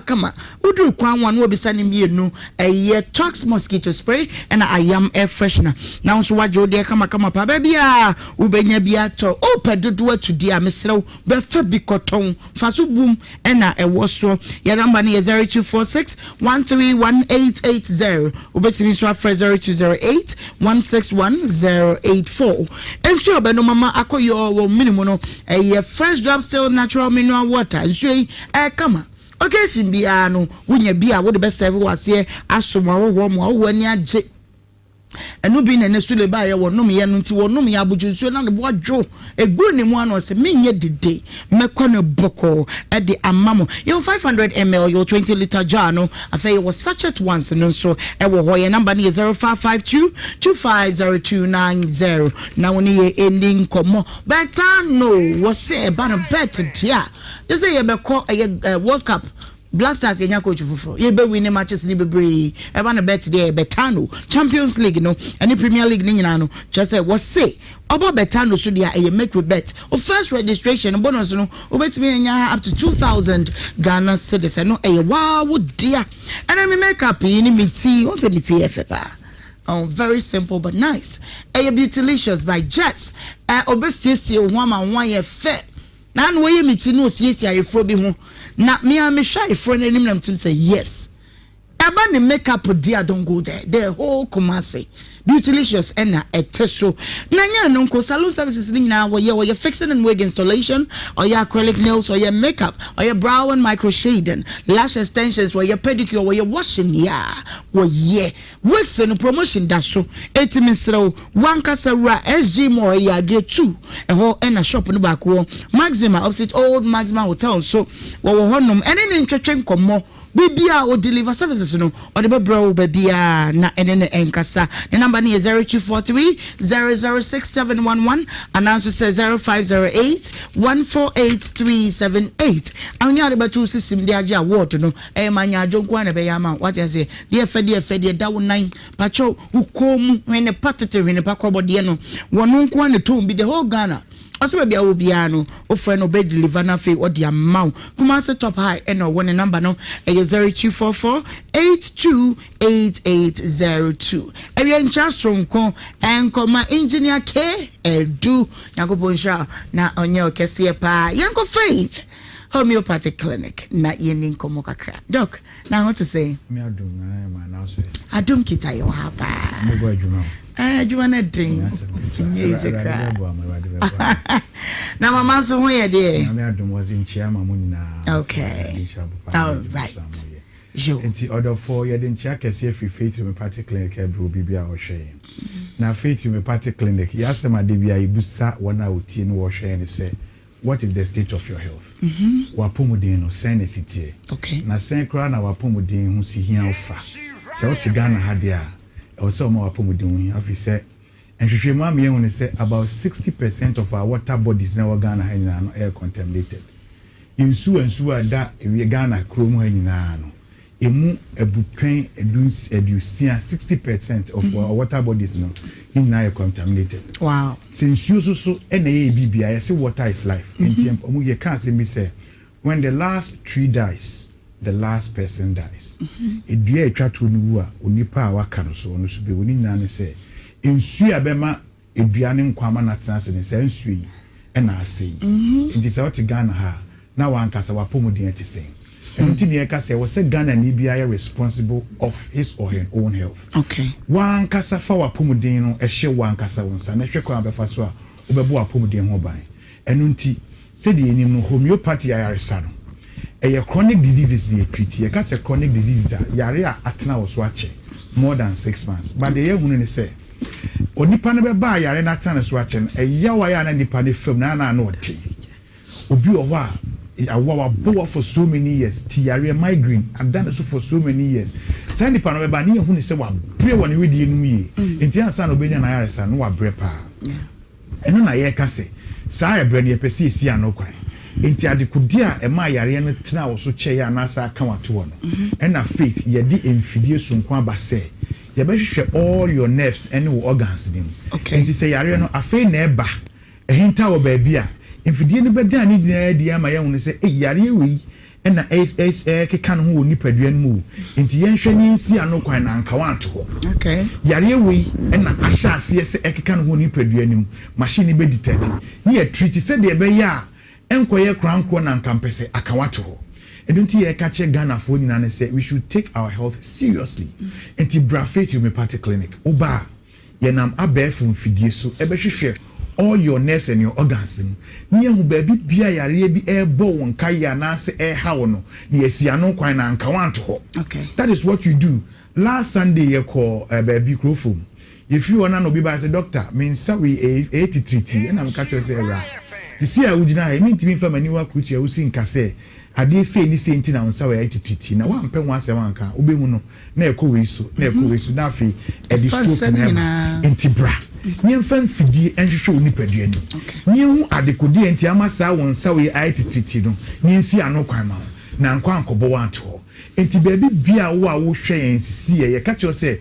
kama wo du kwan wan wo bisa ne mienu tox mosquito spray and ayam air freshener now so wajo de kama pa bia ubenya bia to opedodo atudi a mesrew be fa bi koton fa so bum na ewo so ya number ne 0246 131880 ubetimi so afre 0208 161084 emsho obeno mama akoyo wo minimum no fresh drop still natural mineral water nso kama okay shimbia no wunya bia wo de be serve wase asoma wo mo ani age enu bi na nesule ba ye wonum ye no nti wonum ya abujunsuo na de boadwo egu ne mu ano se menye dede mekɔ ne boko e de amamo yo 500 ml yo 20 liter jar no afei was sachet once no so e wo ho ye number ne 0552 250290 na woni ye ending komo beta no wo se e ba no bet dia you say ye bekɔ World Cup Black Stars yenya coach fufu ye be win matches ni bebre e ba na bet there betano Champions League no any Premier League ni nyina no just say what say obo betano so dia e make with bet o first registration bonus no obetimi enya up to 2000 Ghana cedis no e wow dear and I make up ni miti o se miti efepa very simple but nice Beautylicious by Jets obesisi o one ye fair na no ye miti no siesie ayefro bi ho na me hwa ayefro na nim na mtim say yes eba ne makeup dia don't go there the whole Kumasi Beautylicious na eteso na nya no nko salon services ni na wo ye fixing and wig installation or your acrylic nails or your makeup or your brow and micro shading lash extensions or your pedicure or your washing wo ye wigs and promotion that so etimisro one kasara SG more ya get 2 e ho na shop no back wo Maxima opposite old Maxima hotel so wo honum ene ntwetwe nkomo bibia o deliver services no or the bro bibia na ene enkasa the number is 0243 006711 and also says 0508 148378 anya the batu system dia ja award no e manya adwonkwa na be yama what you say the fed da 9 pacho ukomu when the patete when the pakrobo de no wono nkwa ne tom bi the whole Ghana ɔsɛ baabi a wo bia no wo frɛ no be deliver na fe ɔde amount Kumasi top high ɛna ɔwɔ ne number no ɛyɛ 0244 828802 ɛyɛ nkyɛ stronko ɛnkɔma engineer K Edu Yankopon sha na onye okese pa Yanko Faith Homeopathic Clinic na yeni nkomo kakra doc na what to say me adum na ma na so adum kita yo hapa mo bo adwuma adwuma na din yezekra na mama so ho ye de na me adum was in chia ma mo nyina okay all right jo enti order for ye den chia kese free Faith Homeopathic Clinic e bro bibia o hwe na Faith Homeopathic Clinic yasema de bia ibusa wona otie no wo hwe ne se what is the state of your health wapomuden no sen sitie okay na sen kra na wapomuden hu si hia ofa se o tigana ha de a o se o ma wapomuden hu afi se enhwehwe mu ame hu ne se about 60% of our water bodies na Ghana ha nyina no air contaminated insu ada ewie Ghana krom ha nyina no emu ebupen edusia 60% of our water bodies no in air contaminated. Wow. Since you so bibia I say water is life. Omu ye can say me say when the last tree dies, the last person dies. Edua etwa to nu a onipa a waka no so no so be oni nyane say ensu abema edua ne nkwama na tena se ne say ensu yi e na ase. Nti say what Ghana ha na wankasa wapomuden ati say and Eka say was a Ghana and EBI responsible of his or her own health. Okay. One casa for Pumudino, a share one casa once, and a check on Befaswa, Ubabua Pumudin Mobile. And Unti said the name homeopathy I son. A chronic disease is the treaty. A cast a chronic disease, Yaria Atna was watching more than 6 months. But the year when say, Onipanaba by Yarena Tanas watching a Yawayan and Nipani film Nana no tea. Ubi wa. I was for so many years. Tiare migraine. I've done so for so many years. Sandy Panova ni who say what pray when you read me. Intia san obenya na yaresa no abrepa. Eno na ye ka say. Sa ebre ne pesi esi ano kwan. Inti adekudia e ma yare no tena wo so che ya na sa aka wato no. Ena Faith ye di emfidie so nko aba say. Ye be hwehwe all your nerves and organs dim. Inti say yare no afei na eba. Ehinta wo ba bia infidie no beda ni dina dia ma ya hu se yare wi na keka no ho nipadua no mu enti yen hwe ni nsi ano kwan na anka wanto okay yare wi na ahya ase se keka no ho nipadua no mu machine be detect ni e treat se de be ya enkoye kranko na anka mpese aka wato ho enti ye ka che Ghana fo nyina ne se we should take our health seriously enti Faith Homeopathic Clinic oba ye nam abefu mfidie so ebe hwehwe all your nerves and your organs. Near who baby be a yarebi air bone kaya na se air how no near siano quina and kawanto. Okay. That is what you do. Last Sunday you call a baby crowfum. If you want to be by the doctor, means sorry 83 and I'm catching say right. You see I would I mean to me from a newer creature who sing case. I did say this same thing on sorry 83 now one pen once a one can ubemuno na so na fi e di stroke na intibra nyemfa mfidie enhwehwe onipadua ni nyehu adekodi enti amasa won sawe aitititi no nyensi anokwan ma na nkwa ankobo wanto enti baby bia wo a wo hwe yen sisi ye ka cho say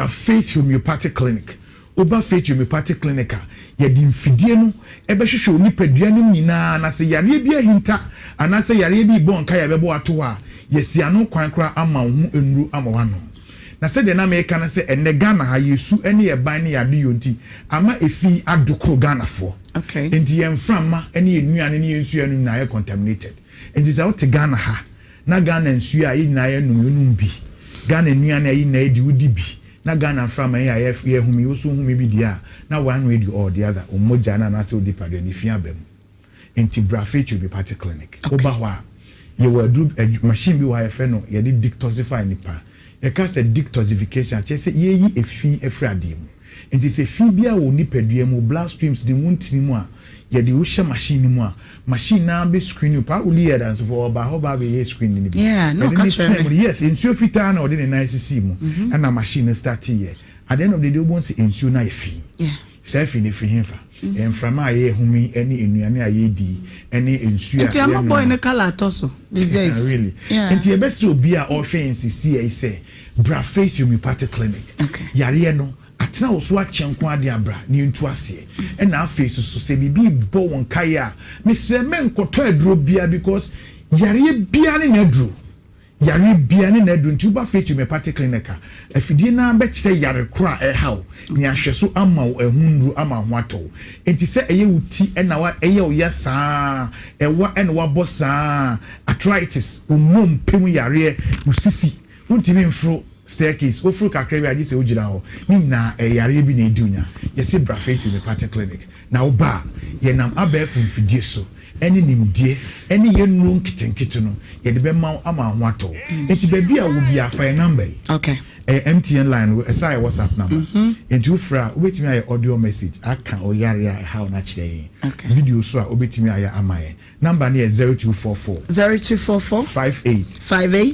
Faith Homeopathic Clinic oba Faith Homeopathic Clinic ye di mfidie no ebehwehwe onipadua no nyina na se yare bia hinta ana se yare bi bon ka ya bebo ato a yesi anokwan kra ama hu enru ama wano na se de na me ka na se enne Ghana ha yesu ene ye ban ne yade yonti ama efi adokro Ghana fo okay enti ye mframa ene ye nuane ne yensu anu na ye contaminated enti za wote Ghana ha na Ghana nsu a yi na ye num bi Ghana nuane ayi na edi udi bi na Ghana mframa ye humi oso humi bi dia na one way or the other omoja na se odi pade ni fi abem enti Faith Homeopathic Clinic oba ho a ye wa do machine bi wa ye fe no ye de detoxify nipa e ka se detoxification che se ye yi efi efrade mu enti se fi bia wo nipadua mu blood streams de wuntini mu a ye de wo hye machine mu a machine na be screen you pa uli ya dance for ba ho ba be ye screen ni bi yeah no catch yes ensure fita na odi ne nice see mu na machine start here at the end of the day won say ensure na efi yeah self in efi himfa enframa aye humi any enuane aye di any ensure enti am boy ne kala toso these days really enti e best obi a o hwe nsisi e say Faith Homeopathic Clinic yare no at tena wo so akyɛnko ade abra ne ntu ase ɛna afei so se bibi bɔ won kai a mesrɛ men kɔtɔ aduro bia because yare bia ne na aduro yare bia ne na aduro nti ba fe homeopathic clinic afidie na bɛ kyerɛ yare kora ɛhaw ne ahwɛ so ama wo ehunru ama ho atɔ enti sɛ ɛyɛ wuti ɛna wa ɛyɛ wo ya saa ɛwa ɛna wa bɔ saa arthritis umum pemu yare usisi untimi mfro staircase ofuru kakra bi agise ogira ho ni na yare bi na edunya yesi brafet homeopathic clinic na oba ye nam abefu mfidie so eni nimdie eni ye nuru nkitenkite no ye de be ma ama ho ato enti ba bi a wo bi afa number okay MTN line aside WhatsApp number enti ufra obetimi aye audio message aka oyare a how na kire video so a obetimi aye amaye number ne 0244 58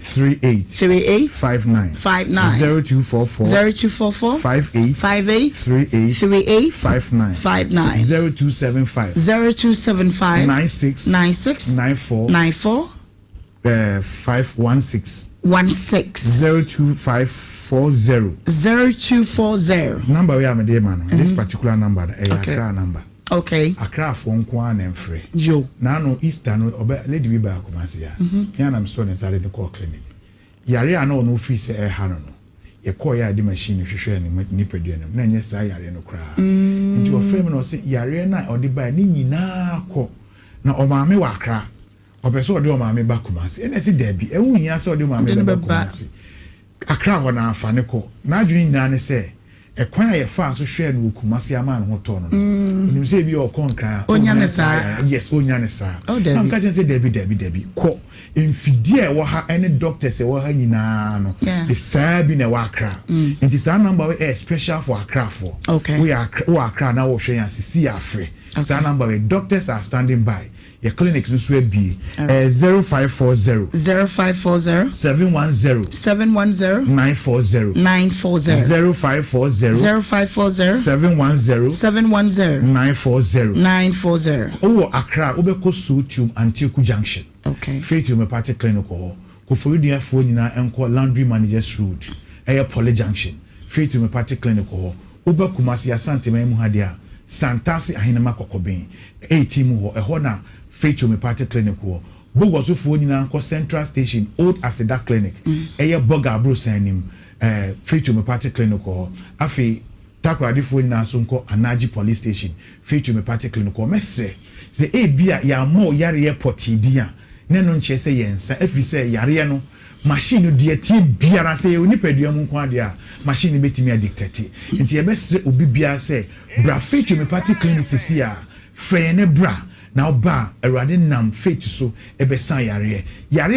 38 59 0244 58 38 59 0275 96 94 516 0240 number we am dey man this particular number Accra number Accra for nko na mfre yo na no Easter no lady bi ba akomase ya ya na mso ne sare de call clinic yare ana no free say e ha no ye call ya di machine hwehwe ne nipadua no na nye sa yare no kra nti o frame no say yare na o de ba ni nyina kɔ na o maame wa Accra obeso de o maame ba akomase ene si dabi ewu hia se o de o maame ba akomase Accra ho na afa ne kɔ na adwini nyina ne say ekwan a ye fa so hwe no kumase ama no hoto no nim say bi o konkra onya ne sa yes onya ne sa am ka say dabi kɔ emfidie wo ha ene doctors e wo ha nyina no the sabi na wa Accra it is a number we special for Accra for we are Accra na wo hwe yan sisi afre that number we doctors are standing by your clinic no so be 0540 710 940 0540 710 940 oh Accra obeko Sutum Antioku Junction Faith Homeopathic Clinic ko for you for nyina enko Landry Managers Road Poly Junction Faith Homeopathic Clinic ko obeko Kumasi Asante mu ha dia Santasi ahinema kokobin 18 mu ho na Faith Homeopathic Clinic wo bogoso fo nyina ko Central Station Old Aseda Clinic Boga Bro sanim Faith Homeopathic Clinic ho afi takwadi fo nyina so nko Anaji Police Station Faith Homeopathic Clinic ho mesre se bia ya mo yare airport dia ne no nche se yensa afi se yare no machine de tie biara se onipadua mu nko ade a machine betimi adictate nti ye besre obi bia se bra Faith Homeopathic Clinic se ya frene bra na oba awurade nam Faith so ebesan yare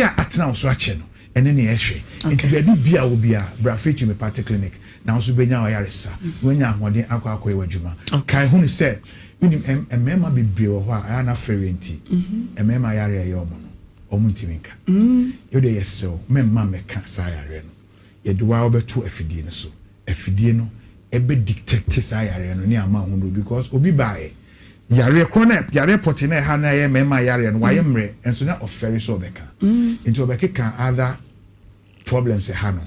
a atena so ache no ene ne ehwe nti ba bia obi a bra Faith Homeopathic Clinic na so benya wa yare sa wenya ahode akwa ewadwuma kai hunu se unim emema bibire wo ho a na frewenti emema yare ye omo no omuntiminka yode yeso memma meka sa yare no yede wa obeto afidie no so afidie no ebe dictate sa yare no ni ama hono because obi bae yare krona yare poti na ha na ye memma yare no waye mre enso na oferi so obeka into obeka kan other problems ha no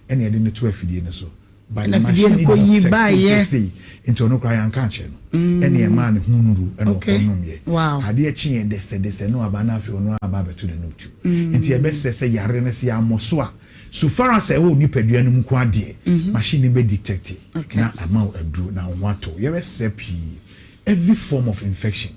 ene yede no to afidie no so by the machine ko yi bae into no cry and catch no ene e man hunuru ene okonumye ade achi en dese no aba na afi ono aba betu de notu enti e bese se yare ne se amoso a so far as e wo nipadua no mko ade machine be detect na ama adru na wato ye be sepi every form of infection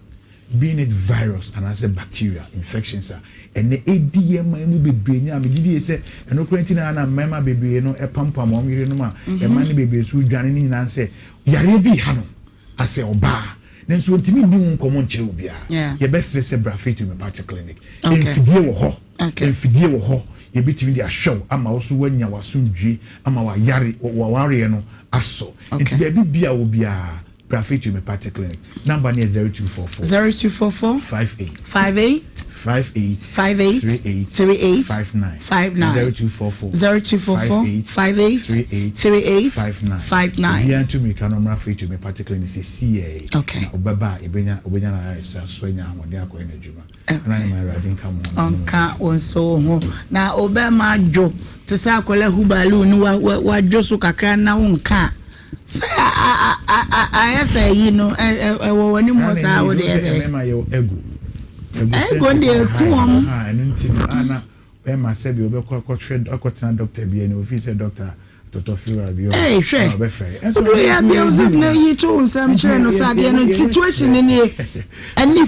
being it virus and as a bacteria infections are and the ADM mu bebre nya me gidi se eno quarantine na mema bebre no e pampam o mire no ma e mani bebre so dwane ni nyina se yare bi ha no ase oba nenso ntimi ni nkomo nkyere obia ye besre se bra Faith Homeopathic Clinic enfidie wo ho ye bitimi dia show ama wo so wanya wasundwe ama wa yare ware no aso nti be bia obia Faith Homeopathic Clinic number near 0244 58 38 59 0244 58 39 yeah to me can number Faith Homeopathic Clinic CA obaba ebenya na resa so nya ahode akoye na djuma na my radin come onka onso ho na obema dwo te sa akola hubalu ni wa dwo so kakra na wonka say I say you know when you must out there ego dey come ana e ma se bi obekọ trade ọkọtina doctor bi eni office doctor Dr. Fira bi o be fair so we have music na yi to nsam chere no sade no situation ni ani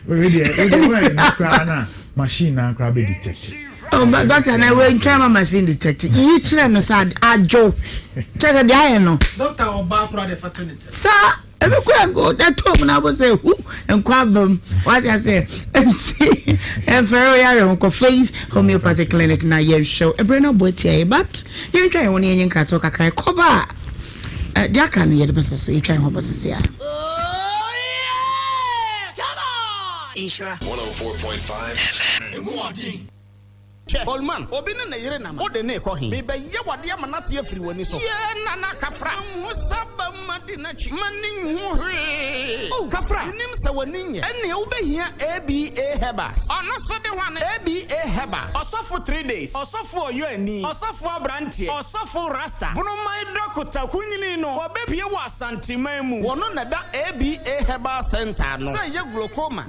we dey na machine na kra be detect. Oh, but doctor, na we try my machine detect. You try no sad ajo. Check the eye no. Doctor Oba kra the fertility. Sir, every time go that home na go say who and kwabam. What I say? And very area ko faith homeopathic clinic na ye show. E bring no boat here, but you try one yen ka talk kai cover. Dia kan ye the best so you try ho boss here. Nhyira 104.5 Olman, obina na yire na ode na ekohin. Me be ye wade amanate afiri wani so. Ye na na kafra. Musaba madina chi. Mani hwe. Oh, kafra. Nim se wani nye. Ene wo behia ABA Hebas. Ono so de wan ABA Hebas. Osofo 3 days. Osofo oyo ani. Osofo abrantie. Osofo rasta. Buno mai dokota kunyini no. Obepie wa santiman mu. Wono na da ABA Hebas Center no. Se ye glaucoma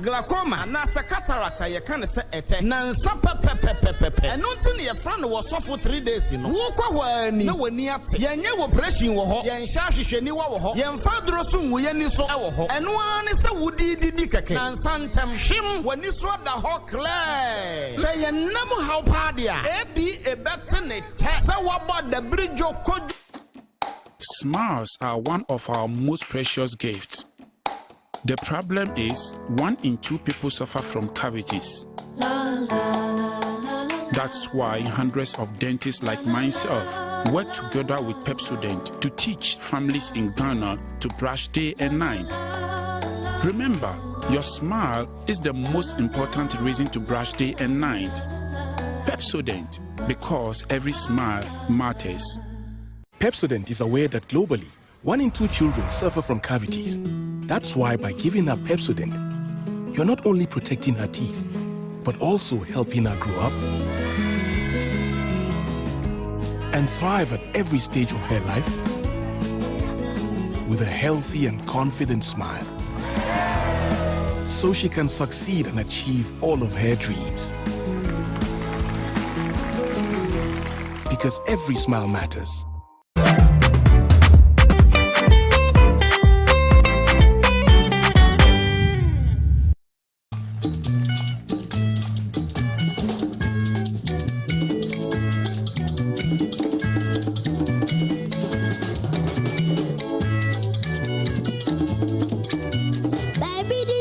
na se cataract ye kan se ete. Na nsa pepepepepe. And until your friend was off for 3 days, you know. Walk away, no one near Yan operation were hot, Yan Shashi, Yan Father soon, we any so our hot, and one is a woody dickake, and Santam Shim when you saw the hawk clay. They never how pardia, be a better test. So about the bridge of code. Smiles are one of our most precious gifts. The problem is 1 in 2 people suffer from cavities. That's why hundreds of dentists like myself work together with Pepsodent to teach families in Ghana to brush day and night. Remember, your smile is the most important reason to brush day and night. Pepsodent, because every smile matters. Pepsodent is aware that globally, 1 in 2 children suffer from cavities. That's why by giving her Pepsodent, you're not only protecting her teeth, but also helping her grow up and thrive at every stage of her life with a healthy and confident smile, so she can succeed and achieve all of her dreams. Because every smile matters. Baby,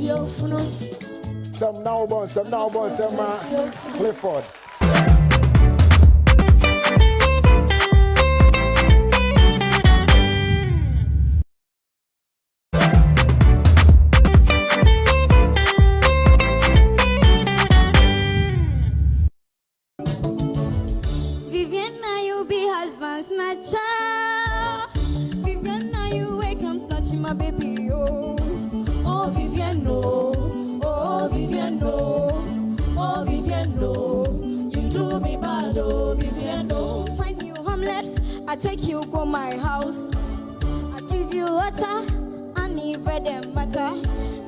Some now born, some Clifford. Viviana, you be husband snatcher. Viviana, you wake up snatching my baby, oh. Oh, Viviano, oh, Viviano, oh, Viviano, you do me bad, oh, Viviano. When you homeless, I take you to my house. I give you water, I need bread and butter.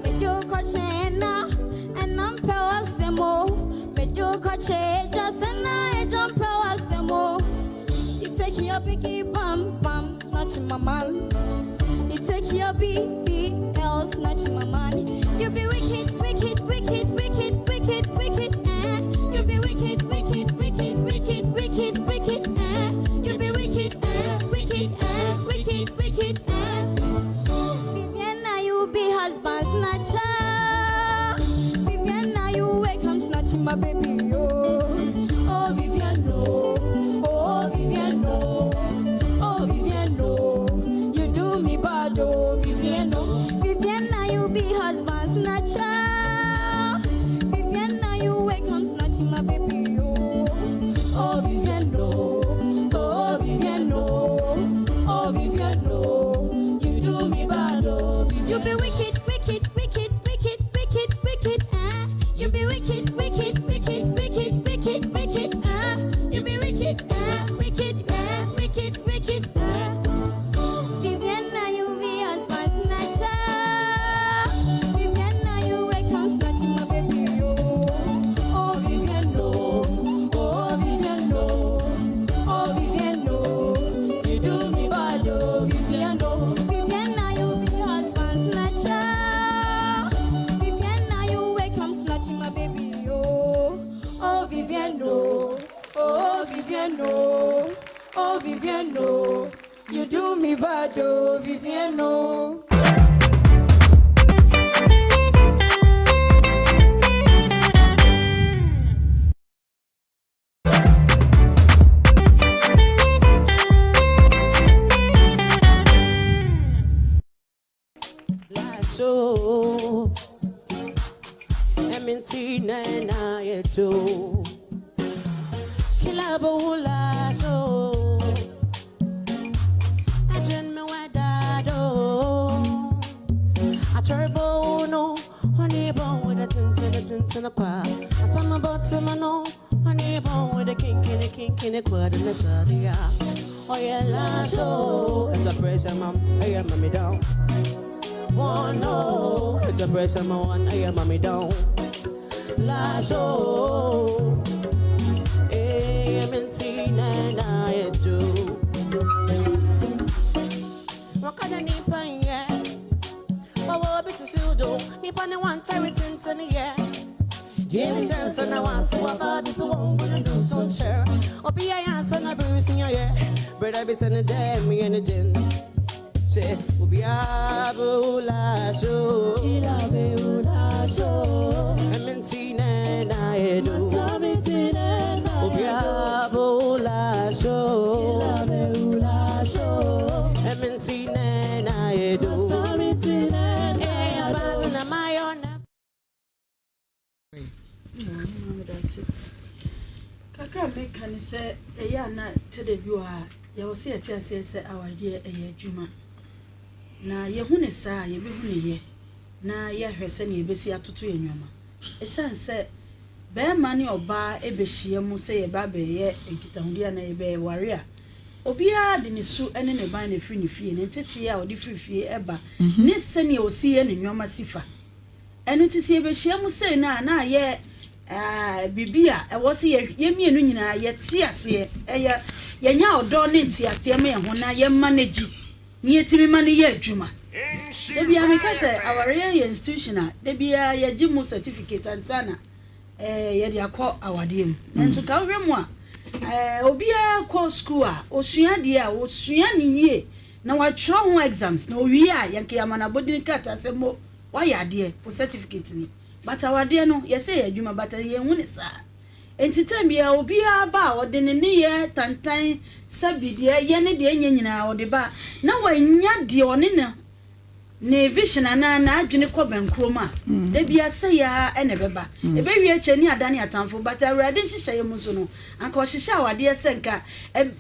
Make you catch now, and I'm power semo. Make you catch just and I jump power semo. You take your picky pam pam, snatch my man. You take your BBL, snatch my money. You be wicked, wicked, wicked, wicked, wicked, wicked, you be wicked, wicked, wicked, wicked, wicked, wicked, you be wicked, wicked, wicked, wicked, Viviana, you be husband snatcher. Viviana, you wake up snatching my baby, oh. Oh, Viviano, oh, Viviano, oh, Viviano, you do me bad, oh, Viviano. Viviana, you be husband snatcher. Viviana, you wake up snatching my baby, oh. Oh, Viviano, oh, Viviano, oh, Viviano, you do me bad, oh, Viviano. You be wicked, wicked, wicked, wicked, wicked, wicked, you be wicked, wicked, wicked, wicked, wicked, wicked, you be wicked, wicked, wicked, wicked, Viviana, you be husband snatcher. Viviana, you wake up snatching my baby, oh. Oh, Viviano, oh, Viviano, oh, Viviano, you do me bad, oh, Viviano. Viviana, you be husband snatcher. Viviana, you wake up snatching my baby, oh. Oh, Viviano, oh, Viviano, oh, Viviano, you do me bad, oh, Viviano. So, MNT na yeto, kilabula so, ajen me wadado, a turbo no, honey bone with a tintin apart. I saw my bottom no, honey bone with a kink in a quad in the shadia. Oh yeah, la so, it's a praise and mom, I am mommy down. Oh no, it's a pressure man, I am mommy down. Lasso, I'm in scene and I do. What can I need pine yet? What will be to pseudo? Nippon and one territory in the year. Give me chance and I want to what Bobby so won't gonna do some chair. Or be a answer and a bruise in your ear. Brother be sending them me in the din. Say, Ubiabula show, Ilabula show, MNC na do, Ubiabula show, Ilabula show, MNC na do, Abazana Mayona. Kaka make can say, a yana to the viewer, you will see a tear says our dear a juma. Na ye hune saa ye be hune ye na ye hwese na ye besi atoto enwama esan se be mani oba e be hie mu se ye ba be ye enkitahundia na ye be ware a obia de ne su ene ne ban na firi ne fie ne tete a odi firi fie eba ne se ne osi ye ne nwama sifa eno tete ye be hie mu se na ye bibia e wo se ye mienu nyina ye ti ase ye nya odo ne ti ase me ho na ye manage ni etimi mani ye adwuma debia me ka se aware ye institutional debia ye gimu certificate ansana ye de akọ awade mu nto ka hwe mu a obia ko school a osua de a osua ni ye na wa tro ho exams na owie a ye nke amana bodin kata se mo why ade for certificate ni but awade no ye say adwuma but ye hu ne sa entitem ya obi aba ode ne ye tantan sabide ye ne de nyanyina ode ba na wanya de one ne vision na adwene ko benkroma da bia say ya ene beba e be wie cheni adane atamfo but awrade hihye ye mu so no anka o hihye awade senka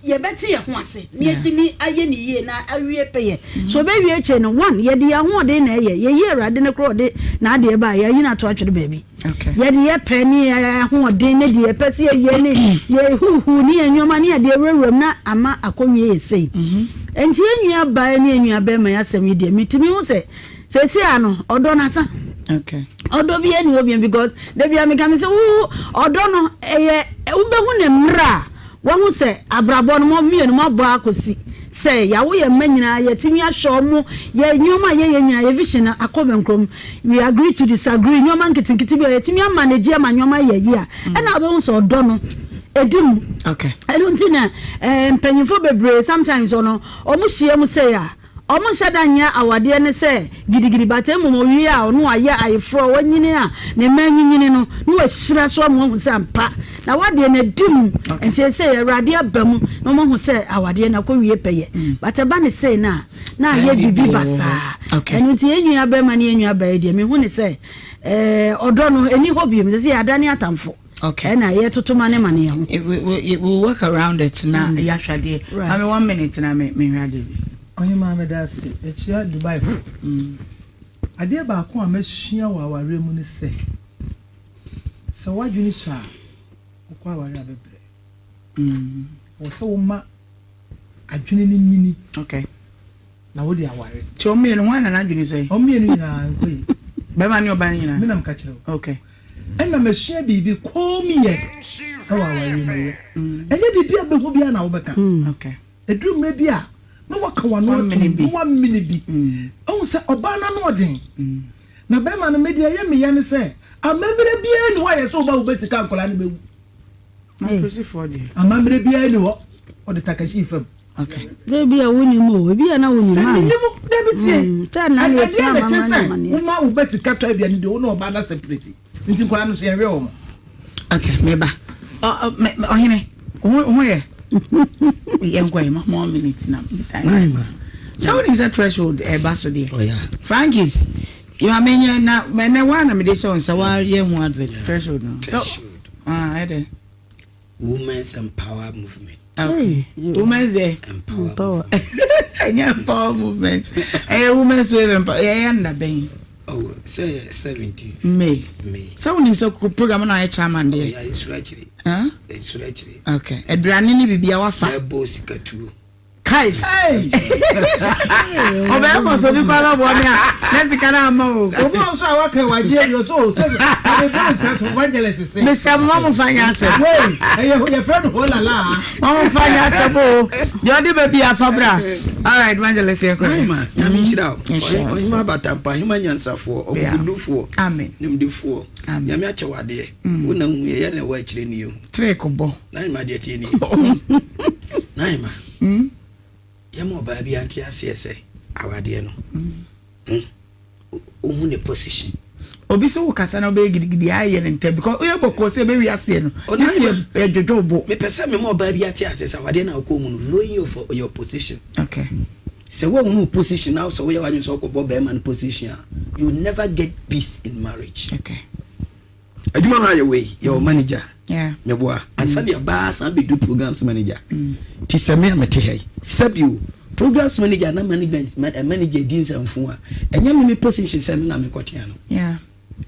ye beti ye ho ase ne etimi aye ne ye na awie peye so be wie cheni one ye de ya ho de na ye awrade ne kro de na ade ba ya yina to atwere baby okay ye de ye pani ya ho de ne de ye pese ye ne ye huhu ni enwoma ne de ewuram na ama akonwie esei enti enua ba ne enua ba ma yasem de mitimi hu se si ano odo na sa okay odo bi eni obi because de bia me kam se odo no eye ubehu ne mra wo hu se abrabo no mo mienu mo bo akosi se ya wo ye manyina ye timi ahwo mu ye nyoma ye nyina ye vision akobenkrom we agree to disagree nyoma nkitinkiti bi ye timi manage ama nyoma ye ye a na obo hu se odo no edim okay I don't think mpanyifo bebre sometimes ono omuhie mu say ya omo shadanya awade ne se gidigidi batemu mo wi a ono aye ayefro wanyini a ne manyini no no wahira so mo hu sampa na wade na dim nti se awade abamu no mo hu se awade na ko wie peye bataba ne say na ye bibi basa enu nti enyu abema ne enyu abaye de me hu ne se odo no eni hobby me se adane atamfo okay na ye totoma ne mane ho we work around it na ya hwade I mean 1 minute na me hwade Ohemaa medase echia Dubai fo ade ba ko amahia wa aware mu ne se wadwini sha ko aware abebre wo se wo ma adwini ni nyini okay na wo di aware ti o me no wana na adwini se o me no nyina nkoi be ma ne oban nyina me nam ka kire okay ena mahia bibi ko mi ye ko aware mu ye enye bibi abehu bia na wo beka okay edrum re bia no waka wano 1 minute bi on se obana no odin na be ma no media ye me ye ne se amemre bia ni wa ye so ba wo betika nkola ne bewu na presi for dey amemre bia ni wo o de takashi fam okay re bia woni mo bia na woni ma se ni mo debiti ta na ye ta mama wo ma wo betika to bia ni de wo no obana separate nti nkola no so ye we wo mo okay me ba ohine o ye we 1 minute now time so what is that threshold basso there oh yeah Frankie's you are menya na me one me dey show so wa ye hu advert threshold no so I dey women's empower movement okay women's empower empower movement women's wave empower na ben oh say 17 May so when you so program na I chairman there yeah it's actually it's actually okay edrani ni bibia wafa ebo sikatu kais oba mo so bi pala bo mi a na sikana ama o obo so awaka waje yo so se I be say to evangelist say me sham mo fanya se wey your friend hola la mo fanya se bo yo de baby afabra all right evangelist here ko na mi shira o ma batampa hima nyansafo obudufo amen nimdufo ya mi ache wade wona hu ye na wa kire ni yo trek bo na ma de tie ni na ma yamo ba bi anti asese awade no o mu ne position obi so kasa na be gidigidi aye ne ntem because oye boko se be wi ase no this ye jojobo me pese me mo ba bi anti asese awade na ko mu no knowing your position okay so what no position now so we want so ko be man position you never get peace in marriage okay aduma na your way your manager yeah me boa and sabi ba san be do programs manager ti seme amete hey sabi you programs manager na management manager din sanfo a enya me position se na me kotia no yeah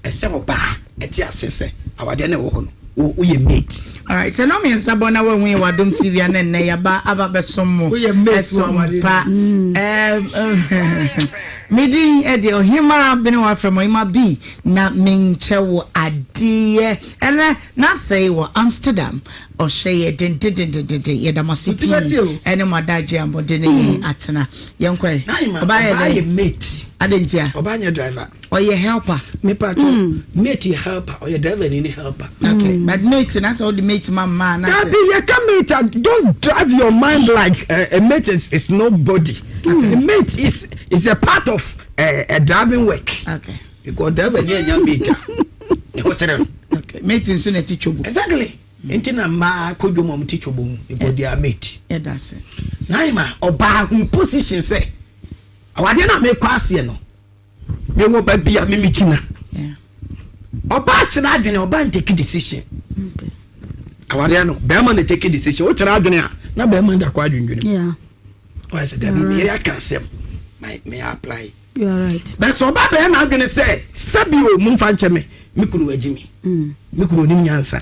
ese oba eti asese awade na wo ho no wo ye mate all right so no me nsabona wa hu wa dom tv na nne ya ba aba besom wo ye mate pa midi ede Ohemaa Benewaa from Ohemaa B na menchewo adie ene na say wo Amsterdam o shey den ye da masipi ene madaje ambode ne atena yenkwe oba ye mate adentia oba nye driver or ye helper me part mate ye helper or ye driver ni helper okay but mate na so the mate mama na that be ye come mate don't drive your mind like a mate is nobody okay. A mate is a part of a driving work okay because there be nya meter e ho tere no okay mate nso na tichobo exactly enti na ma kodwo mo tichobo because they are mate that's it na ima oba hu position say awade na me kwase no me wo ba bia me mitina oba tena adwene oba take decision awade no be ma na take decision o tena adwene a na be ma nda kwa adwene why say that me area can say may apply you are right but so ba be na adwene say sabi o mu fa nche me kunu wagimi me kunu nim nyansa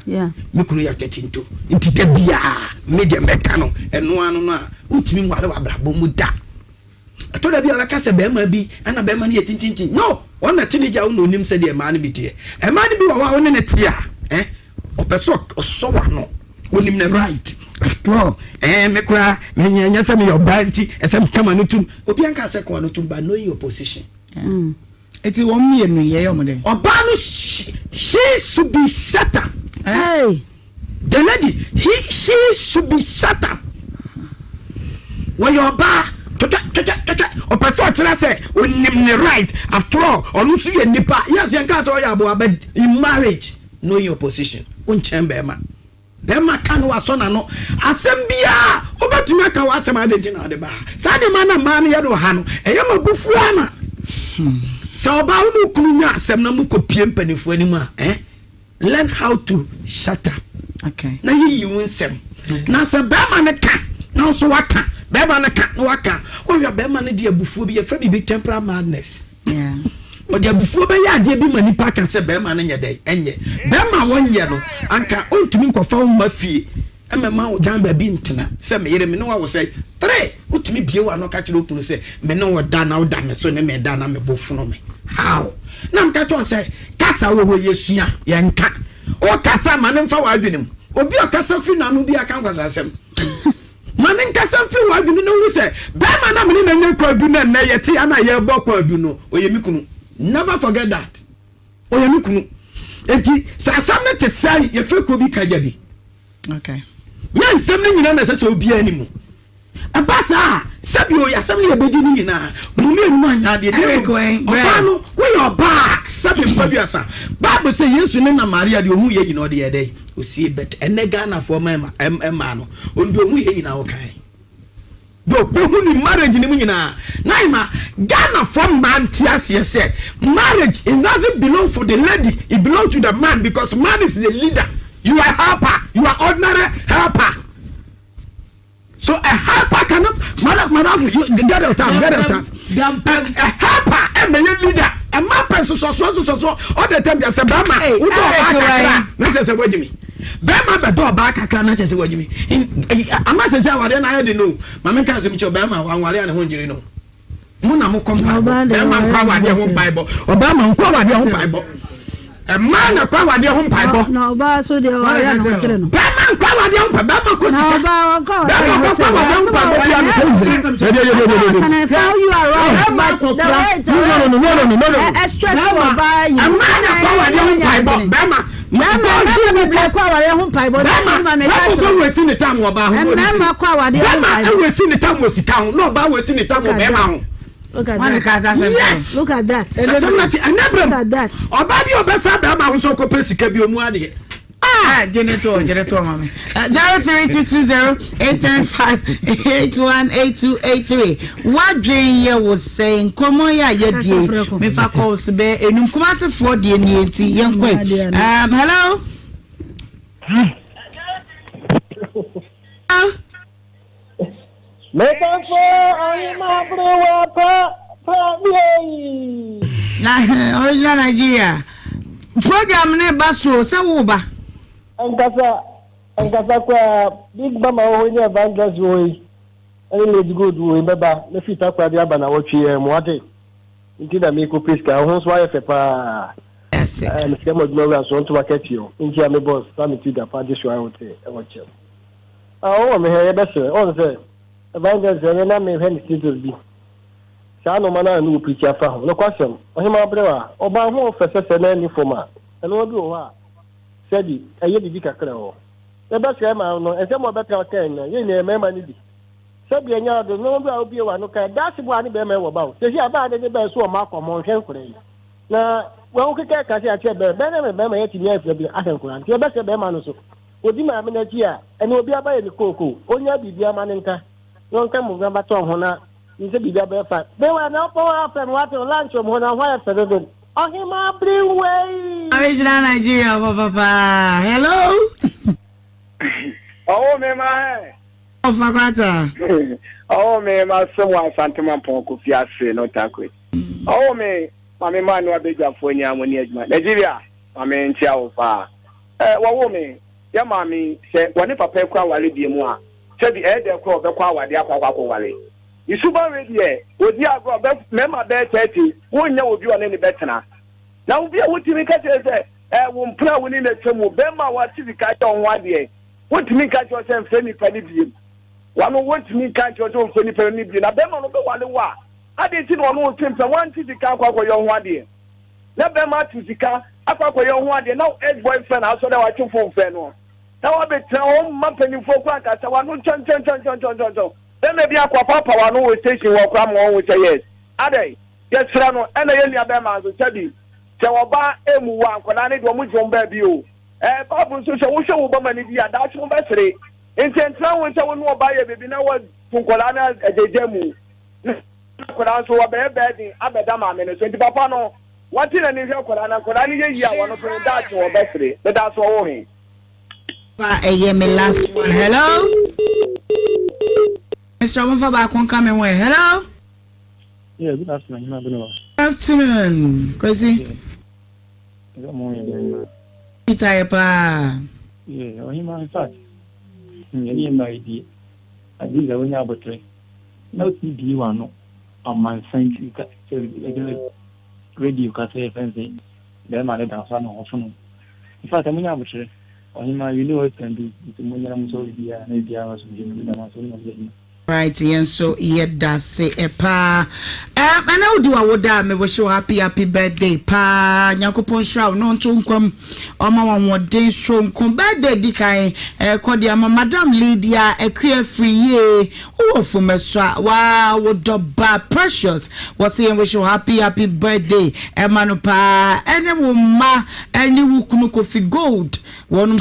me kunu ya tetinto nti da bia me de meka no eno anu no a utimi nwale wa brabo mu da to da bia la ka se be ma bi ana be ma ne yetintinti no ona teenager wo no nim se de ma ne bi tie e ma ne bi wa wo ne tie a opeso so wa no wonim ne right after all me kura me nyanya se me your banti esem kama no tum obi anka se ko no tum ba know your position eti won me enu ye yo mo den oba no she should be shut up hey the lady she should be shut up when your ba o person tell say onim ne right after all onu su ye nipa yes yan ka so ya bo abed in marriage know your position on chamber ma bema kan wa so na no asem bia obetumi aka wa asem adenti na de ba sa de ma na ma ne ye do ha no eya mabufu ama so ba unu kunu nya asem na mu kopie mpanifo ani ma learn how to shut up okay na yi wunsem na se bema ne ka na so waka bema ne ka na waka o ya bema ne de abufuo bi ye fa bi temporal madness o de abufuo be ya de bi mani pa ka se bema ne nyede enye bema wonye no anka ontumi nkofa wo mafie emema wo dan ba bi ntena se me yere me no wo se 3 utumi bie wa no ka kire okunu se me no wo da na wo da me so ne me da na me bofuno me how na nka to se kasa wo yesua ye nka o kasa ma ne mfa wa adwenem obi o kasa fi na no bi aka nkwasa asem ma ne kasa fi wa adwene no wo se bema na me ne nya kwa adu na na ye ti ana ye bo kwa adu no o ye mikunu never forget that o ye mikunu enti sa asame te sai ye fe ko bi kaja bi okay yan nsem ni nyina na sese obi animu abasa sabi o ya sam ni ebedi ni nyina mu ni enu anya de de ko oba no we your ba sabi mpabi asa bible say yesu ne na maria de ohu ye nyina o de ye dey o sie bet enega na for ma no ondo ohu ye nyina o kan do hu ni marriage ni mu nyina na ima Ghana for man tiase say marriage it doesn't belong for the lady, it belongs to the man because man is the leader. You are helper. You are ordinary helper. So a helper cannot, madam, you get out time. A helper, a leader, a mapper, so, all the time you say, Bama, who don't just say, what do you mean? Bama, the door back, I cannot just say, what do you mean? I must say, what I didn't know. Mamma can't say, Bama, one while I want you to know. Muna mo kompa Bama kwa de ho Bible Obama kwa de ho Bible a man kwa de ho Bible no ba so de wa ya no kire no Bama kwa de ho Bama ko sika Bama kwa de ho Bible and how you are right but the right no stress ba you a man kwa de ho Bible Bama Bama kwa wa ho Bible Bama me we see the time wo ba ho Bama kwa wa de ho Bama we see the time wo sika ho no ba we see the time wo Bama ho. Look at that. Yes. Look at that. Look at that. Obadi obesa be ma so ko pesika bi omu ade. Geneto mama. 03220835818283. What dream ye was saying komo ya ye die me fa calls be enum kumase for die ni enti yen kwen. Hello. Ohemaa Benewaa na original Nigeria program ne baso se wo ba Enkasa kwa big mama wo ni evangelist wo yi any lady good wo beba me fita kwa dia bana wo twie mo ade nti da me ko priska ho so ayefe pa yes me se mo dmo so nto market yo nti am boss sam ti da pa dis wa hotel e wo che o me he be se o se evangelist na me he ni title bi sa no mana no preacher fa ho no kwasem Ohemaa Benewaa oba ho fese na ni forma eno bi o ha sedi eye bibi kakra ho e be se ma no e se mo betra kan na ye ni mema ni bi sebi enya do no bi a obi wa no ka dashboard ani be me wo ba o se si aba de be so o ma ko mo hwe nkure yi na wɔn keka kase akyɛ bɛrɛ bɛrɛ na bɛrɛ yɛ ti mi afɛ bi ahɛ nkura nti ɛbɛsɛ bɛrɛ no so odi maame n'akyi a ɛna obi abayɛ ne kooko onya biribi ama ne nka na ɔnka mu gbɛn batɔ ho na nse biribi abɛɛ fa bɛwa na ɔpɔ hɔ afɛ no wate lunch ɔmo hɔ na hɔ ayɛ fɛ dodo Ohemaa Benewaa original Nigeria papa hello oh me ma oh fakwata oh me ma someone santema pon ko fi ase no takwe oh me mame ma no abegya fo nya amoni adwuma Nigeria mame ntia wo fa wo me ya mame se woni papa kwa wale die mu a se bi e de kwa obekwa awade akwa wale isuba redie odi agro be mema be 30 wonya obi one ne betena na obi a wotimi ka se wo mpra woni na twemu be ma wati ka ton wade wotimi ka jo se mfeni pani biem wano wotimi ka jo se mfeni pani biem na be ma no be wale wa ade ti no no tempa wanti sika akwa yo ho ade na be ma ti sika akwa yo ho ade na ex boyfriend aso da wa twofo mfe no na wa betra o ma panifo kwa kasa wa no chon then maybe akwa papa wa no station wo kwa mo wo say yes ade yesra no ena ye nia be ma so sabi se wo ba emu wa ankola ne do mu jom ba bi o babu so se wo hwe wo ba mani bi ada so be sere intentra wo se wo no ba ye bebi na wo tunkola na ejeje mu kola so wo be din abeda ma me no so di papa no wati na ni hwe kola ni ye yi a wo no so da so wo be sere da so wo he me last one hello Mr. Wonfa coming way. Hello? Yeah, good afternoon. Ohemaa Benewaa. Good afternoon. Kwesi? Good morning. Itaipa. Yeah, Ohemaa, in fact, you my idea. I did when you have a tray. No TV one on my friend, radio cafe fencing. Then my little son of in fact, I'm going to tray. Ohemaa, you know what can be. It's a million so idea and idea was with them. Right, and so yeah, that's say pa. And I would do a woda me wish you happy birthday, pa. Nyakopon shroud non to come on my 1 day strong come birthday dikai kodia Madam Lydia a clear free year. Oh for me wow would ba precious was saying wish you happy birthday emanu pa any woman any wukunu fi gold one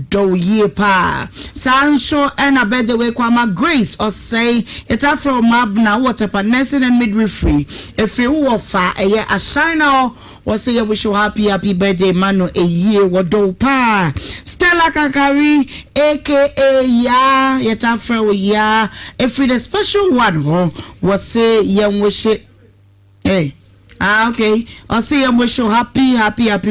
do ye pa sanso and a birthday we kwa Grace or say it's from Mabna water pa nursing and midwifery if you offer a shiner was say wish you happy birthday manu a year wodo pa Stella Kakari aka ya yeta from ya if the special one was say young wish it hey okay I say I'm wish you happy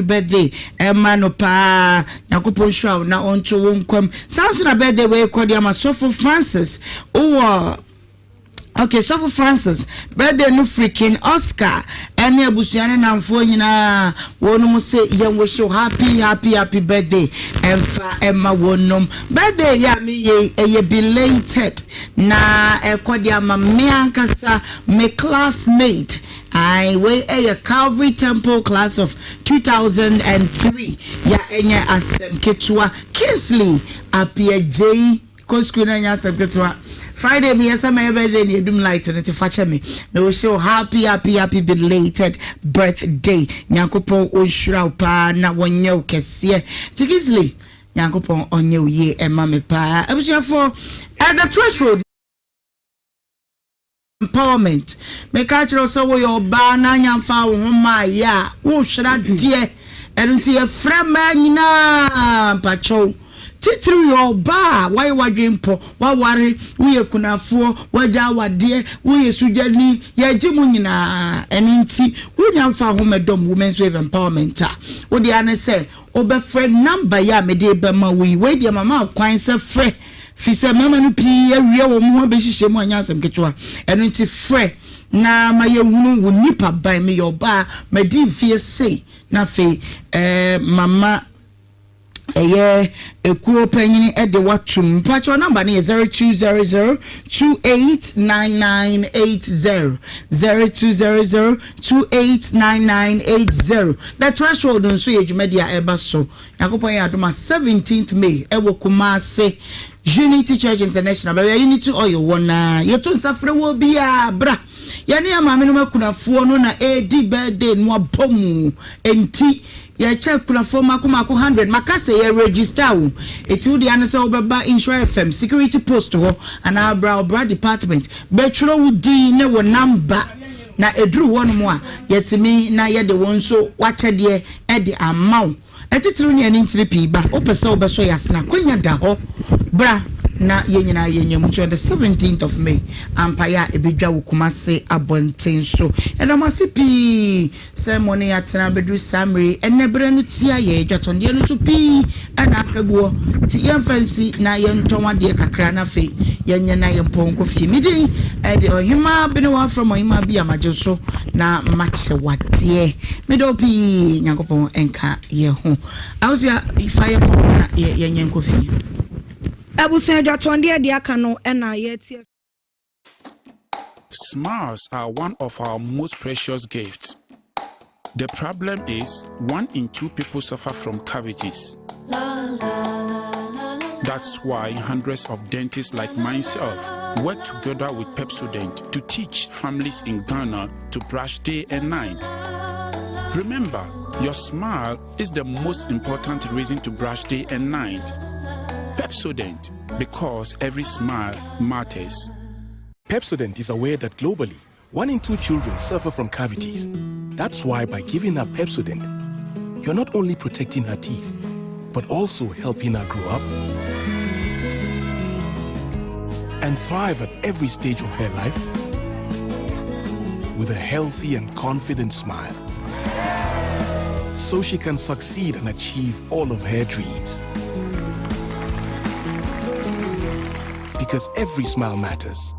birthday emano pa yakupon shwa na onto wonkom Samson a birthday we call them Sofo Francis okay Sofo Francis birthday no freaking Oscar ene abusuane namfo nyina wonu say yam wish you happy birthday emfa emma wonum birthday ya me ye belated na ekodiama me ankasa me classmate I weigh a Calvary Temple class of 2003 ya enye asem ketua Kingsley apia J Koskuna nya asem ketua Friday me yesa my birthday ni edum light and it fache me wish you happy belated birthday Nyankopon onhura pa na wonye kese Kingsley Nyankopon onye ye ema me pa abusuafo at the threshold empowerment me catch so we your ba na nyamfa wo homa ya wo hwera de enunti ye frema nyina pacho titiri your ba why wadwempo wa ware wo ye kunafo waja wade wo ye sujani ye gimu nyina enunti wo nyamfa homedom women's wave empowerment wo de ane say obefre number ya me de be ma we de mama kwan se frɛ fise mama no pii awie wo mo be hihye mu anya asem ketua eno nti frɛ na ma ye hunu wo nipa ban me your ba ma di fie sei na fe mama ekuo panyini ede watum pacho number ni 0200289980 0200289980 the threshold nso ye dwumadia eba so yakopon ya adoma 17th May ewo Kumase Unity Church International ba Unity oil wona yeto nsafre wo bia bra yani amame no makunafuo no na edi birthday no abomu enti ya check kula for makumako 100 makase ya register wo eti ane se obeba Insure FM security post ho ana bra department betro wo din ne wo number na edru wonu mo a yetimi na ye de won so wachede e de amaw etitiru ne ani ntire pi ba opese obeso yasna kwanya da ho bra na yenyina yenyam to the 17th of May ampaya ebedwa wo Kumase abonten so edomase pi ceremony atena bedru samre enebre no tia ye dwatonde no so pi ana akaguo ti yemfansi na yentonwade kakra na fe yenyina yemponko fi midin de Ohemaa Benewaa from Ohemaa bi amaje so na mache wade medopi nyankopon enka ye ho awsia fire na yenyenko fi Smiles are one of our most precious gifts. The problem is 1 in 2 people suffer from cavities. That's why hundreds of dentists like myself work together with Pepsodent to teach families in Ghana to brush day and night. Remember, your smile is the most important reason to brush day and night. Pepsodent, because every smile matters. Pepsodent is aware that globally, 1 in 2 children suffer from cavities. That's why by giving her Pepsodent, you're not only protecting her teeth, but also helping her grow up and thrive at every stage of her life with a healthy and confident smile, so she can succeed and achieve all of her dreams. Because every smile matters.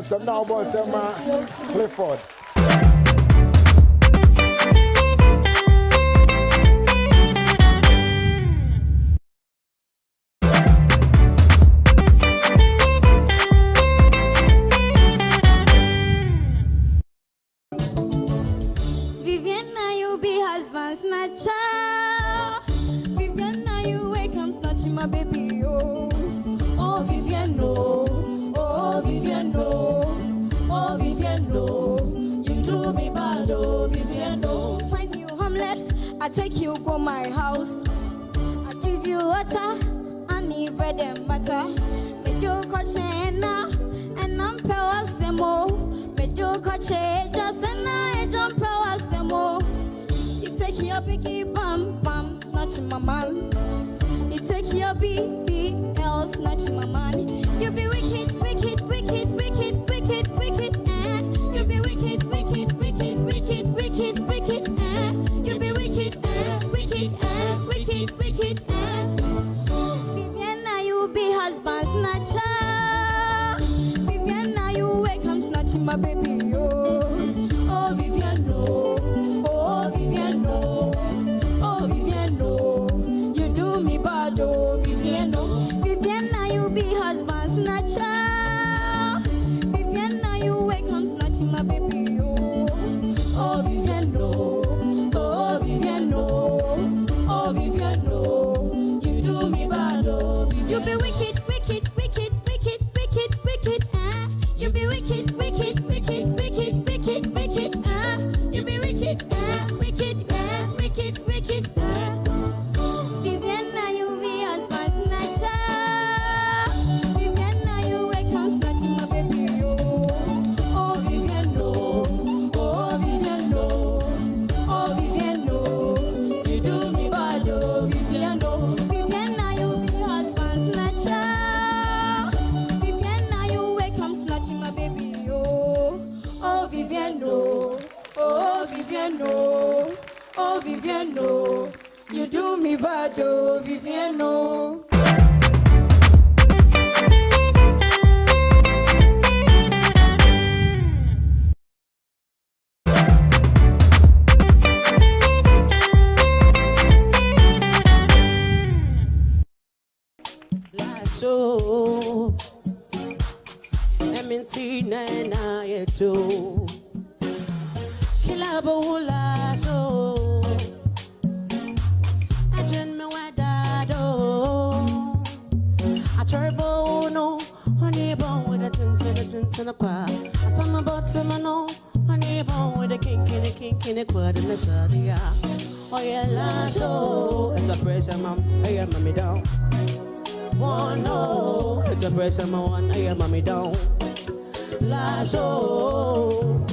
Some now, Clifford. oh. Oh, Vivian, no. Oh, Vivian, no. Oh, Vivian, no. You do me bad, oh, Vivian, no. When you homeless, I take you to my house. I give you water, I need bread and butter. Me do coche now, and I'm power semo. Me do coche just and I jump power semo. You take your biggie pam pam, snatch my man. You take your BBL, snatch my man. You be wicked, wicked, wicked, wicked, wicked, wicked, eh. You be wicked, wicked, wicked, wicked, wicked, wicked, eh. You be wicked, wicked, wicked, wicked, eh. Viviana, you be husband snatcher. Viviana, you wake, I'm snatching my baby, oh. Oh, Viviana, oh, Viviana, oh, Viviana, you do me bad, oh, Viviana. Viviana, you be husband snatcher. Viviana, you wake, I'm snatching my baby, oh. Oh, Viviana, oh, Viviana, oh, Viviana, you do me bad, oh, Viviana. You be wicked, wicked, wicked, wicked, wicked, wicked, eh. You be wicked, wicked, wicked, wicked, wicked, wicked, eh. You be wicked, wicked, wicked, wicked, eh. Viviana, you be husband snatcher. Viviana, you wake up snatching my baby, oh. Oh, Viviana, oh, Viviana, oh, Viviana, you do me bad, oh, Viviana. Viviana, you be husband snatcher. Viviana, you wake up snatching my baby, oh. Oh, Viviana, oh, Viviana, oh, Viviana, you do me bad, oh, Viviana. So, MNT Nana Yeto Kilabola so Ajen me wadado a turbo no honey bone with a tin qua. I saw my bottom no honey bone with a kink in a quad in the cladia. Oh yeah, la so it's a pressure mom, I am mommy down. One no, it's a pressure man, I am mommy down. La so,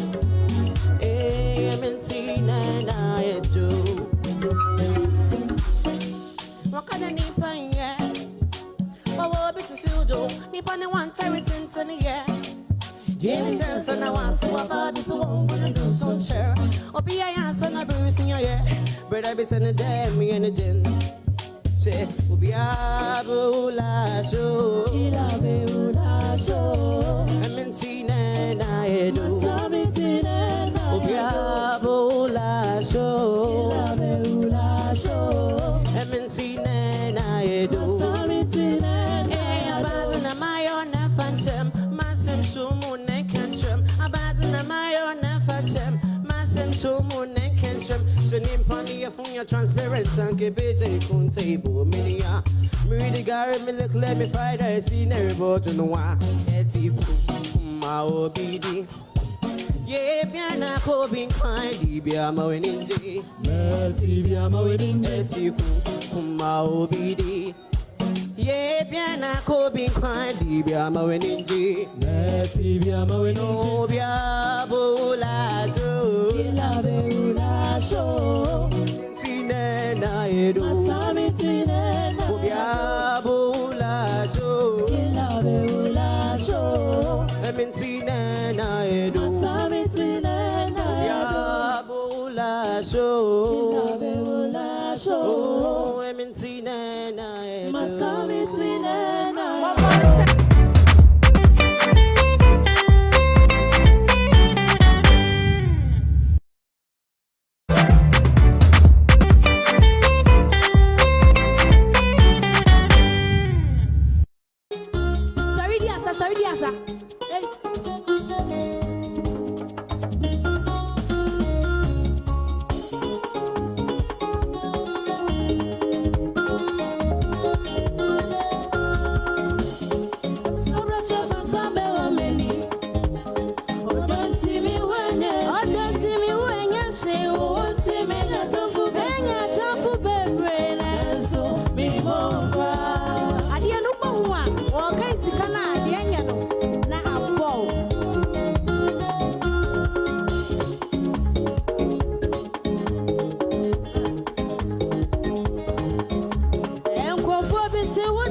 MNC Nana Yeto. What kind of nippon, yeah? What will be to sudo? Nippon one territory in the air. Jimmy Tenson, I want to about this one, but I do some chair. Or be a answer, and a bruise in your ear. But I be sending them, me and the gin. Say, we'll be a bula show. MNC Nana Yedo. We'll be a bula show. MNC Nana Yedo. Hey, I'm buzzing a Mayona Phantom. Massam Sumu Nekantrum. I'm buzzing a Mayona Phantom. Massam Sumu Nekantrum. So, Nimpani, you're transparent and keep it a coon table. Minia. Really got me look, let me fight. I see never bought to no one. It's my obedi. Yeah, Piana Cobin kind, Biama winning day. Mercy, Biama winning day. My obedi. Yeah, Piana Cobin kind, Biama winning day. Mercy, Biama winning day. Biabola so. Biabola show. Tinena Edo. Masami Tinena. Biabola show. Biabola show. Tinena Edo. Masami Tinena. Biabola show. Biabola show. Tinena Edo. Masami Tinena. Sorry, Diasa. Hey.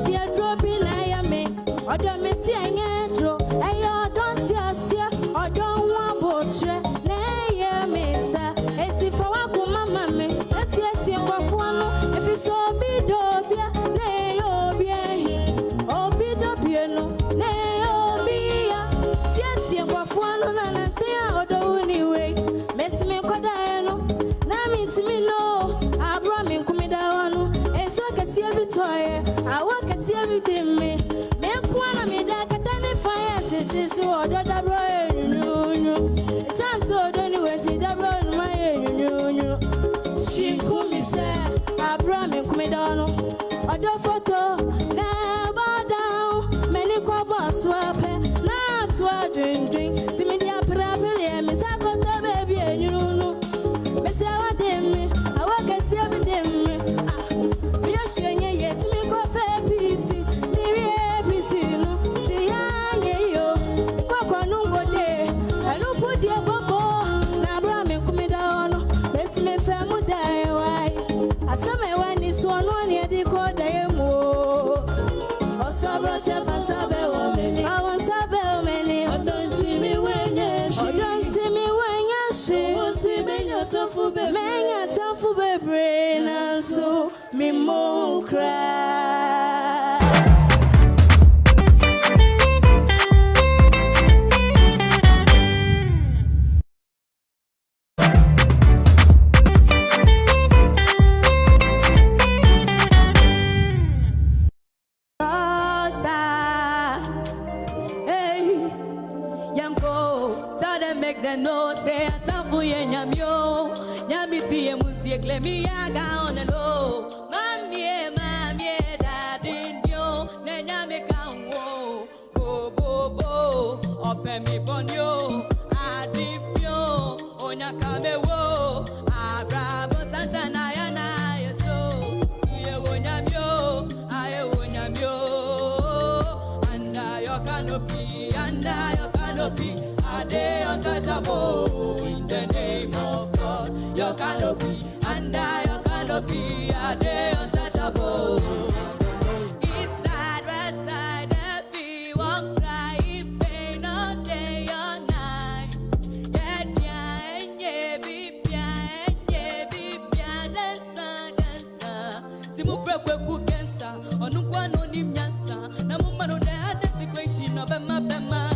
dear dropping I am me. Or don't miss any draw. I don't see or don't want botre. Lay me, sir. It's if I go, mamma me. That's yet your one. If it's so big, lay over here. Oh, bid up, you know. Lay over here. Yes, your one and say, I don't anyway. Miss me, Codano. Nami to me, no. I brought me come down. And so I can see every toy. I work at see everything. Me. Make one of me that can fire. So that road. Sounds so don't you see that road, my she could me say, I brought me come down. Other photo, never down. Many cobbles swap, not what drink. See me, dear, probably, Miss I got the baby, and you know. Miss I me, I work at see everything. Yes, yet to me, coffee, piece, maybe a piece, no. She yo, Coco, no go there. I don't put the bubble. Now, brought me come down. Let's me family die. Why? I saw my one is one year, they call them more. Also, brought your fans of a woman. I want a many. I don't see me when you don't see me when you share. Won't see me your tough for baby. Man, your tough for baby. And so me more cry. Make the note say atafuye nyamyo nyamiti ye musie klemi yaga on the low mamie daddy nyo ne nyame kanwo bo opemi bonyo adifyo onyakamewo abrabo santana yana yeso suye wonyamyo aye wonyamyo under your canopy Ade untouchable in the name of God. Your canopy, under your canopy, Ade untouchable. East side, west side, everyone cry, pain all day, all night. Yeah, dancer. Simu frekwe kugangsta, onukwa no ni myansa. Na mumma no de adequation of bema.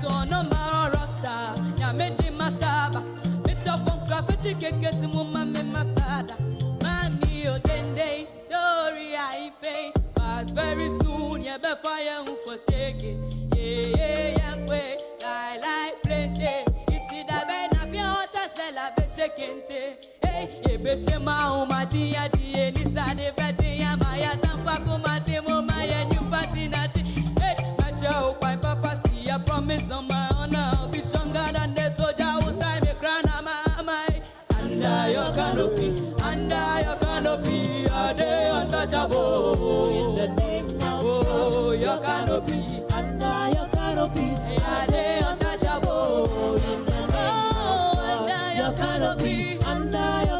So no matter rockstar, ya made masaba. Bit of one graffiti get mumma me masada. Mami o dende, Dory I pay. But very soon ya be fire for shaking. Yeah, way. Like plenty. It's the bed up your hotel cell, be shaking. Hey, ye be shema my dia ni sade vete ya maya tampa kumati mumaya nyupati nachi. Hey, macho kwa papa I promise on my honor I'll be stronger than the soldier who say me crown my under your canopy are they untouchable in the name of your canopy under your canopy are they untouchable in the name of under your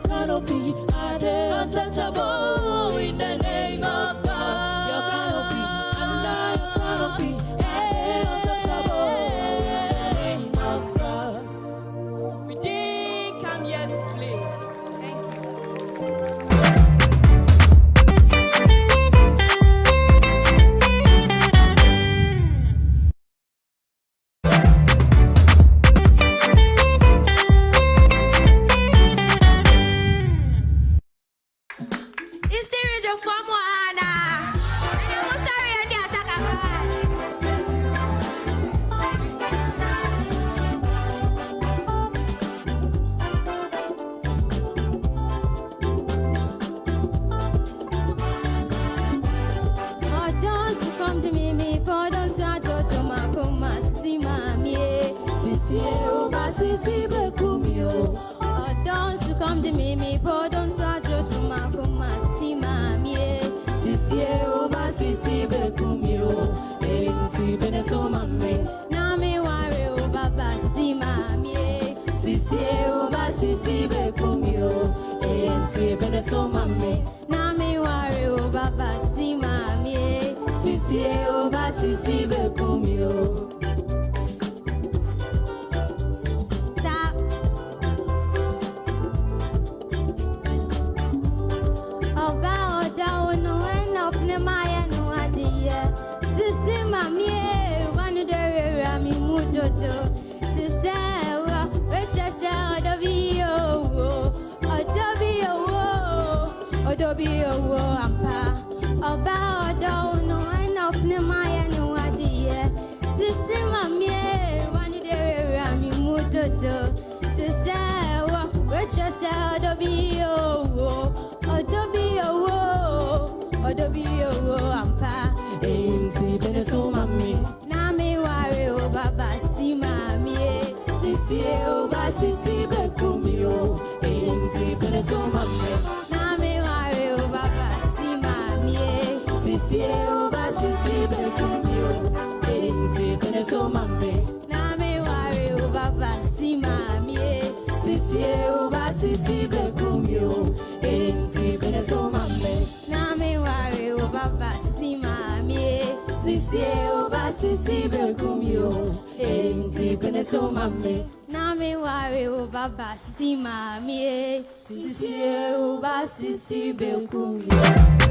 canopy are they untouchable in the name of God your canopy under your canopy Come to me, but don't start to my coma, see mammy. Sissy, my sissy, becumio, and see Venezuela, now me worry, Baba, see mammy. Sissy, my sissy, becumio, and see Venezuela, now me worry, Baba, see mammy. sisi o ba sisi be kumio. So mami, na me worry o baba si mami, sisi o ba sisi be kumio, enzi bene so mami, na me worry o baba si mami, sisi o ba sisi be kumio, enzi bene so mami, na me worry o baba si mami, sisi o ba sisi be kumio, enzi bene so mami, na me worry o baba si mami. Sisi o ba sisi be kumio, enti bene so mami. Na me worry o baba si mami. Sisi o ba sisi be kumio.